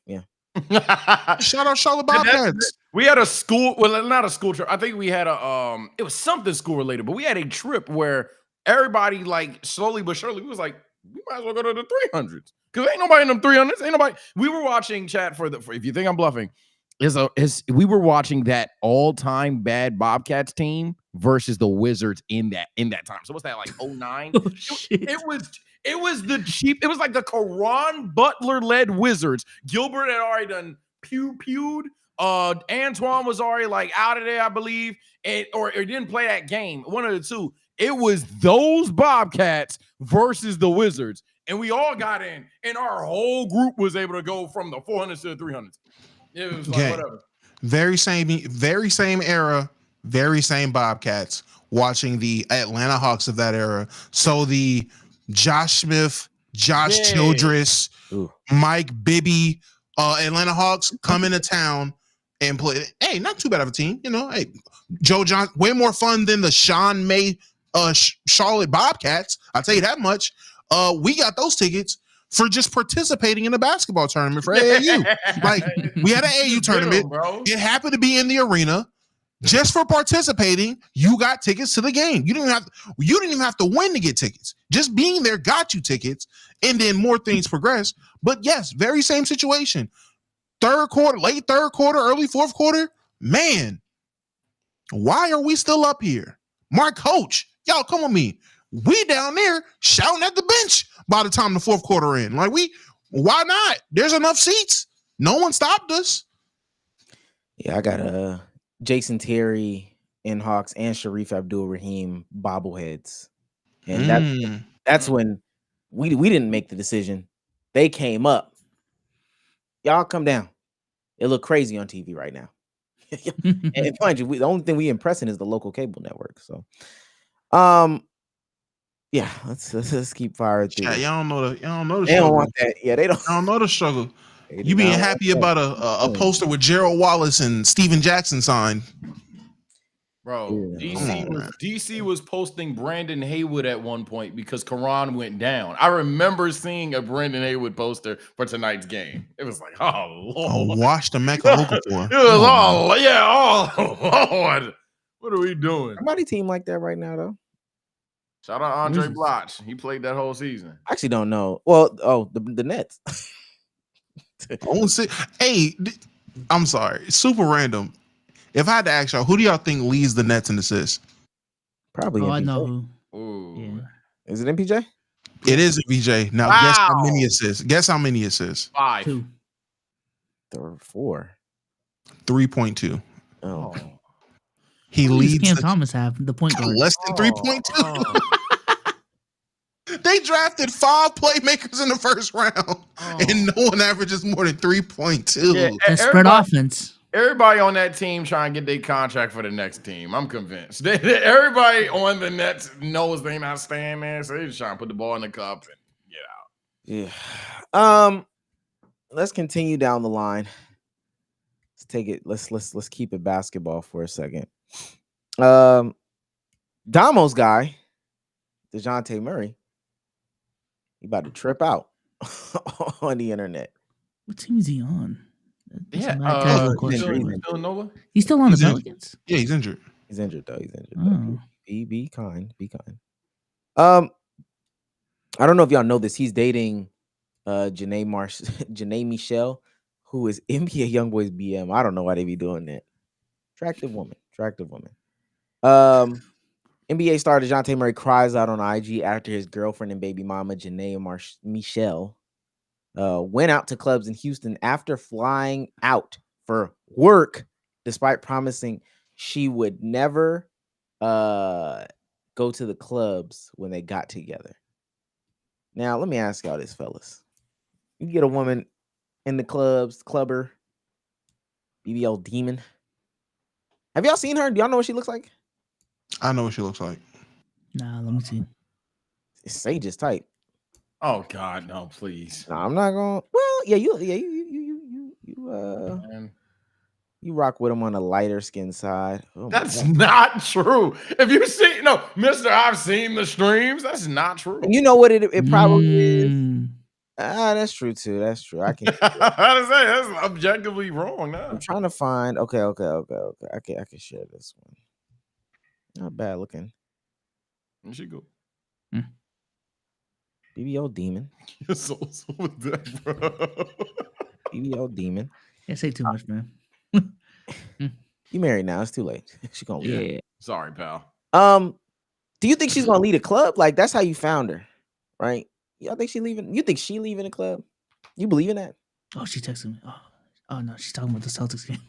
Yeah. Shout out Charlotte Bobcats. We had a school, well, not a school trip. I think we had it was something school related, but we had a trip where everybody, like, slowly but surely, we was like, we might as well go to the 300s because ain't nobody in them 300s. Ain't nobody. We were watching chat for if you think I'm bluffing, we were watching that all-time bad Bobcats team versus the Wizards in that time. So what's that, like 09? Oh, shit. It was the cheap. It was like the Caron Butler-led Wizards. Gilbert had already done pewed. Antoine was already like out of there, I believe, or didn't play that game. One of the two. It was those Bobcats versus the Wizards, and we all got in, and our whole group was able to go from the 400s to the 300s. It was like whatever. Very same era, very same Bobcats. Watching the Atlanta Hawks of that era. So the Josh Smith, Josh Childress, Mike Bibby, Atlanta Hawks come into town and play. Hey, not too bad of a team, you know. Hey, Joe Johnson, way more fun than the Sean May Charlotte Bobcats. I'll tell you that much. We got those tickets for just participating in a basketball tournament for AAU. Like, we had an AAU tournament. It happened to be in the arena. Just for participating, you got tickets to the game. You didn't even have to win to get tickets. Just being there got you tickets, and then more things progress. But yes, very same situation. Third quarter, late third quarter, early fourth quarter. Man, why are we still up here? Mark Coach, y'all come with me. We down there shouting at the bench by the time the fourth quarter in. Like, why not? There's enough seats. No one stopped us. Yeah, I got Jason Terry in Hawks and Sharif Abdul-Rahim bobbleheads. And that's when we didn't make the decision. They came up. Y'all come down. It look crazy on TV right now. And mind you, the only thing we impressing is the local cable network. So yeah, let's keep firing through. Yeah, y'all don't know the They struggle. don't want that. Yeah, they don't. I don't know the struggle. You being happy about a poster with Gerald Wallace and Steven Jackson signed. Bro, DC was posting Brandon Haywood at one point because Caron went down. I remember seeing a Brandon Haywood poster for tonight's game. It was like, oh Lord. Wash the Mecca Okafor. It was Lord. What are we doing? Somebody team like that right now, though. Shout out Andre Bloch. He played that whole season. I actually don't know. Well, the Nets. Hey, I'm sorry. Super random. If I had to ask y'all, who do y'all think leads the Nets in assists? Probably. Oh, MPJ. I know who. Ooh. Yeah. Is it MPJ? It is MPJ. Now, guess how many assists? Guess how many assists? 5. 2. 4. 3.2. Oh. He What does leads Cam Thomas have the point guard. less than 3.2. They drafted 5 playmakers in the first round, and no one averages more than 3.2. Yeah, That's spread offense. Everybody on that team trying to get their contract for the next team. I'm convinced. Everybody on the Nets knows they're not staying there, so they're just trying to put the ball in the cup and get out. Yeah. Let's continue down the line. Let's take it. Let's keep it basketball for a second. Damo's guy, DeJounte Murray, he about to trip out on the internet. What team is he on? That's a mad Yeah, casual question. Villanova? He's still on the Pelicans? Yeah, he's injured. He's injured though. He's injured. Oh. Be kind. Be kind. I don't know if y'all know this. He's dating Janae Michelle, who is NBA YoungBoy's BM. I don't know why they be doing that. Attractive woman. NBA star DeJounte Murray cries out on IG after his girlfriend and baby mama Janae Michelle went out to clubs in Houston after flying out for work, despite promising she would never go to the clubs when they got together. Now, let me ask y'all this, fellas. You get a woman in the clubs, clubber, BBL demon. Have y'all seen her? Do y'all know what she looks like? I know what she looks like. Nah, let me see. It's Sage's type. Oh God, no, please. No, I'm not going. Well, yeah, you rock with him on the lighter skin side. Oh, that's not true. If you see, no, Mister, I've seen the streams. That's not true. And you know what it probably is. That's true too. That's true. I can. How to say that's objectively wrong. Now I'm trying to find. Okay. I can share this one. Not bad looking. You should go. BBL demon. You're so with that, bro. BBL demon. Can't say too much, man. You married now. It's too late. She gonna leave. Yeah. Sorry, pal. Do you think she's gonna lead a club? Like that's how you found her, right? Y'all think she leaving? You think she leaving a club? You believe in that? Oh, she texted me. Oh no, she's talking about the Celtics game.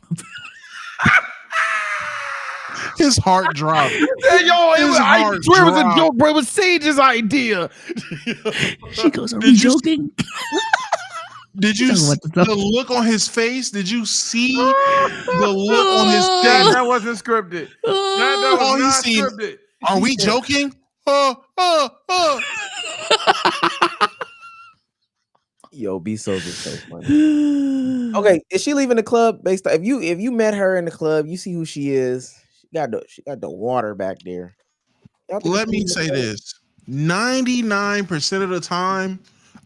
His heart dropped. I swear it was a joke, bro. It was Sage's idea. She goes, "Are we joking?" Did you see the look on his face? Did you see the look on his face? That wasn't scripted. That was not scripted. Are we joking? Yo, B Souls is so funny. Okay, is she leaving the club based on if you met her in the club, you see who she is. She got the water back there. Let me say this: 99% of the time,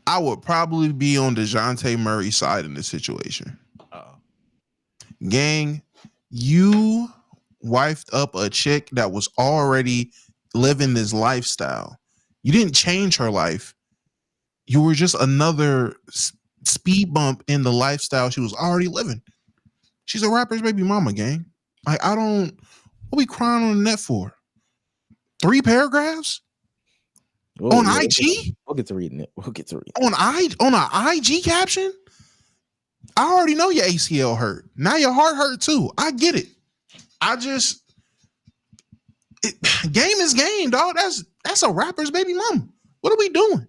I would probably be on DeJounte Murray's side in this situation. Gang, you wifed up a chick that was already living this lifestyle. You didn't change her life. You were just another speed bump in the lifestyle she was already living. She's a rapper's baby mama, gang. Like, what we crying on the net for? 3 paragraphs? On IG? We'll get to reading it. On an IG caption? I already know your ACL hurt. Now your heart hurt too. I get it. Game is game, dog. That's a rapper's baby mama. What are we doing?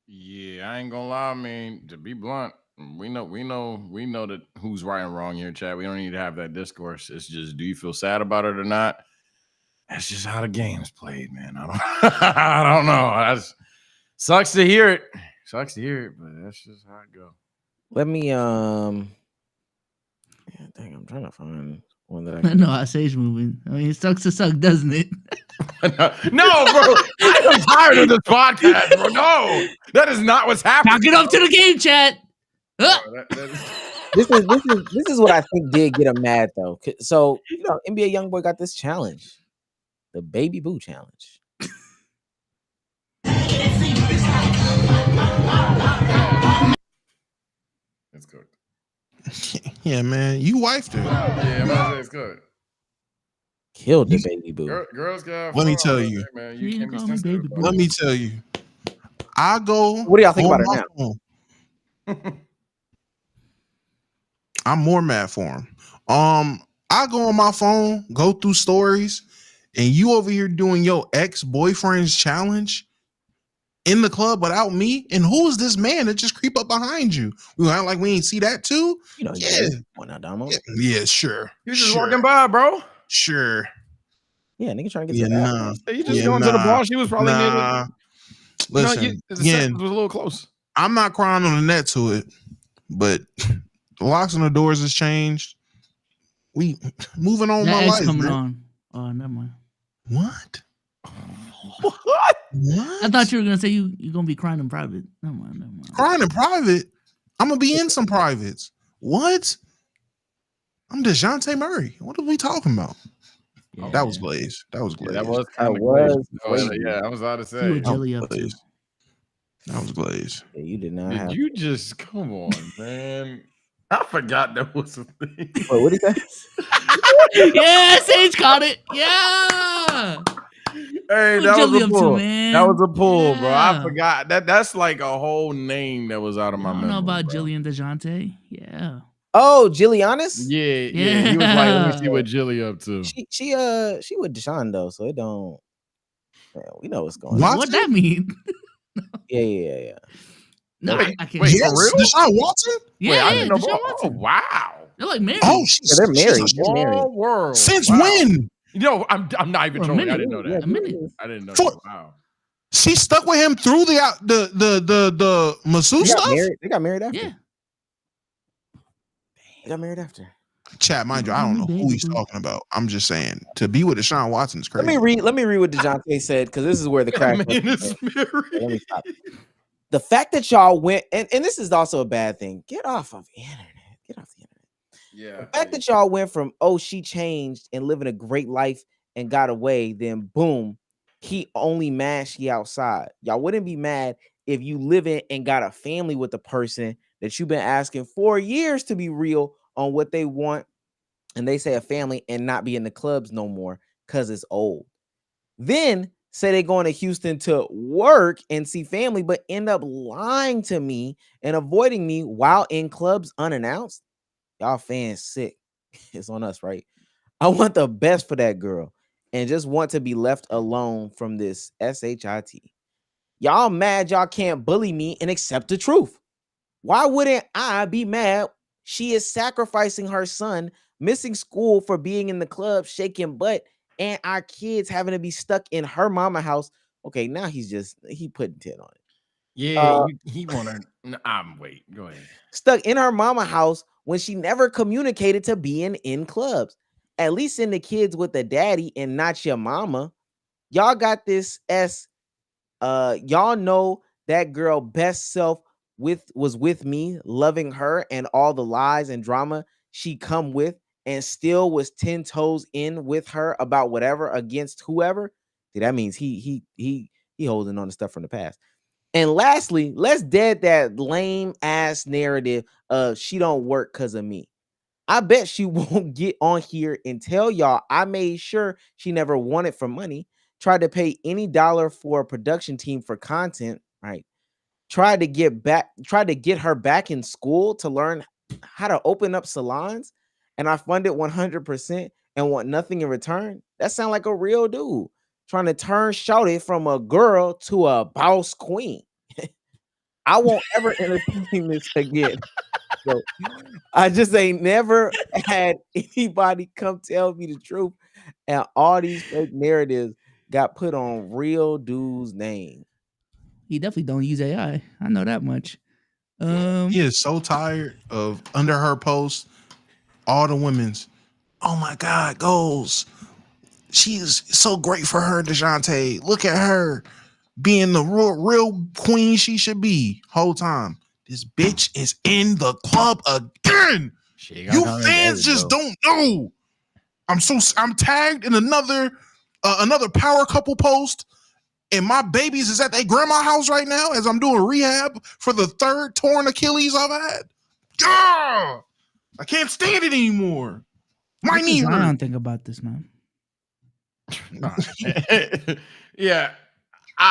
Yeah, I ain't gonna lie. I mean, to be blunt, we know that who's right and wrong here, Chad. We don't need to have that discourse. It's just, do you feel sad about it or not? That's just how the game's played, man. I don't know. Sucks to hear it. Sucks to hear it, but that's just how it goes. Let me I'm trying to find one that I know how Sage moving. I mean, it sucks to suck, doesn't it? No, bro. I'm tired of this podcast, bro. No, that is not what's happening. Now get up to the game, chat. This is what I think did get him mad though. So NBA YoungBoy got this challenge, the Baby Boo Challenge. It's good. Yeah, man, you wifed her. Yeah, man, it's good. Killed the Baby Boo. Girls got. Let me tell you. Man, you can't be sensitive. Let me tell you. I go. What do y'all think about it now? I'm more mad for him. I go on my phone, go through stories, and you over here doing your ex-boyfriend's challenge in the club without me. And who is this man that just creep up behind you? We act like we ain't see that too. Yeah, sure. You just walking by, bro. Sure. Yeah, nigga trying to get to that. You just going to the bar. She was probably near. Listen, again, was a little close. I'm not crying on the net to it, but the locks on the doors has changed. We moving on That my X life. coming Man. on. Oh, never mind. What? What? I thought you were gonna say you're gonna be crying in private. Never mind. Crying in private? I'm gonna be in some privates. What? I'm DeJounte Murray. What are we talking about? Yeah. That was Glaze. That was Glaze. That was kind of Glaze. Yeah, I was about to say. You were jelly up too. That was Glaze. Yeah, you did not. Did you just come on, man? I forgot that was a thing. Wait, what did he say? Yeah, Sage caught it. Yeah. Hey, What that was Jelly a up to, pull. man? That was a pull, bro. I Yeah. forgot that. That's like a whole name that was out of I my don't memory. know about bro. Jillian DeJounte. Yeah. Oh, Giannis? Yeah. He was like, let me see what Jilly up to. She with Deshaun though, so it don't. Man, we know what's going on. What that mean? Yeah. No, Wait, I can't. wait, Yes, for real? Deshaun Watson? Yeah, Wait, I didn't know. Deshaun Oh, Watson. wow. They're like married. Oh, Yeah, they're married. she's a They're married. Small world. Since Wow. when? You know, I'm not even For a trolling. I minute. didn't know that. A minute. I didn't know For- that. Wow. She stuck with him through the masseuse They got stuff. married. They got married after. Yeah. They got married after. Chat, mind you, I don't know who he's talking about. I'm just saying to be with Deshaun Watson is crazy. Let me read what DeJounte said, because this is where the crack. Man is married. Let me stop. The fact that y'all went, and this is also a bad thing. Get off of the internet. Get off the internet. Yeah. The fact that y'all went from, oh, she changed and living a great life and got away, then boom, he only mad she outside. Y'all wouldn't be mad if you living and got a family with a person that you've been asking for years to be real on what they want, and they say a family and not be in the clubs no more because it's old. Then say they going to Houston to work and see family, but end up lying to me and avoiding me while in clubs unannounced. Y'all fans sick. It's on us, right? I want the best for that girl and just want to be left alone from this SHIT. Y'all mad y'all can't bully me and accept the truth. Why wouldn't I be mad? She is sacrificing her son, missing school for being in the club, shaking butt, and our kids having to be stuck in her mama house. Okay, now he putting 10 on it. Yeah, he wanna. Wait, go ahead. Stuck in her mama house when she never communicated to being in clubs. At least send the kids with the daddy and not your mama. Y'all got this y'all know that girl best self was with me, loving her and all the lies and drama she come with, and still was 10 toes in with her about whatever against whoever. See, that means he holding on to stuff from the past. And lastly, let's dead that lame ass narrative of she don't work because of me. I bet she won't get on here and tell y'all I made sure she never wanted for money, tried to pay any dollar for a production team for content, right? Tried to get her back in school to learn how to open up salons, and I funded 100% and want nothing in return. That sounds like a real dude trying to turn shawty from a girl to a boss queen. I won't ever entertain this again. So I just ain't never had anybody come tell me the truth, and all these fake narratives got put on real dude's name. He definitely don't use AI. I know that much. He is so tired of under her post, all the women's, oh my God, goals. She is so great for her, DeJounte. Look at her being the real queen she should be. Whole time, this bitch is in the club again. You fans just don't know. I'm tagged in another power couple post, and my babies is at their grandma house right now as I'm doing rehab for the third torn Achilles I've had. Gah! I can't stand it anymore. My What knee does Zion hurt. think about this, man? Yeah.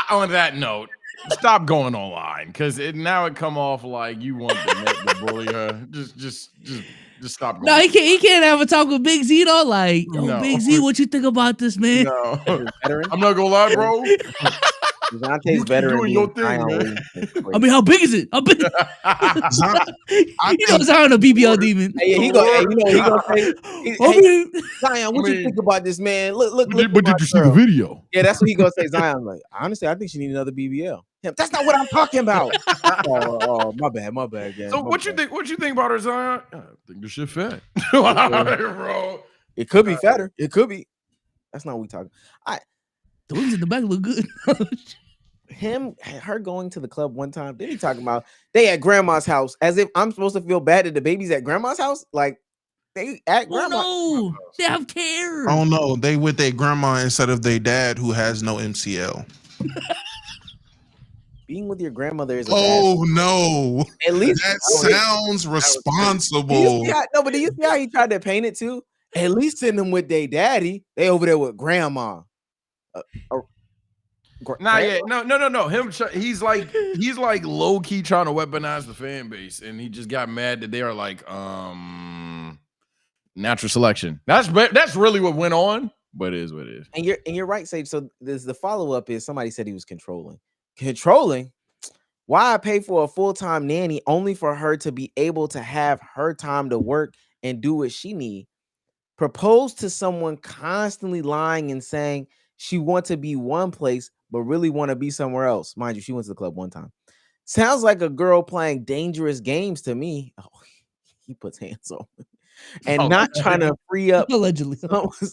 On that note, stop going online, because now it come off like you want the net to bully her. Just stop going. No, he can't have a talk with Big Z though. Like, yo, No. Big Z, what you think about this, man? No, I'm not gonna lie, bro. DeJounte's You keep veteran doing your being thing, Zion man. I mean, how big is it? How big? You know Zion a BBL demon. Hey, you know what he gonna say? Zion, what you think about this, man? Look. But did you see the video? Yeah, that's what he gonna say. Zion, like, honestly, I think she need another BBL. That's not what I'm talking about. oh, my bad. Yeah, So what you think about her, Zion? I think the shit fat, bro. It could be fatter. It could be. That's not what we talking. The wings in the back look good. Her going to the club one time. Then he talking about they at grandma's house, as if I'm supposed to feel bad that the baby's at grandma's house. Like they at grandma. Oh no, they have care. Oh no, they with their grandma instead of their dad who has no MCL. Being with your grandmother is a Oh no. At least that sounds responsible. But do you see how he tried to paint it too? At least send them with their daddy. They over there with grandma. Not yet. No. He's like low key trying to weaponize the fan base, and he just got mad that they are like natural selection. That's really what went on. But it is what it is. And you're right, Sage. So the follow up is somebody said he was controlling. Controlling? Why I pay for a full-time nanny only for her to be able to have her time to work and do what she need? Propose to someone constantly lying and saying she wants to be one place but really want to be somewhere else. Mind you, she went to the club one time. Sounds like a girl playing dangerous games to me. Oh, he puts hands on me. And not trying to free up allegedly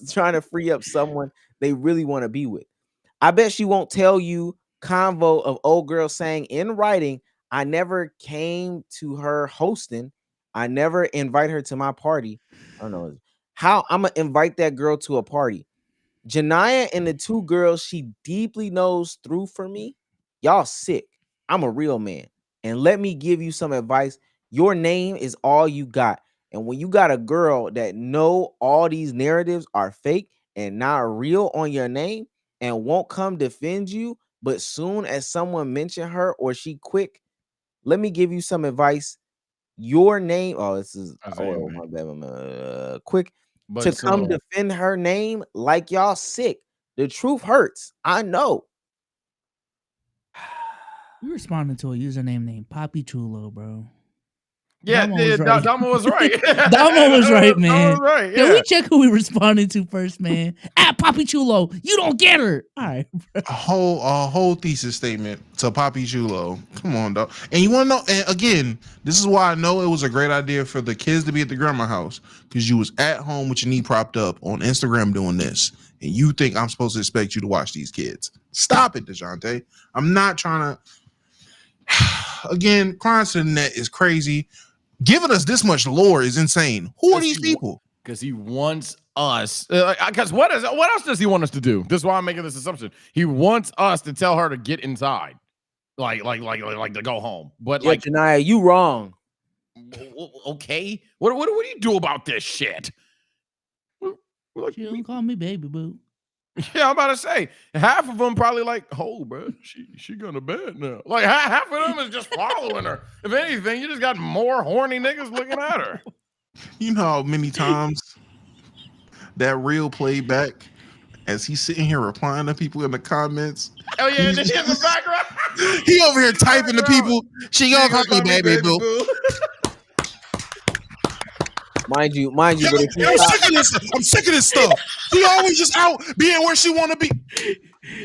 trying to free up someone they really want to be with. I bet she won't tell you convo of old girl saying in writing, I never came to her hosting. I never invite her to my party. I don't know how I'm gonna invite that girl to a party. Janiyah and the two girls she deeply knows through for me. Y'all sick. I'm a real man. And let me give you some advice. Your name is all you got. And when you got a girl that know all these narratives are fake and not real on your name and won't come defend you, but soon as someone mention her or she quick, let me give you some advice. Your name, this is my bad, quick But to come defend her name like y'all sick. The truth hurts. I know. You responded to a username named Poppy Chulo, bro. Yeah, Damo was right. Damo was right, man. Damo was right, Can yeah. we check who we responded to first, man? At Poppy Chulo, you don't get her. All right, bro. A whole thesis statement to Poppy Chulo. Come on, dog. And you want to know? And again, this is why I know it was a great idea for the kids to be at the grandma house, because you was at home with your knee propped up on Instagram doing this, and you think I'm supposed to expect you to watch these kids? Stop it, DeJounte. I'm not trying to. Again, crimes to the net is crazy. Giving us this much lore is insane. Who are these people? Because he wants us. Because what else does he want us to do? This is why I'm making this assumption. He wants us to tell her to get inside, like to go home. But yeah, Janiyah, you wrong. Okay, what do you do about this shit? She don't call me baby boo. Yeah, I'm about to say half of them probably like, oh, bro, she gonna bed now. Like half of them is just following her. If anything, you just got more horny niggas looking at her. You know how many times that reel played back as he's sitting here replying to people in the comments. Oh yeah, and then in the background, he over here typing to people. She gonna call me baby boo. Mind you, but if you I'm sick of this stuff. He always just out being where she want to be.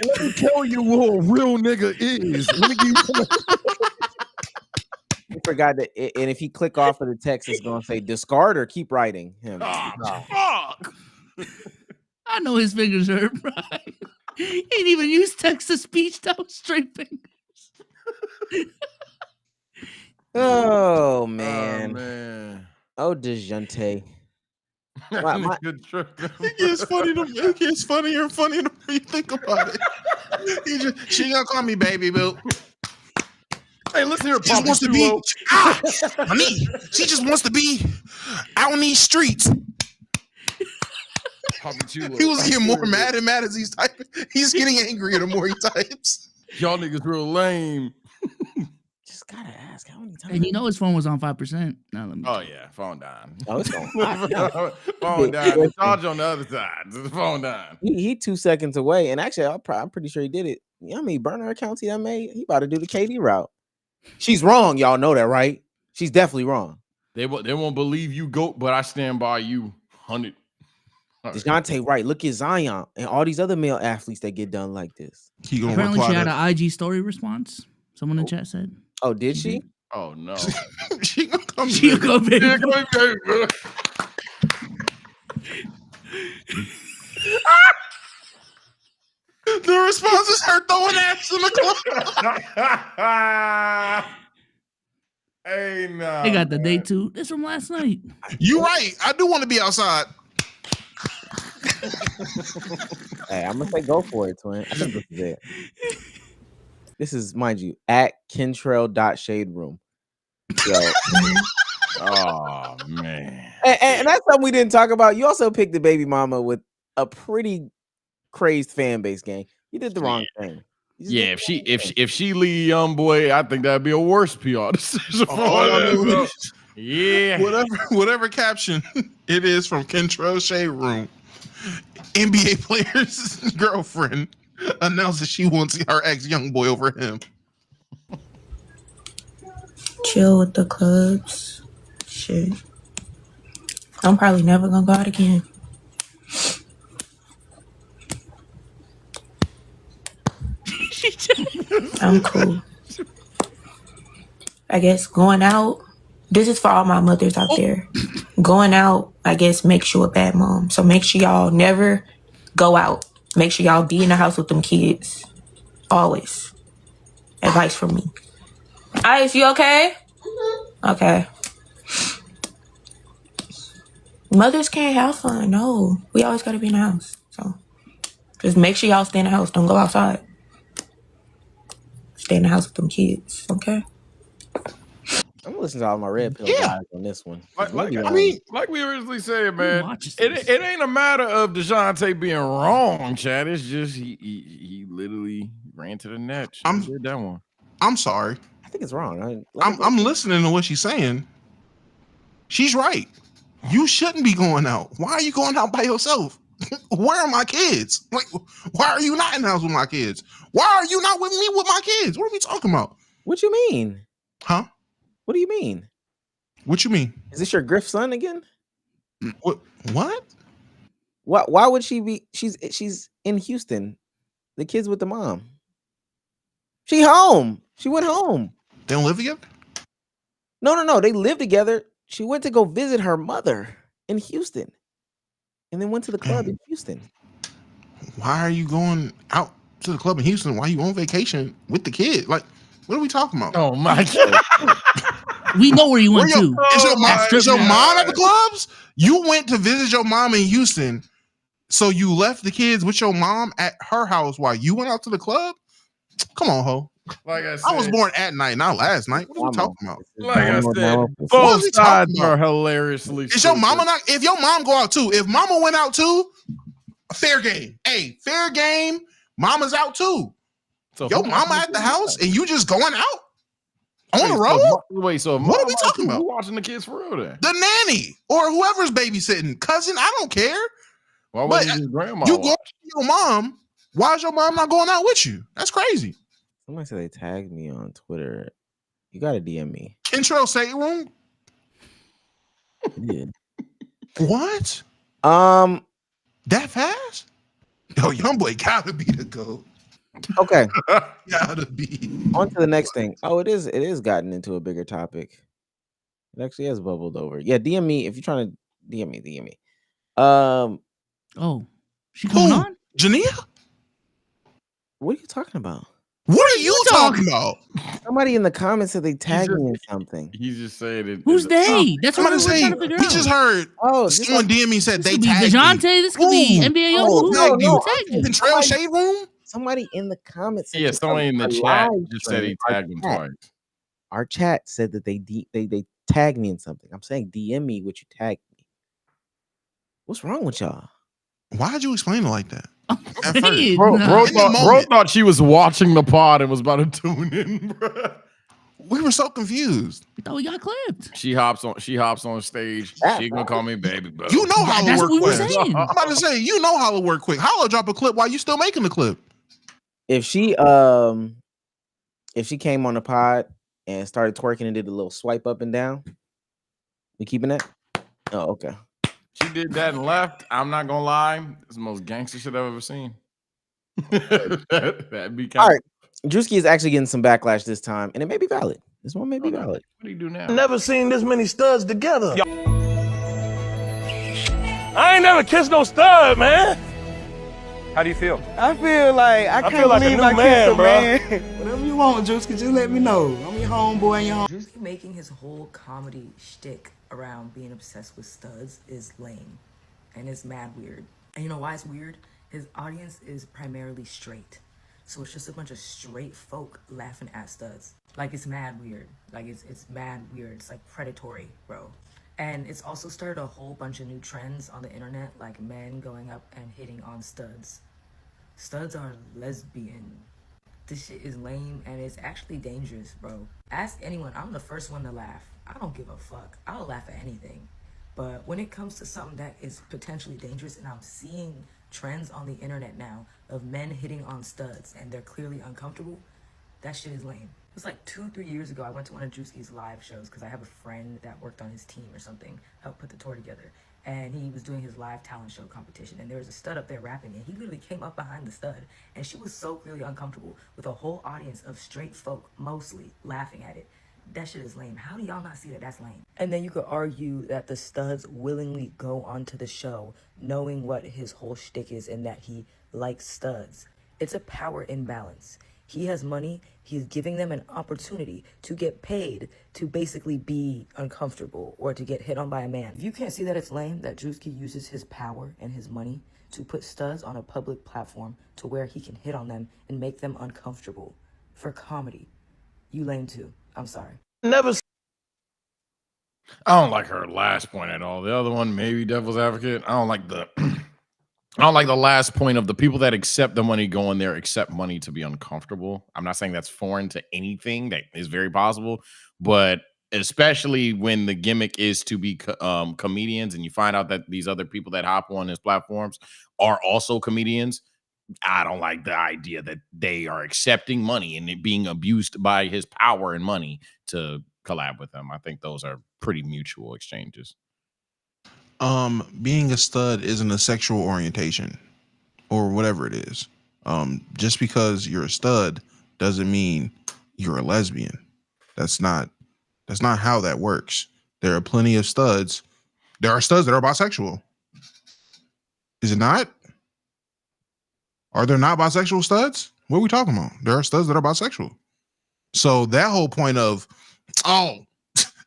Let me tell you what a real nigga is. You forgot that, and if he click off of the text, it's gonna say discard or keep writing him. Fuck. I know his fingers hurt, bro. He ain't even use text to speech. That was straight fingers. Oh man. Oh, DeJounte. It gets funnier and funnier the more you think about it. She gonna call me baby boo. Hey, listen here, she just wants to be. My knee. She just wants to be out on these streets. He was getting more mad and mad as he's typing. He's getting angrier the more he types. Y'all niggas real lame. Just gotta ask how many times. And you know his phone was on 5%. Now let me. Oh yeah, phone down. Oh, it's on. Phone down. The charge on the other side. The phone down. He 2 seconds away, and actually, I'm pretty sure he did it. You know how many burner accounts he done made? He about to do the KD route. She's wrong. Y'all know that, right? She's definitely wrong. They won't believe you, GOAT, but I stand by you 100. DeJounte, right? Look at Zion and all these other male athletes that get done like this. Apparently, she had an IG story response. Someone in chat said. Oh, did she? Oh no. She gonna come. She gonna come baby. The response is her throwing ass in the club. Hey, no. They got the day two. This from last night. You right. I do want to be outside. Hey, I'm gonna say go for it, twin. I think this is it. This is, mind you, at Kentrell.shaderoom. Yo. Oh man. And that's something we didn't talk about. You also picked the baby mama with a pretty crazed fan base, gang. You did the wrong thing. Yeah, if she leave young boy, I think that'd be a worse PR decision for her. Yeah. Whatever caption it is from Kentrell Shade Room, NBA player's girlfriend announces she wants her ex young boy over him. Chill with the clubs. Shit. I'm probably never gonna go out again. I'm cool. I guess going out, this is for all my mothers out there. Going out, I guess, makes you a bad mom. So make sure y'all never go out. Make sure y'all be in the house with them kids. Always. Advice from me. Ice, you okay? Okay. Mothers can't have fun. No. We always gotta be in the house. So just make sure y'all stay in the house. Don't go outside. Stay in the house with them kids, okay? I'm gonna listen to all my red pill guys on this one. Like we originally said, man, it ain't a matter of DeJounte being wrong, Chad. It's just he literally ran to the net. Did that one. I'm sorry. I think it's wrong. I'm listening to what she's saying. She's right. You shouldn't be going out. Why are you going out by yourself? Where are my kids? Like, why are you not in the house with my kids? Why are you not with me with my kids? What are we talking about? What you mean? Huh? What do you mean? What you mean? Is this your Griff son again? What? Why would she be? She's in Houston. The kid's with the mom. She home. She went home. They don't live together? No. They live together. She went to go visit her mother in Houston, and then went to the club in Houston. Why are you going out to the club in Houston? Why are you on vacation with the kid? Like, what are we talking about? Oh my God. We know where you went to. Is your mom at the clubs? You went to visit your mom in Houston, so you left the kids with your mom at her house while you went out to the club? Come on, ho. Like I said, I was born at night, not last night. What are we talking about? Like I said, both sides are hilariously. Is your mama not? If your mom go out too, if mama went out too, fair game. Hey, fair game. Mama's out too. So your mama at the house and you just going out on the road? So what are we talking about? Who watching the kids for real then? The nanny or whoever's babysitting. Cousin, I don't care. Why wouldn't your grandma? You go to your mom. Why is your mom not going out with you? That's crazy. Somebody said they tagged me on Twitter. You gotta DM me. Kentrell Shade Room? Yeah. What? That fast? Yo, young boy gotta be the GOAT. Okay. Gotta be. On to the next thing. Oh, it is gotten into a bigger topic. It actually has bubbled over. Yeah, DM me if you're trying to DM me. Oh, she coming on? Jania? What are you talking about? What are you talking about? Somebody in the comments said they tagged me in something. He's just saying it. Who's they? That's what I'm trying to figure out. He just heard. Someone DM me said they tagged DeJounte. This could be NBA Youngboy. No. Kentrell Shade Room? Somebody in the comments. Yeah, somebody in the chat just said he tagged him twice. Our chat said that they tagged me in something. I'm saying DM me what you tagged me. What's wrong with y'all? Why'd you explain it like that? Bro thought she was watching the pod and was about to tune in, bro. We were so confused. We thought we got clipped. She hops on stage. She gonna call me baby, bro. You know how to work quick. I'm about to say, you know how to work quick. How to drop a clip while you still making the clip? If she came on the pod and started twerking and did a little swipe up and down, we keeping that? Oh, okay. She did that and left. I'm not gonna lie. It's the most gangster shit I've ever seen. That'd be kind all right. Drewski is actually getting some backlash this time, and it may be valid. This one may be valid. What do you do now? Never seen this many studs together. I ain't never kissed no stud, man. How do you feel? I feel like I can't feel like believe a new I man, kissed a bro. man. Whatever you want, Drewski, just let me know. I'm your homeboy and your home. Drewski making his whole comedy shtick around being obsessed with studs is lame, and it's mad weird. And you know why it's weird? His audience is primarily straight, so it's just a bunch of straight folk laughing at studs. Like, it's mad weird. Like, it's mad weird. It's like predatory, bro. And it's also started a whole bunch of new trends on the internet, like men going up and hitting on studs. Studs are lesbian This shit is lame and it's actually dangerous, bro. Ask anyone. I'm the first one to laugh. I don't give a fuck. I'll laugh at anything. But when it comes to something that is potentially dangerous, and I'm seeing trends on the internet now of men hitting on studs and they're clearly uncomfortable, that shit is lame. It was like 2-3 years ago. I went to one of Drewski's live shows because I have a friend that worked on his team or something, helped put the tour together. And he was doing his live talent show competition. And there was a stud up there rapping. And he literally came up behind the stud. And she was so clearly uncomfortable with a whole audience of straight folk mostly laughing at it. That shit is lame. How do y'all not see that that's lame? And then you could argue that the studs willingly go onto the show knowing what his whole shtick is and that he likes studs. It's a power imbalance. He has money. He's giving them an opportunity to get paid to basically be uncomfortable or to get hit on by a man. If you can't see that it's lame that Drewski uses his power and his money to put studs on a public platform to where he can hit on them and make them uncomfortable for comedy, you lame too. I'm sorry. Never. I don't like her last point at all. The other one, maybe devil's advocate. I don't like the last point of the people that accept the money going there accept money to be uncomfortable. I'm not saying that's foreign to anything. That is very possible, but especially when the gimmick is to be comedians, and you find out that these other people that hop on his platforms are also comedians. I don't like the idea that they are accepting money and it being abused by his power and money to collab with them. I think those are pretty mutual exchanges. Being a stud isn't a sexual orientation or whatever it is. Just because you're a stud doesn't mean you're a lesbian. That's not how that works. There are plenty of studs. There are studs that are bisexual. Is it not? Are there not bisexual studs? What are we talking about? There are studs that are bisexual. So that whole point of, oh,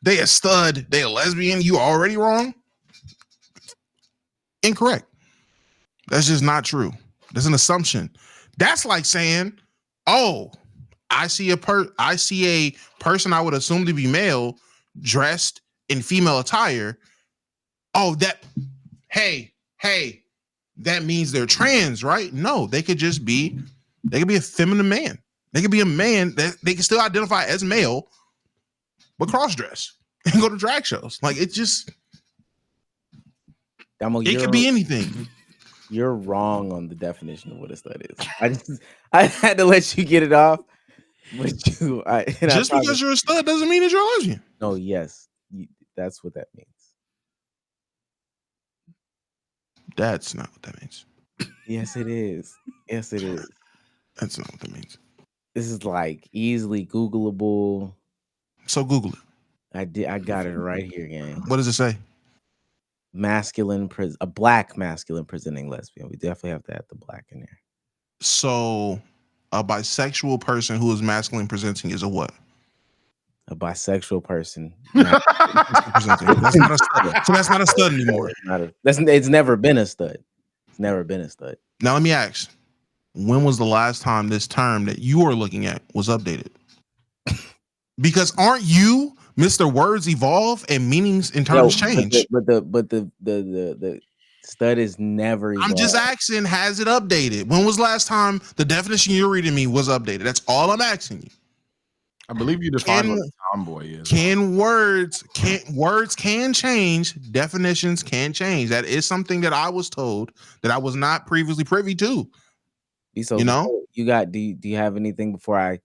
they a stud, they a lesbian, you already wrong? Incorrect. That's just not true. That's an assumption. That's like saying, oh, I see a person I would assume to be male dressed in female attire. Oh, hey, that means they're trans, right? No, they could be a feminine man. They could be a man that they can still identify as male, but cross-dress and go to drag shows. Like it could be anything. You're wrong on the definition of what a stud is. I had to let you get it off. But because you're a stud doesn't mean that you're a lesbian. No, yes. That's what that means. That's not what that means. Yes, it is. Yes, it is. That's not what that means. This is like easily Googleable. So Google it. I got it right here, gang. What does it say? A black masculine presenting lesbian. We definitely have to add the black in there. So a bisexual person who is masculine presenting is a what? A bisexual person. That's not a stud. So that's not a stud anymore. It's never been a stud. It's never been a stud. Now let me ask, when was the last time this term that you are looking at was updated? Because aren't you Mr. Words evolve and meanings and terms change? But the stud is never evolved. I'm just asking, has it updated? When was the last time the definition you're reading me was updated? That's all I'm asking you. I believe you defined what a tomboy is. Words can change, definitions can change. That is something that I was told that I was not previously privy to. So, do you have anything before I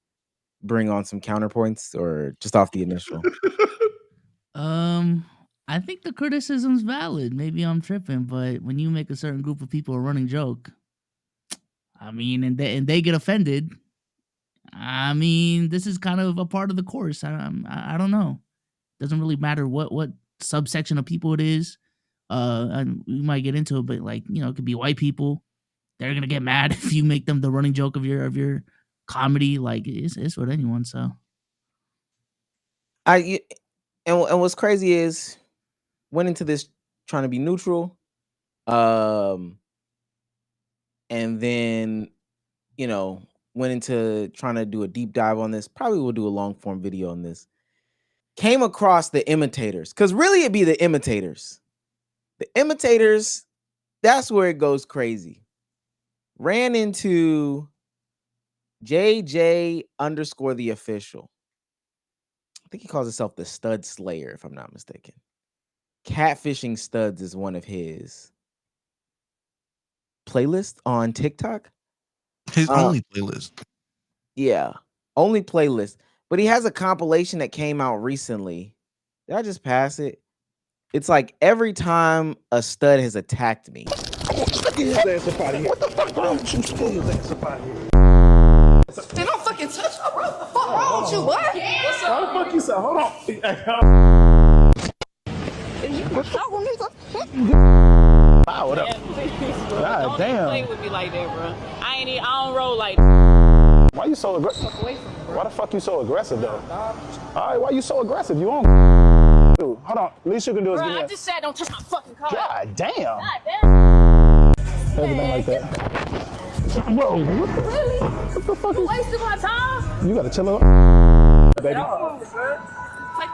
bring on some counterpoints, or just off the initial? I think the criticism's valid. Maybe I'm tripping, but when you make a certain group of people a running joke, I mean, and they get offended, I mean, this is kind of a part of the course. I don't know. Doesn't really matter what subsection of people it is. And we might get into it, but it could be white people. They're gonna get mad if you make them the running joke of your comedy. Like it's with anyone. So and what's crazy is went into this trying to be neutral, and then went into trying to do a deep dive on this. Probably will do a long form video on this. Came across the imitators, because really it'd be the imitators. The imitators, that's where it goes crazy. Ran into JJ _ the official. I think he calls himself the Stud Slayer, if I'm not mistaken. Catfishing studs is one of his playlists on TikTok. His only playlist. Yeah, only playlist. But he has a compilation that came out recently. Did I just pass it? It's like every time a stud has attacked me. Get his ass up out of here. What the fuck wrong with you? Get his ass up out of here. They don't fucking touch her, bro. What the fuck wrong with you, what? What's up? Why the fuck you say? Hold on. Wow, what up? God damn. Play with me like that, bro. I don't roll like. Why you so aggressive? Why the fuck you so aggressive though? All right, why you so aggressive? You on? Dude, hold on. Least you can do is Bro, give me I just said don't touch my fucking car. God damn. God damn. Everything like that. Bro, what the fuck You wasting my time. You gotta chill out, baby.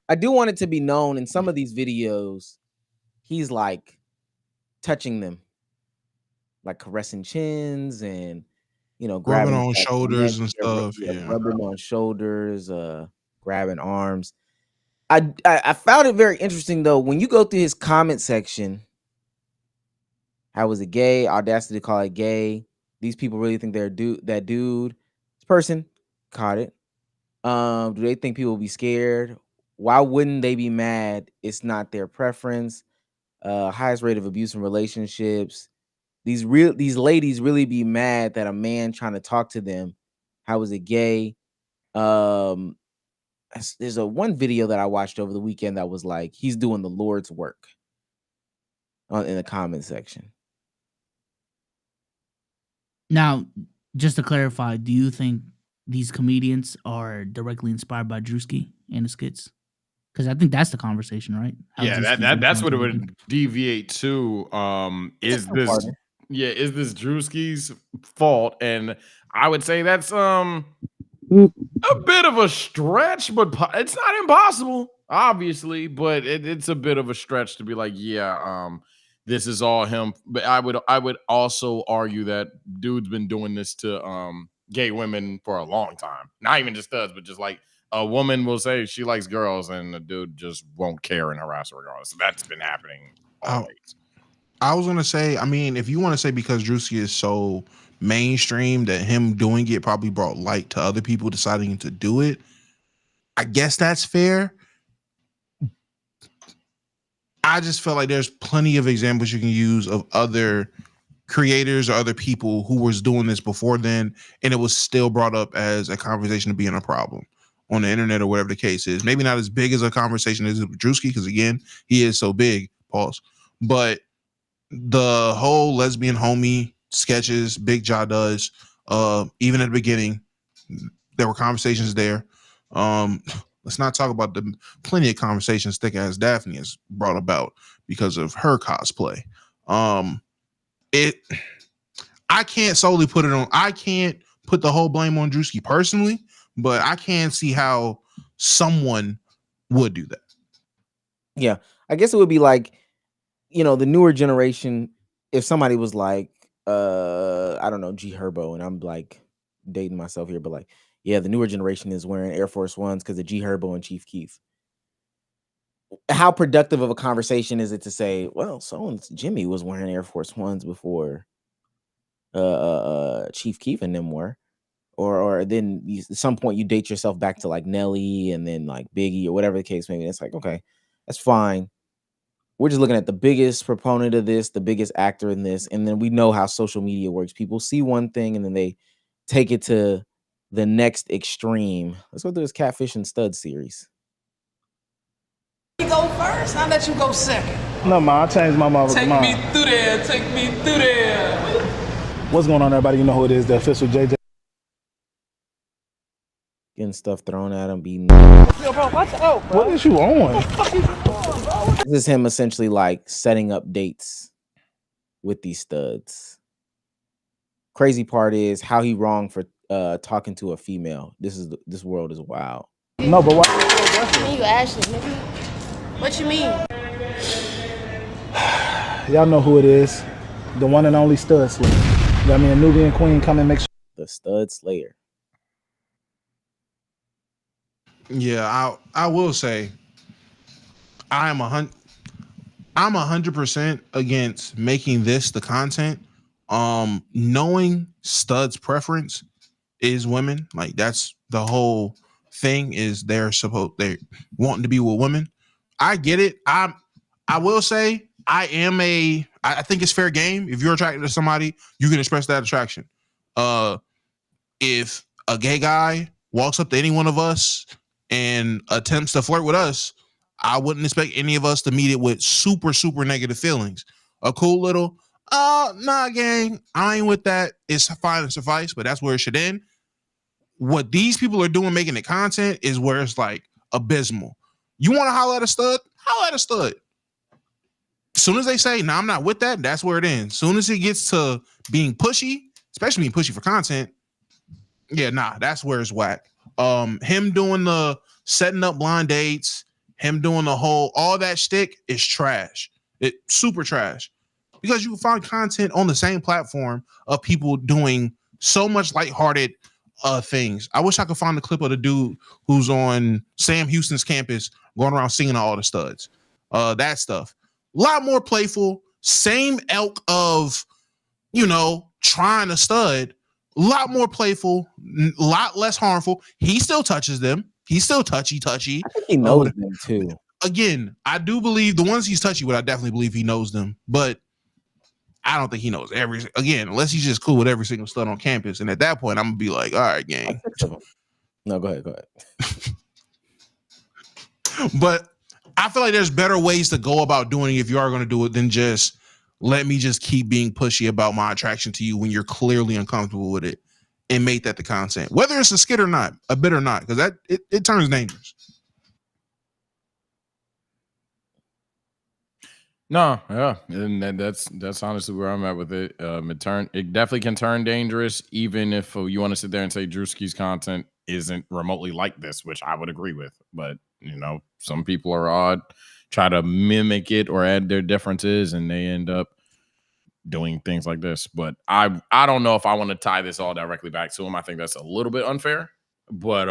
I do want it to be known in some of these videos, he's like touching them, like caressing chins and Rubbing grabbing on like, shoulders and neck, stuff. Yeah. rubbing on shoulders, grabbing arms. I found it very interesting though when you go through his comment section. How was it gay? Audacity to call it gay. These people really think they're that dude. This person caught it. Do they think people will be scared? Why wouldn't they be mad? It's not their preference. Highest rate of abuse in relationships. These ladies really be mad that a man trying to talk to them. How was it gay? There's one video that I watched over the weekend that was like he's doing the Lord's work in the comment section. Now, just to clarify, do you think these comedians are directly inspired by Drewski and the skits? Because I think that's the conversation, right? How Yeah, Drewski's that's what it influencing would deviate to. Is this Drewski's fault? And I would say that's a bit of a stretch, but it's not impossible, obviously. But it's a bit of a stretch to be like, this is all him. But I would also argue that dude's been doing this to gay women for a long time. Not even just us, but just like a woman will say she likes girls and the dude just won't care and harass her regardless. So that's been happening always. I was gonna say, I mean, if you want to say because Drewski is so mainstream that him doing it probably brought light to other people deciding to do it, I guess that's fair. I just feel like there's plenty of examples you can use of other creators or other people who was doing this before then, and it was still brought up as a conversation of being a problem on the internet or whatever the case is. Maybe not as big as a conversation as with Drewski, because again, he is so big, pause. But the whole lesbian homie sketches Big Ja does, even at the beginning, there were conversations there. Let's not talk about the plenty of conversations thick ass Daphne has brought about because of her cosplay. I can't solely put it on. I can't put the whole blame on Drewski personally, but I can see how someone would do that. Yeah, I guess it would be like, the newer generation. If somebody was like, I don't know, G Herbo, and I'm like dating myself here, but like, yeah, the newer generation is wearing Air Force Ones because of G Herbo and Chief Keef. How productive of a conversation is it to say, well, Jimmy was wearing Air Force Ones before Chief Keef and them were, or then at some point you date yourself back to like Nelly and then like Biggie or whatever the case may be. It's like, okay, that's fine. We're just looking at the biggest proponent of this, the biggest actor in this, and then we know how social media works. People see one thing and then they take it to the next extreme. Let's go through this Catfish and Stud series. You go first, I'll let you go second. No, ma, I changed my mind. Take me through there. What's going on, everybody? You know who it is, the official JJ. Getting stuff thrown at him, beating. Yo, bro, watch out, bro. What is you on? What the fuck is you doing, bro? This is him essentially like setting up dates with these studs. Crazy part is how he wrong for talking to a female. This world is wild. No, but why? You Ashley, nigga. What you mean? Y'all know who it is. The one and only Stud Slayer. I mean, a Nubian queen come and make sure. The Stud Slayer. Yeah, I will say I'm 100% against making this the content. Knowing Stud's preference is women, like that's the whole thing. Is they're wanting to be with women. I get it. I will say I think it's fair game. If you're attracted to somebody, you can express that attraction. If a gay guy walks up to any one of us and attempts to flirt with us, I wouldn't expect any of us to meet it with super, super negative feelings. A cool little, nah, gang, I ain't with that. It's fine and suffice, but that's where it should end. What these people are doing, making the content, is where it's like abysmal. You want to holler at a stud? Holler at a stud. As soon as they say, "No, I'm not with that," that's where it ends. As soon as it gets to being pushy, especially being pushy for content, yeah, nah, that's where it's whack. Him doing the setting up blind dates, him doing the whole all that shtick is trash. It super trash because you can find content on the same platform of people doing so much lighthearted things. I wish I could find the clip of the dude who's on Sam Houston's campus going around singing to all the studs. That stuff. A lot more playful, same elk of, trying to stud, a lot more playful, a lot less harmful. He still touches them. He's still touchy. I think he knows them too. Again, I do believe the ones he's touchy with, I definitely believe he knows them, but I don't think he knows unless he's just cool with every single stud on campus. And at that point, I'm gonna be like, all right, gang. No, go ahead. But I feel like there's better ways to go about doing it if you are going to do it than just let me just keep being pushy about my attraction to you when you're clearly uncomfortable with it, and make that the content, whether it's a skit or not, a bit or not, because that it turns dangerous. No, yeah, and that's honestly where I'm at with it. It definitely can turn dangerous, even if you want to sit there and say Drewski's content isn't remotely like this, which I would agree with. But some people are odd, try to mimic it or add their differences, and they end up doing things like this. But I don't know if I want to tie this all directly back to him. I think that's a little bit unfair. But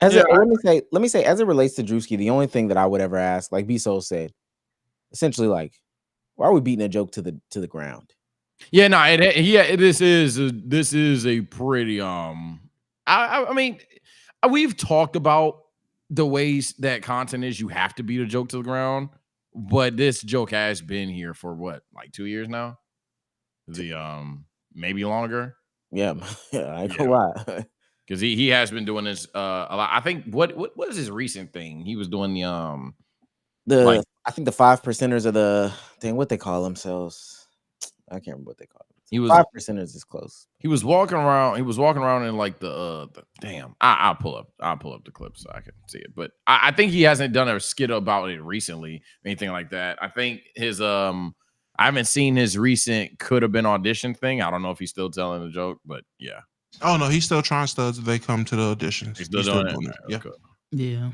let me say, as it relates to Drewski, the only thing that I would ever ask, like B-Soul said, essentially, like, why are we beating a joke to the ground? Yeah, no, this is a pretty I mean, we've talked about the ways that content is you have to beat a joke to the ground, but this joke has been here for what, like 2 years now? Maybe longer. Yeah, I ain't gonna lie. Because he has been doing this a lot. I think what is his recent thing? He was doing I think the 5%ers of the thing, what they call themselves. I can't remember what they call it. He was 5%ers is close. He was walking around. He was walking around in like the damn. I'll pull up the clip so I can see it. But I think he hasn't done a skit about it recently, anything like that. I think his I haven't seen his recent could have been audition thing. I don't know if he's still telling the joke, but yeah. Oh no, he's still trying studs if they come to the auditions. He's still doing it. Yeah. Yeah.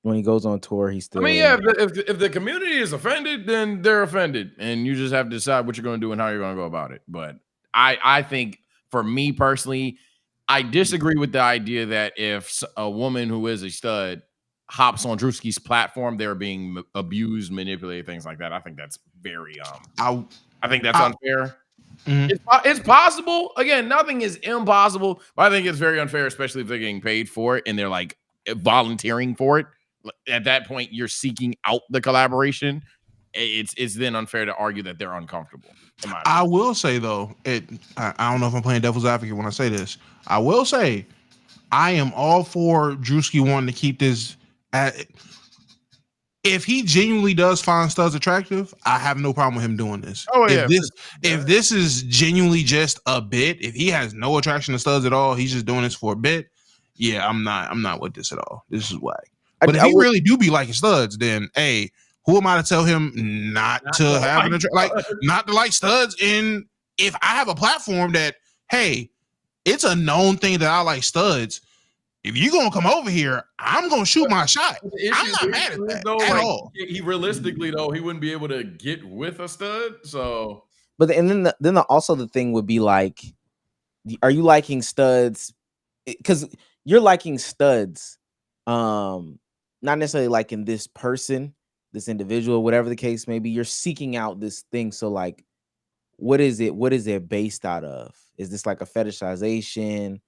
When he goes on tour, he's still. I mean, yeah. If the community is offended, then they're offended, and you just have to decide what you're going to do and how you're going to go about it. But I think for me personally, I disagree with the idea that if a woman who is a stud hops on Drewski's platform, they're being abused, manipulated, things like that. I think that's very I think that's unfair. Mm-hmm. It's possible. Again, nothing is impossible, but I think it's very unfair, especially if they're getting paid for it and they're like volunteering for it. At that point, you're seeking out the collaboration. It's then unfair to argue that they're uncomfortable. I will say though, I don't know if I'm playing devil's advocate when I say this. I will say I am all for Drewski wanting to keep this. If he genuinely does find studs attractive, I have no problem with him doing this. Oh yeah. If this is genuinely just a bit, if he has no attraction to studs at all, he's just doing this for a bit. Yeah, I'm not with this at all. This is whack. But if he really do be liking studs, then hey, who am I to tell him not to have not to like studs? And if I have a platform that, hey, it's a known thing that I like studs. If you're gonna come over here, I'm gonna shoot my shot. I'm not mad at that at all. He realistically though, he wouldn't be able to get with a stud. So, but then also the thing would be like, are you liking studs? Because you're liking studs Not necessarily like in this person, this individual, whatever the case may be. You're seeking out this thing. So like, what is it based out of? Is this like a fetishization?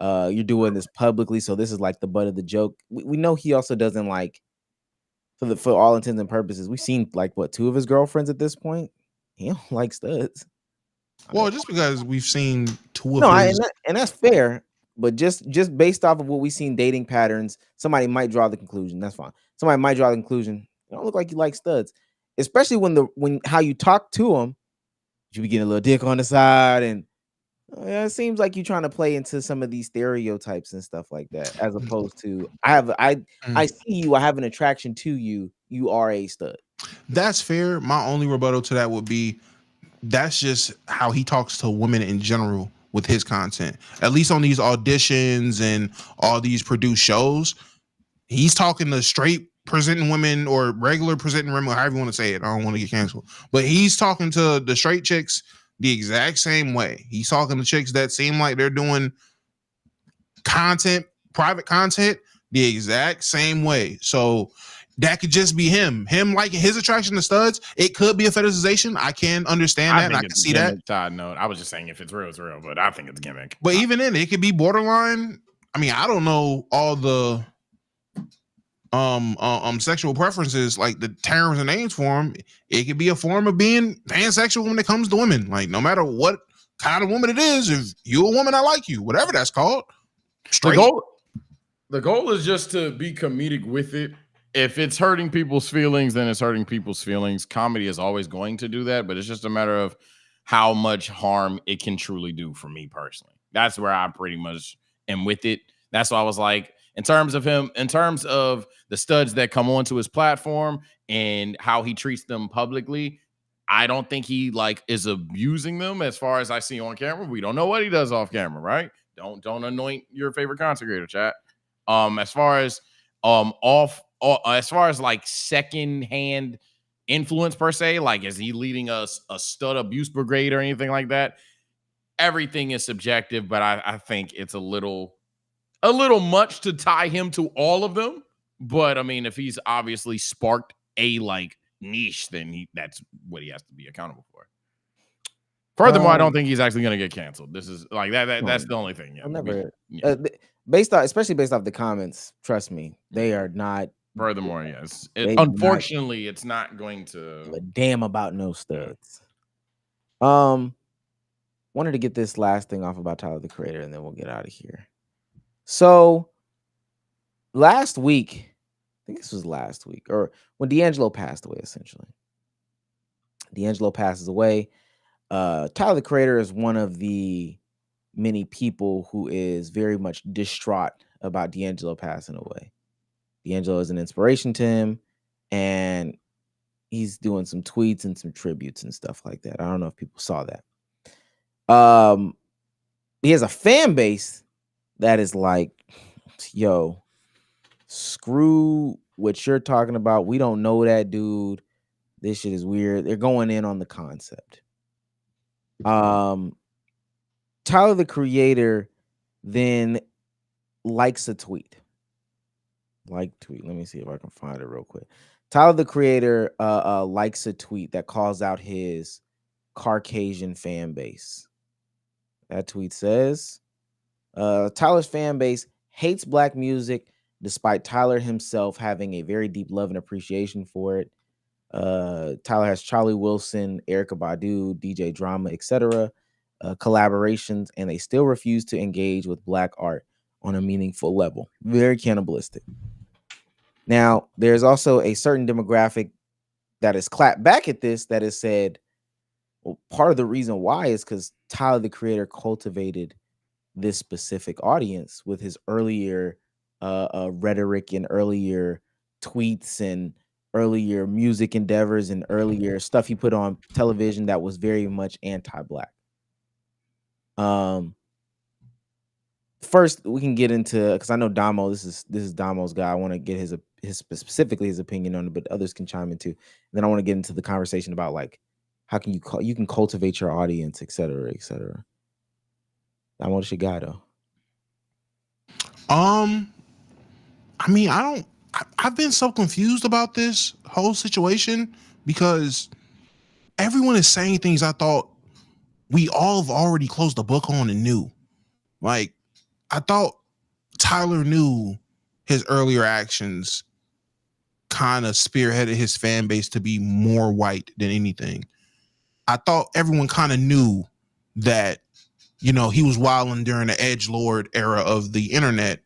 You're doing this publicly, so this is like the butt of the joke. We know he also doesn't like, for all intents and purposes, we've seen like what, 2 of his girlfriends at this point. He don't like studs. Well, just because we've seen 2 of No, his, and that's fair, but just based off of what we've seen dating patterns, somebody might draw the conclusion. That's fine. Somebody might draw the conclusion. You don't look like you like studs, especially when how you talk to them. You be getting a little dick on the side, and it seems like you're trying to play into some of these stereotypes and stuff like that, as opposed to I see you, I have an attraction to you. You are a stud. That's fair. My only rebuttal to that would be that's just how he talks to women in general with his content. At least on these auditions and all these produced shows, he's talking to straight presenting women or regular presenting women, however you want to say it. I don't want to get canceled, but he's talking to the straight chicks the exact same way. He's talking to chicks that seem like they're doing content, private content, the exact same way. So that could just be him liking his attraction to studs. It could be a fetishization. I can understand that. And I can see that. Side note. I was just saying if it's real, it's real, but I think it's gimmick. But even then, it could be borderline. I mean, I don't know all the sexual preferences, like the terms and names for him. It could be a form of being pansexual when it comes to women. Like no matter what kind of woman it is, if you're a woman, I like you, whatever that's called. Straight. The goal is just to be comedic with it. If it's hurting people's feelings, then it's hurting people's feelings. Comedy is always going to do that, but it's just a matter of how much harm it can truly do for me personally. That's where I pretty much am with it. That's why I was like, in terms of the studs that come onto his platform and how he treats them publicly, I don't think he like is abusing them as far as I see on camera. We don't know what he does off camera, right? Don't anoint your favorite content creator, chat. As far as like secondhand influence per se, like is he leading a stud abuse brigade or anything like that? Everything is subjective, but I think it's a little much to tie him to all of them. But I mean, if he's obviously sparked a like niche, then that's what he has to be accountable for. Furthermore, I don't think he's actually going to get canceled. This is like that. That's the only thing. Yeah, especially based off the comments. Trust me, they are not. Furthermore, yes. Unfortunately, it's not going to give a damn about no studs. Wanted to get this last thing off about Tyler the Creator, and then we'll get out of here. So last week, I think this was last week, or when D'Angelo passed away, essentially. D'Angelo passes away. Tyler the Creator is one of the many people who is very much distraught about D'Angelo passing away. D'Angelo is an inspiration to him, and he's doing some tweets and some tributes and stuff like that. I don't know if people saw that. He has a fan base that is like, yo, screw what you're talking about. We don't know that dude. This shit is weird. They're going in on the concept. Tyler the Creator then likes a tweet. Let me see if I can find it real quick. Tyler the Creator likes a tweet that calls out his Caucasian fan base. That tweet says, Tyler's fan base hates black music despite Tyler himself having a very deep love and appreciation for it. Tyler has Charlie Wilson, Erykah Badu, DJ Drama, etc. Collaborations, and they still refuse to engage with black art on a meaningful level. Very cannibalistic. Now, there's also a certain demographic that is clapped back at this that has said, well, part of the reason why is because Tyler the Creator cultivated this specific audience with his earlier rhetoric and earlier tweets and earlier music endeavors and earlier stuff he put on television that was very much anti-black. First, we can get into, because I know Damo, this is Damo's guy. I want to get his specifically his opinion on it, but others can chime in too. And then I want to get into the conversation about like how can you can cultivate your audience, et cetera, et cetera. Damo, what's your guy though? I mean, I've been so confused about this whole situation because everyone is saying things I thought we all have already closed the book on and knew. Like, I thought Tyler knew his earlier actions kind of spearheaded his fan base to be more white than anything. I thought everyone kind of knew that, you know, he was wilding during the edgelord era of the internet,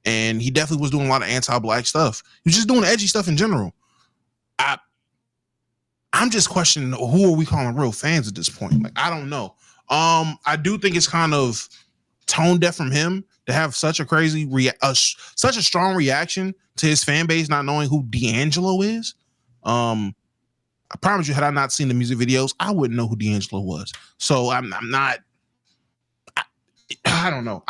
and he definitely was doing a lot of anti-black stuff. He was just doing edgy stuff in general. I'm just questioning who are we calling real fans at this point? Like, I don't know. I do think it's kind of tone deaf from him to have such a crazy such a strong reaction to his fan base not knowing who D'Angelo is. I promise you, had I not seen the music videos, I wouldn't know who D'Angelo was. So I'm not. I don't know.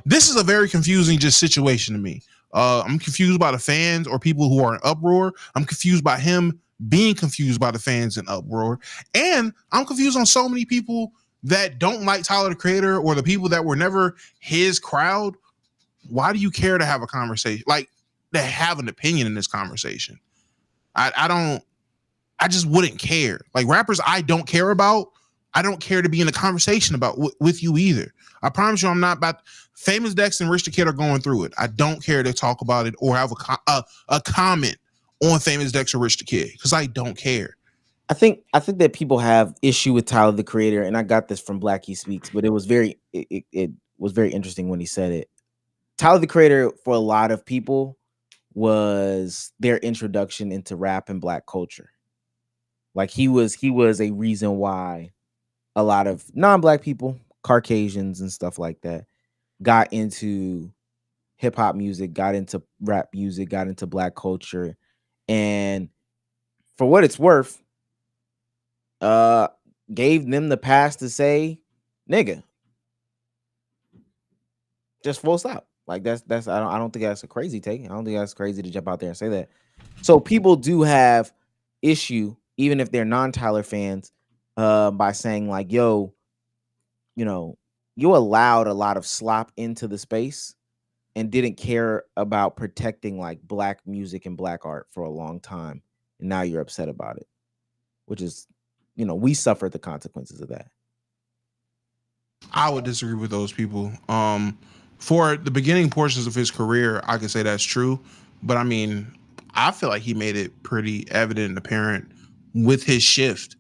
This is a very confusing just situation to me. I'm confused by the fans or people who are in uproar. I'm confused by him being confused by the fans in uproar, and I'm confused on so many people that don't like Tyler the Creator or the people that were never his crowd. Why do you care to have a conversation, like to have an opinion in this conversation? I just wouldn't care. Like rappers I don't care about, I don't care to be in a conversation about with you either. I promise you I'm not about. Famous Dex and Rich the Kid are going through it. I don't care to talk about it or have a comment on Famous Dex or Rich the Kid because I don't care. I think that people have issue with Tyler the Creator, and I got this from Blackie Speaks, but it was very interesting when he said it. Tyler the Creator, for a lot of people, was their introduction into rap and black culture. Like he was a reason why a lot of non-black people, Caucasians and stuff like that, got into hip hop music, got into rap music, got into black culture. And for what it's worth, gave them the pass to say nigga. Just full stop. Like that's I don't think that's a crazy take. I don't think that's crazy to jump out there and say that. So people do have issue, even if they're non-Tyler fans, by saying like, yo, you know, you allowed a lot of slop into the space and didn't care about protecting like black music and black art for a long time. And now you're upset about it, which is, you know, we suffered the consequences of that. I would disagree with those people. For the beginning portions of his career, I could say that's true. But I mean, I feel like he made it pretty evident and apparent with his shift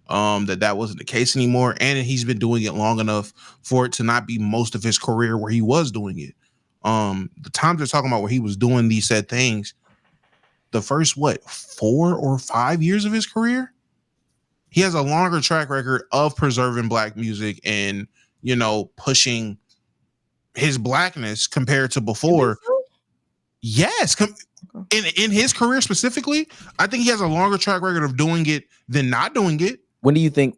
that wasn't the case anymore. And he's been doing it long enough for it to not be most of his career where he was doing it. The times they're talking about where he was doing these said things, the first, 4 or 5 years of his career, he has a longer track record of preserving black music and, you know, pushing his blackness compared to before. Yes. In his career specifically, I think he has a longer track record of doing it than not doing it. When do you think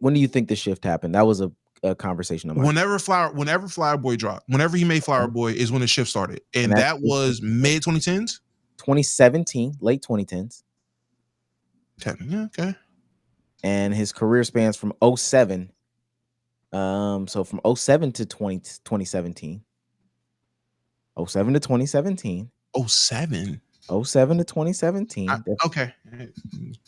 the shift happened? That was a conversation. Whenever Flower Boy dropped, whenever he made Flower Boy is when the shift started. And that was mid 2010s? 2017, late 2010s. Yeah, okay. And his career spans from 07. So from 07 to 2017. 07 to 2017. 07? 07 to 2017. Okay.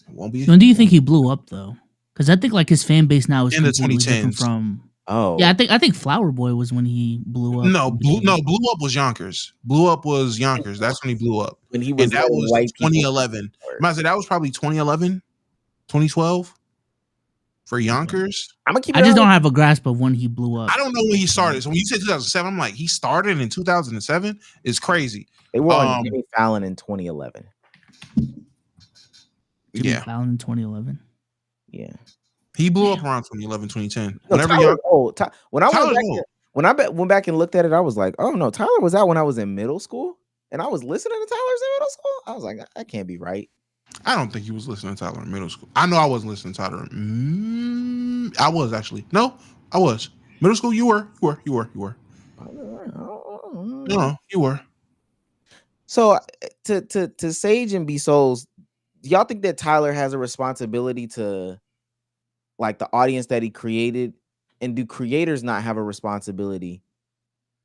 Won't be. When do you think he blew up though? Because I think like his fan base now is in the completely different 2010s. from. Oh yeah, I think Flower Boy was when he blew up. No, blew up was Yonkers. Blew up was Yonkers. That's when he blew up. When he was, and that was 2011. I said that was probably 2011, 2012 for Yonkers. I'm gonna keep. I just don't have a grasp of when he blew up. I don't know when he started. So when you said 2007, I'm like, he started in 2007. It's crazy. They were on Jimmy Fallon in 2011. Jimmy Fallon in 2011. Yeah. He blew up around 2011, 2010. When I went back and looked at it, I was like, oh no, Tyler was out when I was in middle school, and I was listening to Tyler's in middle school. I was like, that can't be right. I don't think he was listening to Tyler in middle school. I know I wasn't listening to Tyler. I was actually. No, I was. Middle school, you were. No, you were. So to Sage and Be Souls, do y'all think that Tyler has a responsibility to like the audience that he created? And do creators not have a responsibility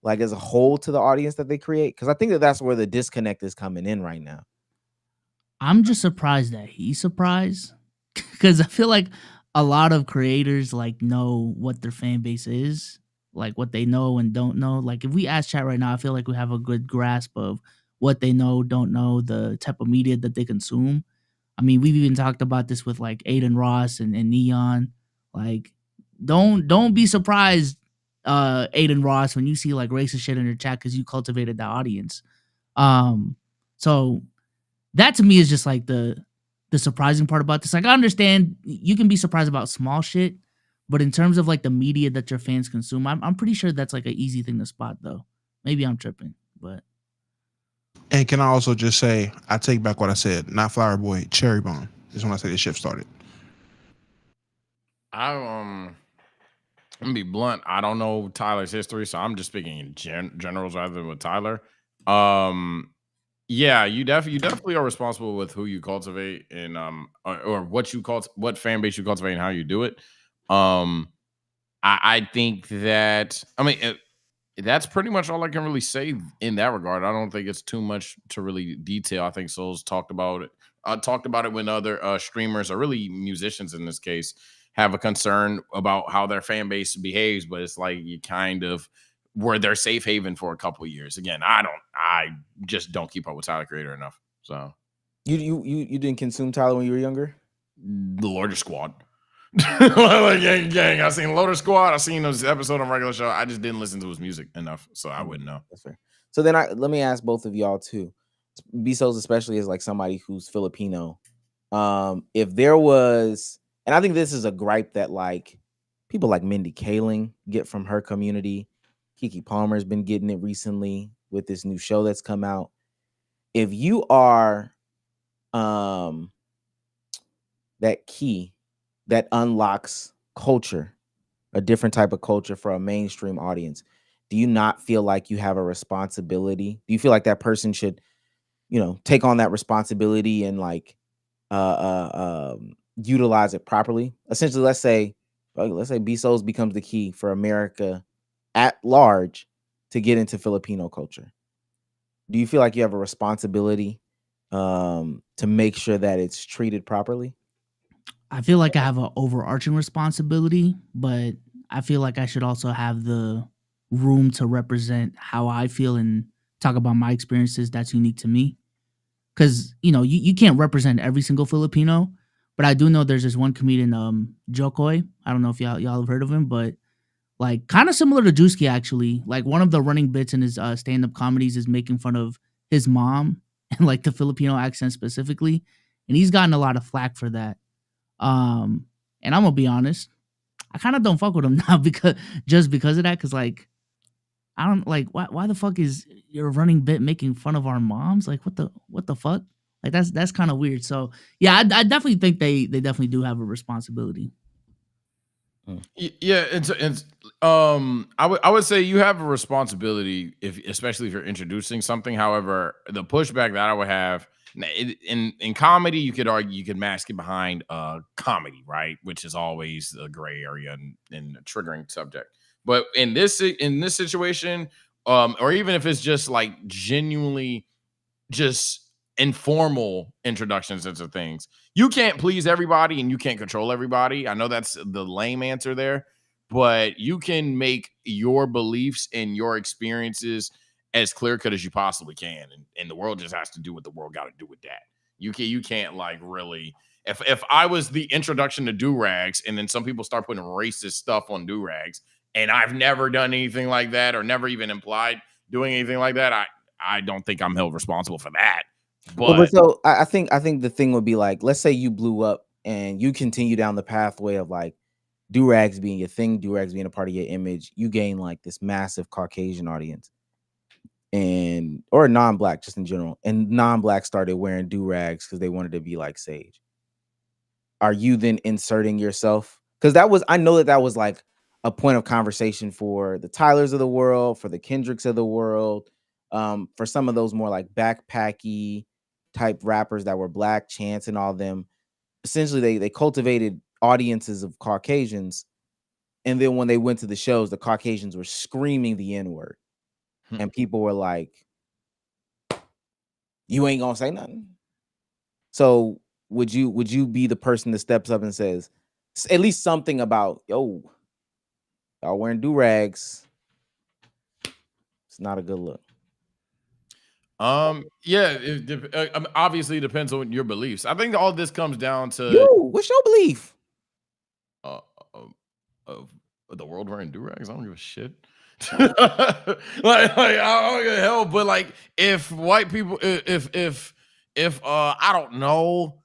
like as a whole to the audience that they create? Because I think that's where the disconnect is coming in right now. I'm just surprised that he's surprised because I feel like a lot of creators like know what their fan base is, like what they know and don't know. Like if we ask chat right now, I feel like we have a good grasp of what they know, don't know, the type of media that they consume. I mean, we've even talked about this with like Aiden Ross and Neon. Like, don't be surprised, Aiden Ross, when you see like racist shit in your chat because you cultivated that audience. So that to me is just like the surprising part about this. Like I understand you can be surprised about small shit, but in terms of like the media that your fans consume, I'm pretty sure that's like an easy thing to spot though. Maybe I'm tripping, but And can I also just say, I take back what I said. Not Flower Boy, Cherry Bomb is when I say the shift started. I'm gonna be blunt. I don't know Tyler's history, so I'm just speaking in generals rather than with Tyler. Yeah, you definitely are responsible with who you cultivate and or what fan base you cultivate and how you do it. I think that that's pretty much all I can really say in that regard. I don't think it's too much to really detail. I think Souls talked about it. Talked about it when other streamers, or really musicians in this case, have a concern about how their fan base behaves, but it's like you kind of were their safe haven for a couple of years. Again, I just don't keep up with Tyler Creator enough. So You didn't consume Tyler when you were younger? the Loader Squad. Like, gang. I seen Loader Squad. I seen those episode on regular show. I just didn't listen to his music enough, so I wouldn't know. That's fair. So then let me ask both of y'all too. Bezos especially is like somebody who's Filipino. If there was, and I think this is a gripe that like people like Mindy Kaling get from her community. Keke Palmer's been getting it recently with this new show that's come out. If you are that key that unlocks culture, a different type of culture for a mainstream audience, do you not feel like you have a responsibility? Do you feel like that person should, take on that responsibility and like utilize it properly? Essentially, let's say Bezos becomes the key for America at large to get into Filipino culture. Do you feel like you have a responsibility to make sure that it's treated properly? I feel like I have an overarching responsibility, but I feel like I should also have the room to represent how I feel and talk about my experiences that's unique to me. Because, you can't represent every single Filipino, but I do know there's this one comedian, Jokoy. I don't know if y'all have heard of him, but like kind of similar to Drewski actually. Like one of the running bits in his stand-up comedies is making fun of his mom and like the Filipino accent specifically. And he's gotten a lot of flack for that. And I'm gonna be honest, I kind of don't fuck with him now because of that. Cause like, I don't like why the fuck is your running bit making fun of our moms? Like what the fuck? Like that's kind of weird. So yeah, I definitely think they definitely do have a responsibility. Yeah, it's I would say you have a responsibility especially if you're introducing something. However, the pushback that I would have in comedy, you could argue, you could mask it behind comedy, right? Which is always a gray area and a triggering subject. But in this situation, or even if it's just like genuinely just informal introductions into things, you can't please everybody and you can't control everybody. I know that's the lame answer there, but you can make your beliefs and your experiences as clear cut as you possibly can, and the world just has to do what the world got to do with that. You can't like really. If I was the introduction to do-rags and then some people start putting racist stuff on do-rags and I've never done anything like that or never even implied doing anything like that, I don't think I'm held responsible for that. But so I think the thing would be like, let's say you blew up and you continue down the pathway of like do-rags being your thing, do-rags being a part of your image, you gain like this massive Caucasian audience or non-black just in general, and non-black started wearing do-rags because they wanted to be like Sage. Are you then inserting yourself? Because I know that was like a point of conversation for the Tylers of the world, for the Kendricks of the world, for some of those more like backpacky type rappers that were black, Chance and all of them. Essentially, they cultivated audiences of Caucasians, and then when they went to the shows, the Caucasians were screaming the N-word. and people were like, "You ain't gonna say nothing." So would you be the person that steps up and says at least something about, yo, y'all wearing do-rags? It's not a good look. Yeah, obviously it depends on your beliefs. I think all this comes down to You, what's your belief? Of the world wearing do-rags. I don't give a shit. like I don't give a hell. But like, if white people, if I don't know.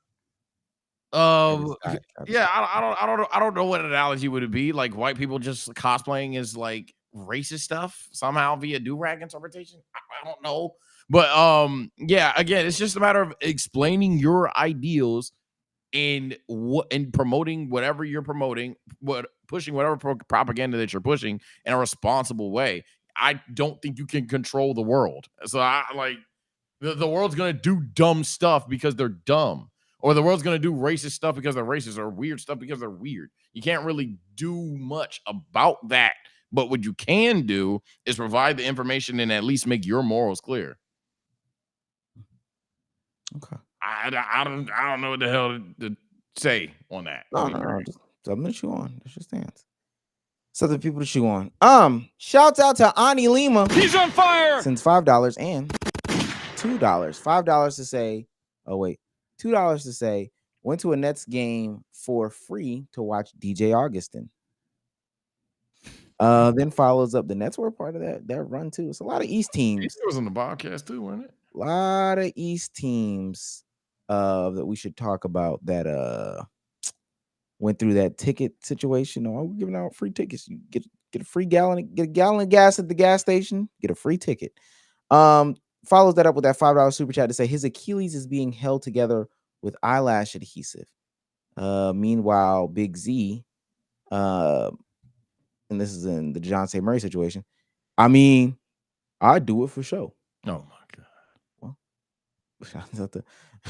Yeah, I don't know what analogy would it be. Like white people just cosplaying as like racist stuff somehow via do-rag interpretation. I don't know. But yeah, again, it's just a matter of explaining your ideals and promoting whatever you're promoting, pushing whatever propaganda that you're pushing in a responsible way. I don't think you can control the world. So I like the world's gonna do dumb stuff because they're dumb, or the world's gonna do racist stuff because they're racist, or weird stuff because they're weird. You can't really do much about that. But what you can do is provide the information and at least make your morals clear. Okay. I don't know what the hell to say on that. No. Just something to chew on. That's your stance. Something people to chew on. Shouts out to Ani Lima. He's on fire. Since $5 and $2. $5 to say, oh wait, $2 to say went to a Nets game for free to watch DJ Augustin. Then follows up. The Nets were a part of that run too. It's a lot of East teams. It was on the Bobcats too, wasn't it? A lot of East teams that we should talk about that went through that ticket situation. Oh, we're giving out free tickets. You get a free gallon, get a gallon of gas at the gas station, get a free ticket. Follows that up with that $5 super chat to say his Achilles is being held together with eyelash adhesive. Meanwhile, Big Z, and this is in the John St. Murray situation. I mean, I'd do it for sure. Oh my god. Well,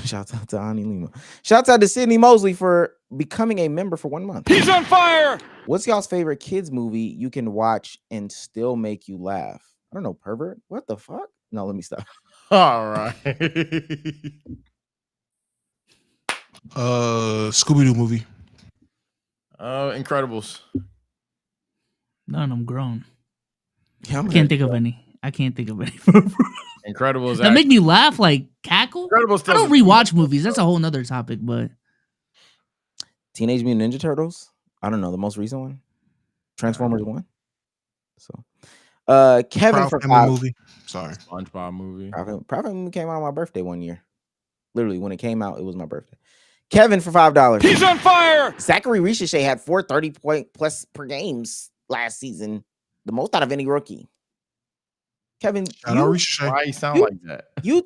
shouts out to Ani Lima. Shouts out to Sydney Mosley for becoming a member for 1 month. He's on fire. What's y'all's favorite kids movie you can watch and still make you laugh? I don't know, pervert. What the fuck? No, let me stop. All right. Scooby-Doo movie. Incredibles. None of them grown. Yeah, I can't think of any. Incredibles. That make me laugh, like cackle. Incredibles. I don't rewatch movies. That's a whole nother topic. But Teenage Mutant Ninja Turtles. I don't know, the most recent one. Transformers 1. So Kevin Proud for Family $5. movie. Sorry. SpongeBob movie. Proud Family movie came out on my birthday one year. Literally, when it came out, it was my birthday. Kevin for $5. He's on fire. Zachary Ricochet had 430 plus per games last season, the most out of any rookie. Kevin, Why you sound like that? You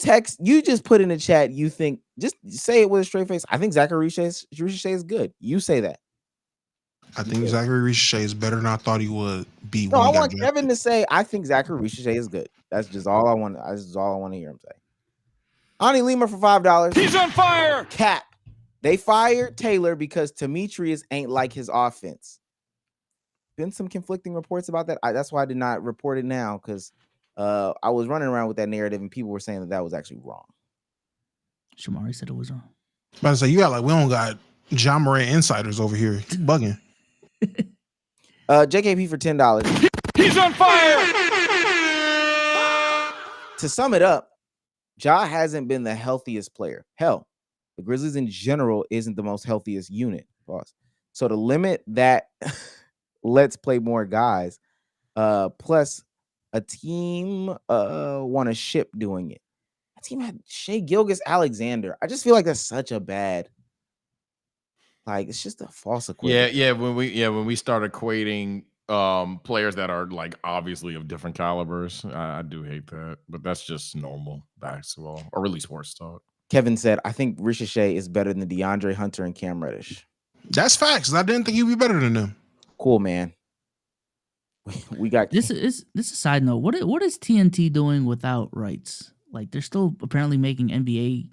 just put in the chat, you think, just say it with a straight face. I think Zachary Ricochet is good. You say that. I think Zachary Ricochet is better than I thought he would be. No, I want Kevin to say, I think Zachary Ricochet is good. That's just all I want. That's just all I want to hear him say. Ani Lima for $5. He's on fire. Cap. They fired Taylor because Demetrius ain't like his offense. Been some conflicting reports about that. That's why I did not report it now, because I was running around with that narrative and people were saying that was actually wrong. Shamari said it was wrong. But I say we don't got John Morant insiders over here. You bugging. JKP for $10. He's on fire. To sum it up, Ja hasn't been the healthiest player. Hell, the Grizzlies in general isn't the most healthiest unit, boss. So to limit that, let's play more guys. Plus, a team won a ship doing it. A team had Shea Gilgeous-Alexander. I just feel like that's such a bad. Like, it's just a false equivalent. Yeah. When we start equating players that are like obviously of different calibers, I do hate that, but that's just normal basketball or really sports talk. Kevin said, I think Ricochet is better than DeAndre Hunter and Cam Reddish. That's facts. I didn't think he'd be better than them. Cool, man. We got this is a side note. What is TNT doing without rights? Like, they're still apparently making NBA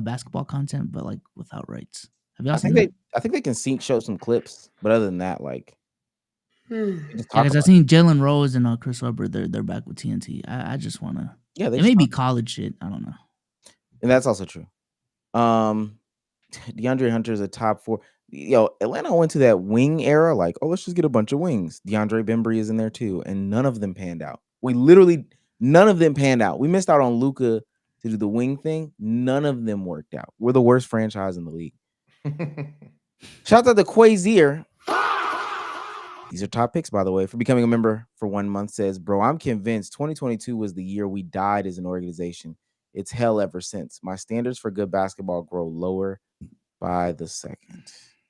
basketball content, but like without rights. Have y'all seen that? I think they can show some clips, but other than that, like, Because I seen Jalen Rose and Chris Webber. They're back with TNT. I just want to. Yeah, it may be college shit. I don't know. And that's also true. DeAndre Hunter is a top 4. Yo, Atlanta went to that wing era. Like, oh, let's just get a bunch of wings. DeAndre Bembry is in there too, and none of them panned out. None of them panned out. We missed out on Luka to do the wing thing. None of them worked out. We're the worst franchise in the league. Shout out to Quazier. These are top picks, by the way, for becoming a member for 1 month. Says, bro, I'm convinced 2022 was the year we died as an organization. It's hell ever since. My standards for good basketball grow lower by the second.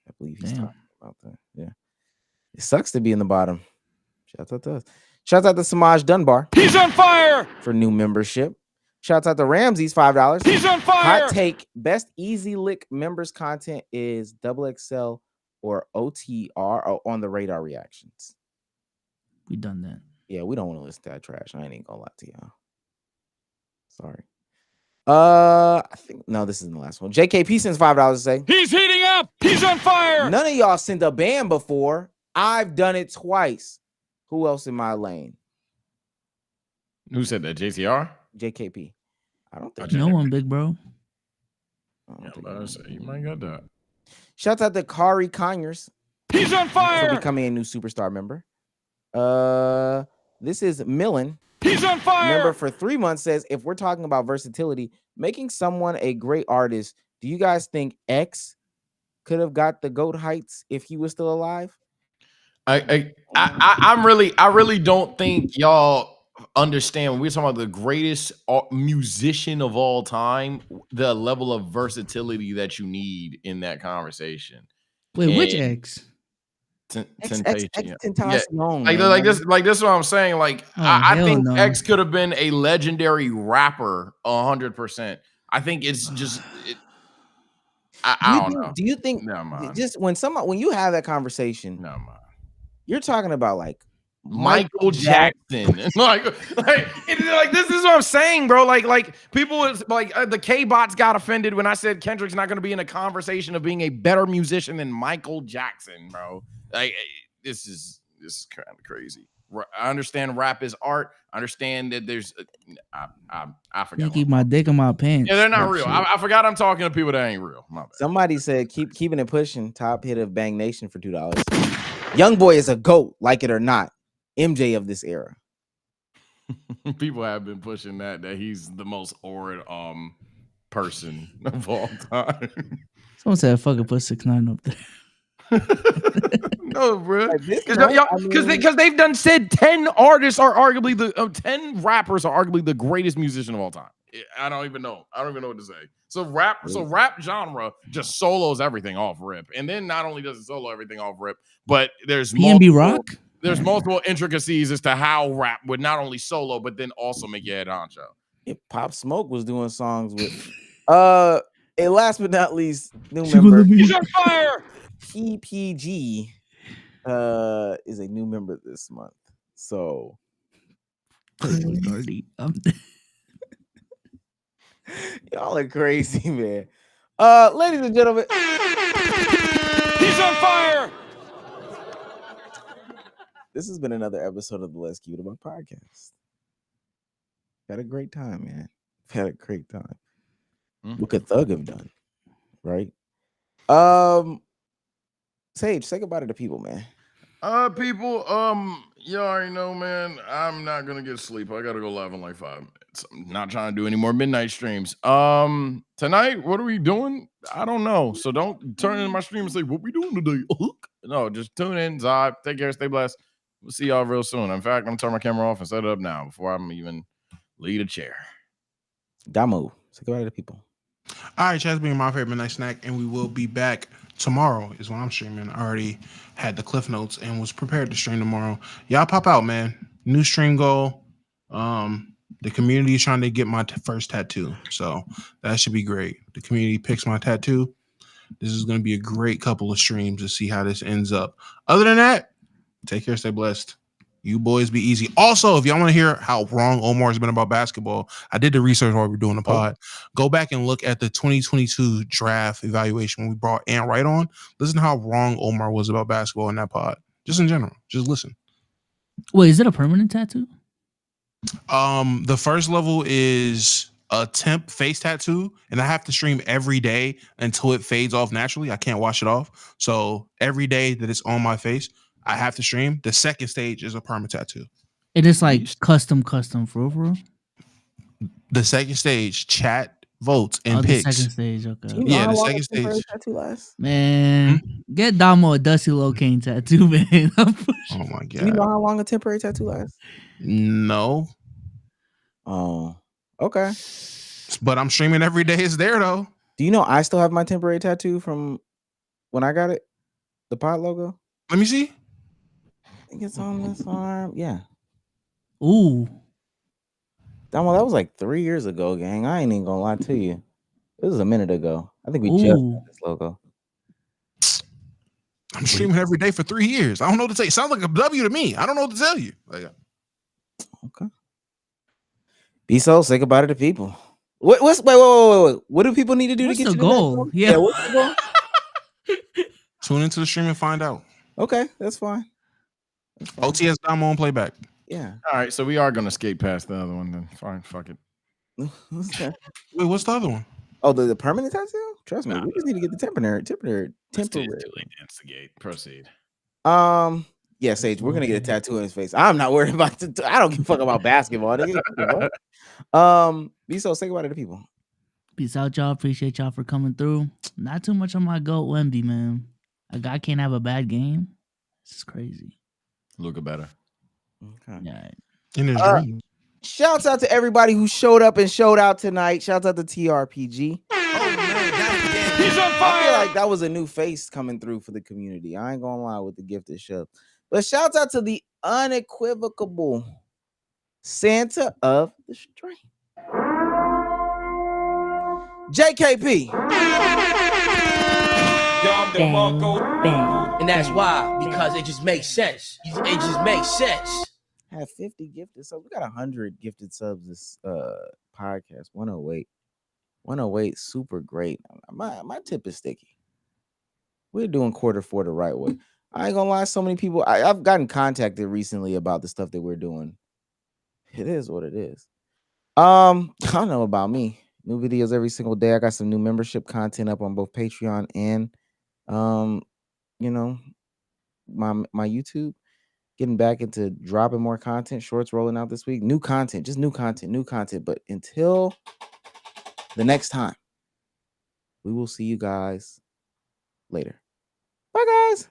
I believe he's talking about that. Yeah. It sucks to be in the bottom. Shout out to us. Shout out to Samaj Dunbar. He's on fire. For new membership. Shout out to Ramsey's $5. He's on fire. Hot take. Best Easy Lick members content is XXL or OTR or on the radar reactions. We done that. Yeah, we don't want to listen to that trash. I ain't even gonna lie to y'all. Sorry. I think no, this isn't the last one. JKP sends $5 to say he's heating up. He's on fire. None of y'all sent a band before. I've done it twice. Who else in my lane? Who said that? JCR? JKP. I don't think no one, big bro. You might got that. Shouts out to Kari Conyers. He's on fire. For becoming a new superstar member. This is Millen. He's on fire. Member for 3 months says, if we're talking about versatility, making someone a great artist, do you guys think X could have got the GOAT heights if he was still alive? I really don't think y'all understand when we're talking about the greatest musician of all time, the level of versatility that you need in that conversation. Wait, which X? Temptation. Tentacion, Like this is what I'm saying. Like, I think no. X could have been a legendary rapper 100%. I think it's just I don't know. Do you think just when you have that conversation, you're talking about like Michael Jackson. like this is what I'm saying, bro. Like people was like the K-bots got offended when I said Kendrick's not going to be in a conversation of being a better musician than Michael Jackson, bro. Like this is kind of crazy. I understand rap is art. I understand that there's I forgot. Can't keep my dick in my pants. Yeah, they're not real. I forgot I'm talking to people that ain't real. My bad. Somebody said keeping it pushing. Top hit of Bang Nation for $2. Young Boy is a GOAT, like it or not. MJ of this era. People have been pushing that he's the most horrid person of all time. Someone said fucking put 6ix9ine up there. No, bro. Because they've done said 10 artists are arguably 10 rappers are arguably the greatest musician of all time. I don't even know. I don't even know what to say. So rap genre just solos everything off rip, and then not only does it solo everything off rip, but there's B&B Rock. There's multiple intricacies as to how rap would not only solo but then also make your head honcho. If Pop Smoke was doing songs with, and last but not least, new member. He's on fire. PPG is a new member this month. So y'all are crazy, man. Ladies and gentlemen, he's on fire. This has been another episode of the Let's Keep It About podcast. Had a great time, man. Had a great time. What could Thug have done? Right? Sage, say goodbye to the people, man. People, you already know, man, I'm not gonna get sleep. I gotta go live in like 5 minutes. I'm not trying to do any more midnight streams. Tonight, what are we doing? I don't know. So don't turn in my stream and say, what we doing today? No, just tune in, Zod. Take care, stay blessed. We'll see y'all real soon. In fact, I'm gonna turn my camera off and set it up now before I'm even lead a chair. Damo, say goodbye to the people. All right, chat's being my favorite midnight snack, and we will be back tomorrow is when I'm streaming. I already had the cliff notes and was prepared to stream tomorrow. Y'all pop out, man. New stream goal. The community is trying to get my first tattoo, so that should be great. The community picks my tattoo. This is going to be a great couple of streams to see how this ends up. Other than that, take care, stay blessed. You boys be easy. Also, if y'all want to hear how wrong Omar has been about basketball, I did the research while we were doing the pod. Go back and look at the 2022 draft evaluation when we brought Ant Wright on. Listen to how wrong Omar was about basketball in that pod. Just in general. Just listen. Wait, is it a permanent tattoo? The first level is a temp face tattoo, and I have to stream every day until it fades off naturally. I can't wash it off. So every day that it's on my face, I have to stream. The second stage is a permanent tattoo. It is like custom for real. The second stage, chat votes and the picks. second stage, okay. Do you know Yeah, how the long second a temporary stage. tattoo lasts? Man, get Damo a Dusty Locane tattoo, man. Oh my Do you know god. how long a temporary tattoo lasts? No, Oh, okay. but I'm streaming every day. It's there though. Do you know I still have my temporary tattoo from when I got it? The pod logo? Let me see. I think it's on this arm. Yeah. Ooh. That was like 3 years ago, gang. I ain't even gonna lie to you. It was a minute ago. I think we just Ooh. got this logo. I'm streaming every day for 3 years. I don't know what to say. It sounds like a W to me. I don't know what to tell you. Like, Okay. Be so say goodbye to the people. Wait. What do people need to do What's to get the you goal? To that? Yeah. What's the goal? tune into the stream and find out. Okay, that's fine. OTS Damo on playback. Yeah. All right, so we are gonna skate past the other one then. Fine, fuck it. Wait, what's the other one? Oh, the permanent tattoo? Trust me, we just need to get the temporary. It's too late to instigate. Proceed. Yeah, Sage, we're gonna get a tattoo in his face. I'm not worried about I don't give a fuck about basketball. Nigga. Be so say goodbye to the people. Peace out, y'all. Appreciate y'all for coming through. Not too much on my GOAT Wemby, man. A guy can't have a bad game. This is crazy. Luka better. Okay. Yeah. In his dream. Shouts out to everybody who showed up and showed out tonight. Shouts out to TRPG. He's on I fire. feel like that was a new face coming through for the community. I ain't gonna lie with the gifted shove. But shouts out to the unequivocal Santa of the stream. JKP. And that's why, because it just makes sense. It just makes sense. Have 50 gifted subs. We got 100 gifted subs this podcast. 108. 108, super great. My tip is sticky. We're doing Q4 the right way. I ain't gonna lie, so many people. I've gotten contacted recently about the stuff that we're doing. It is what it is. I don't know about me. New videos every single day. I got some new membership content up on both Patreon and my YouTube. Getting back into dropping more content. Shorts rolling out this week. New content. Just new content. But until the next time, we will see you guys later. Bye, guys.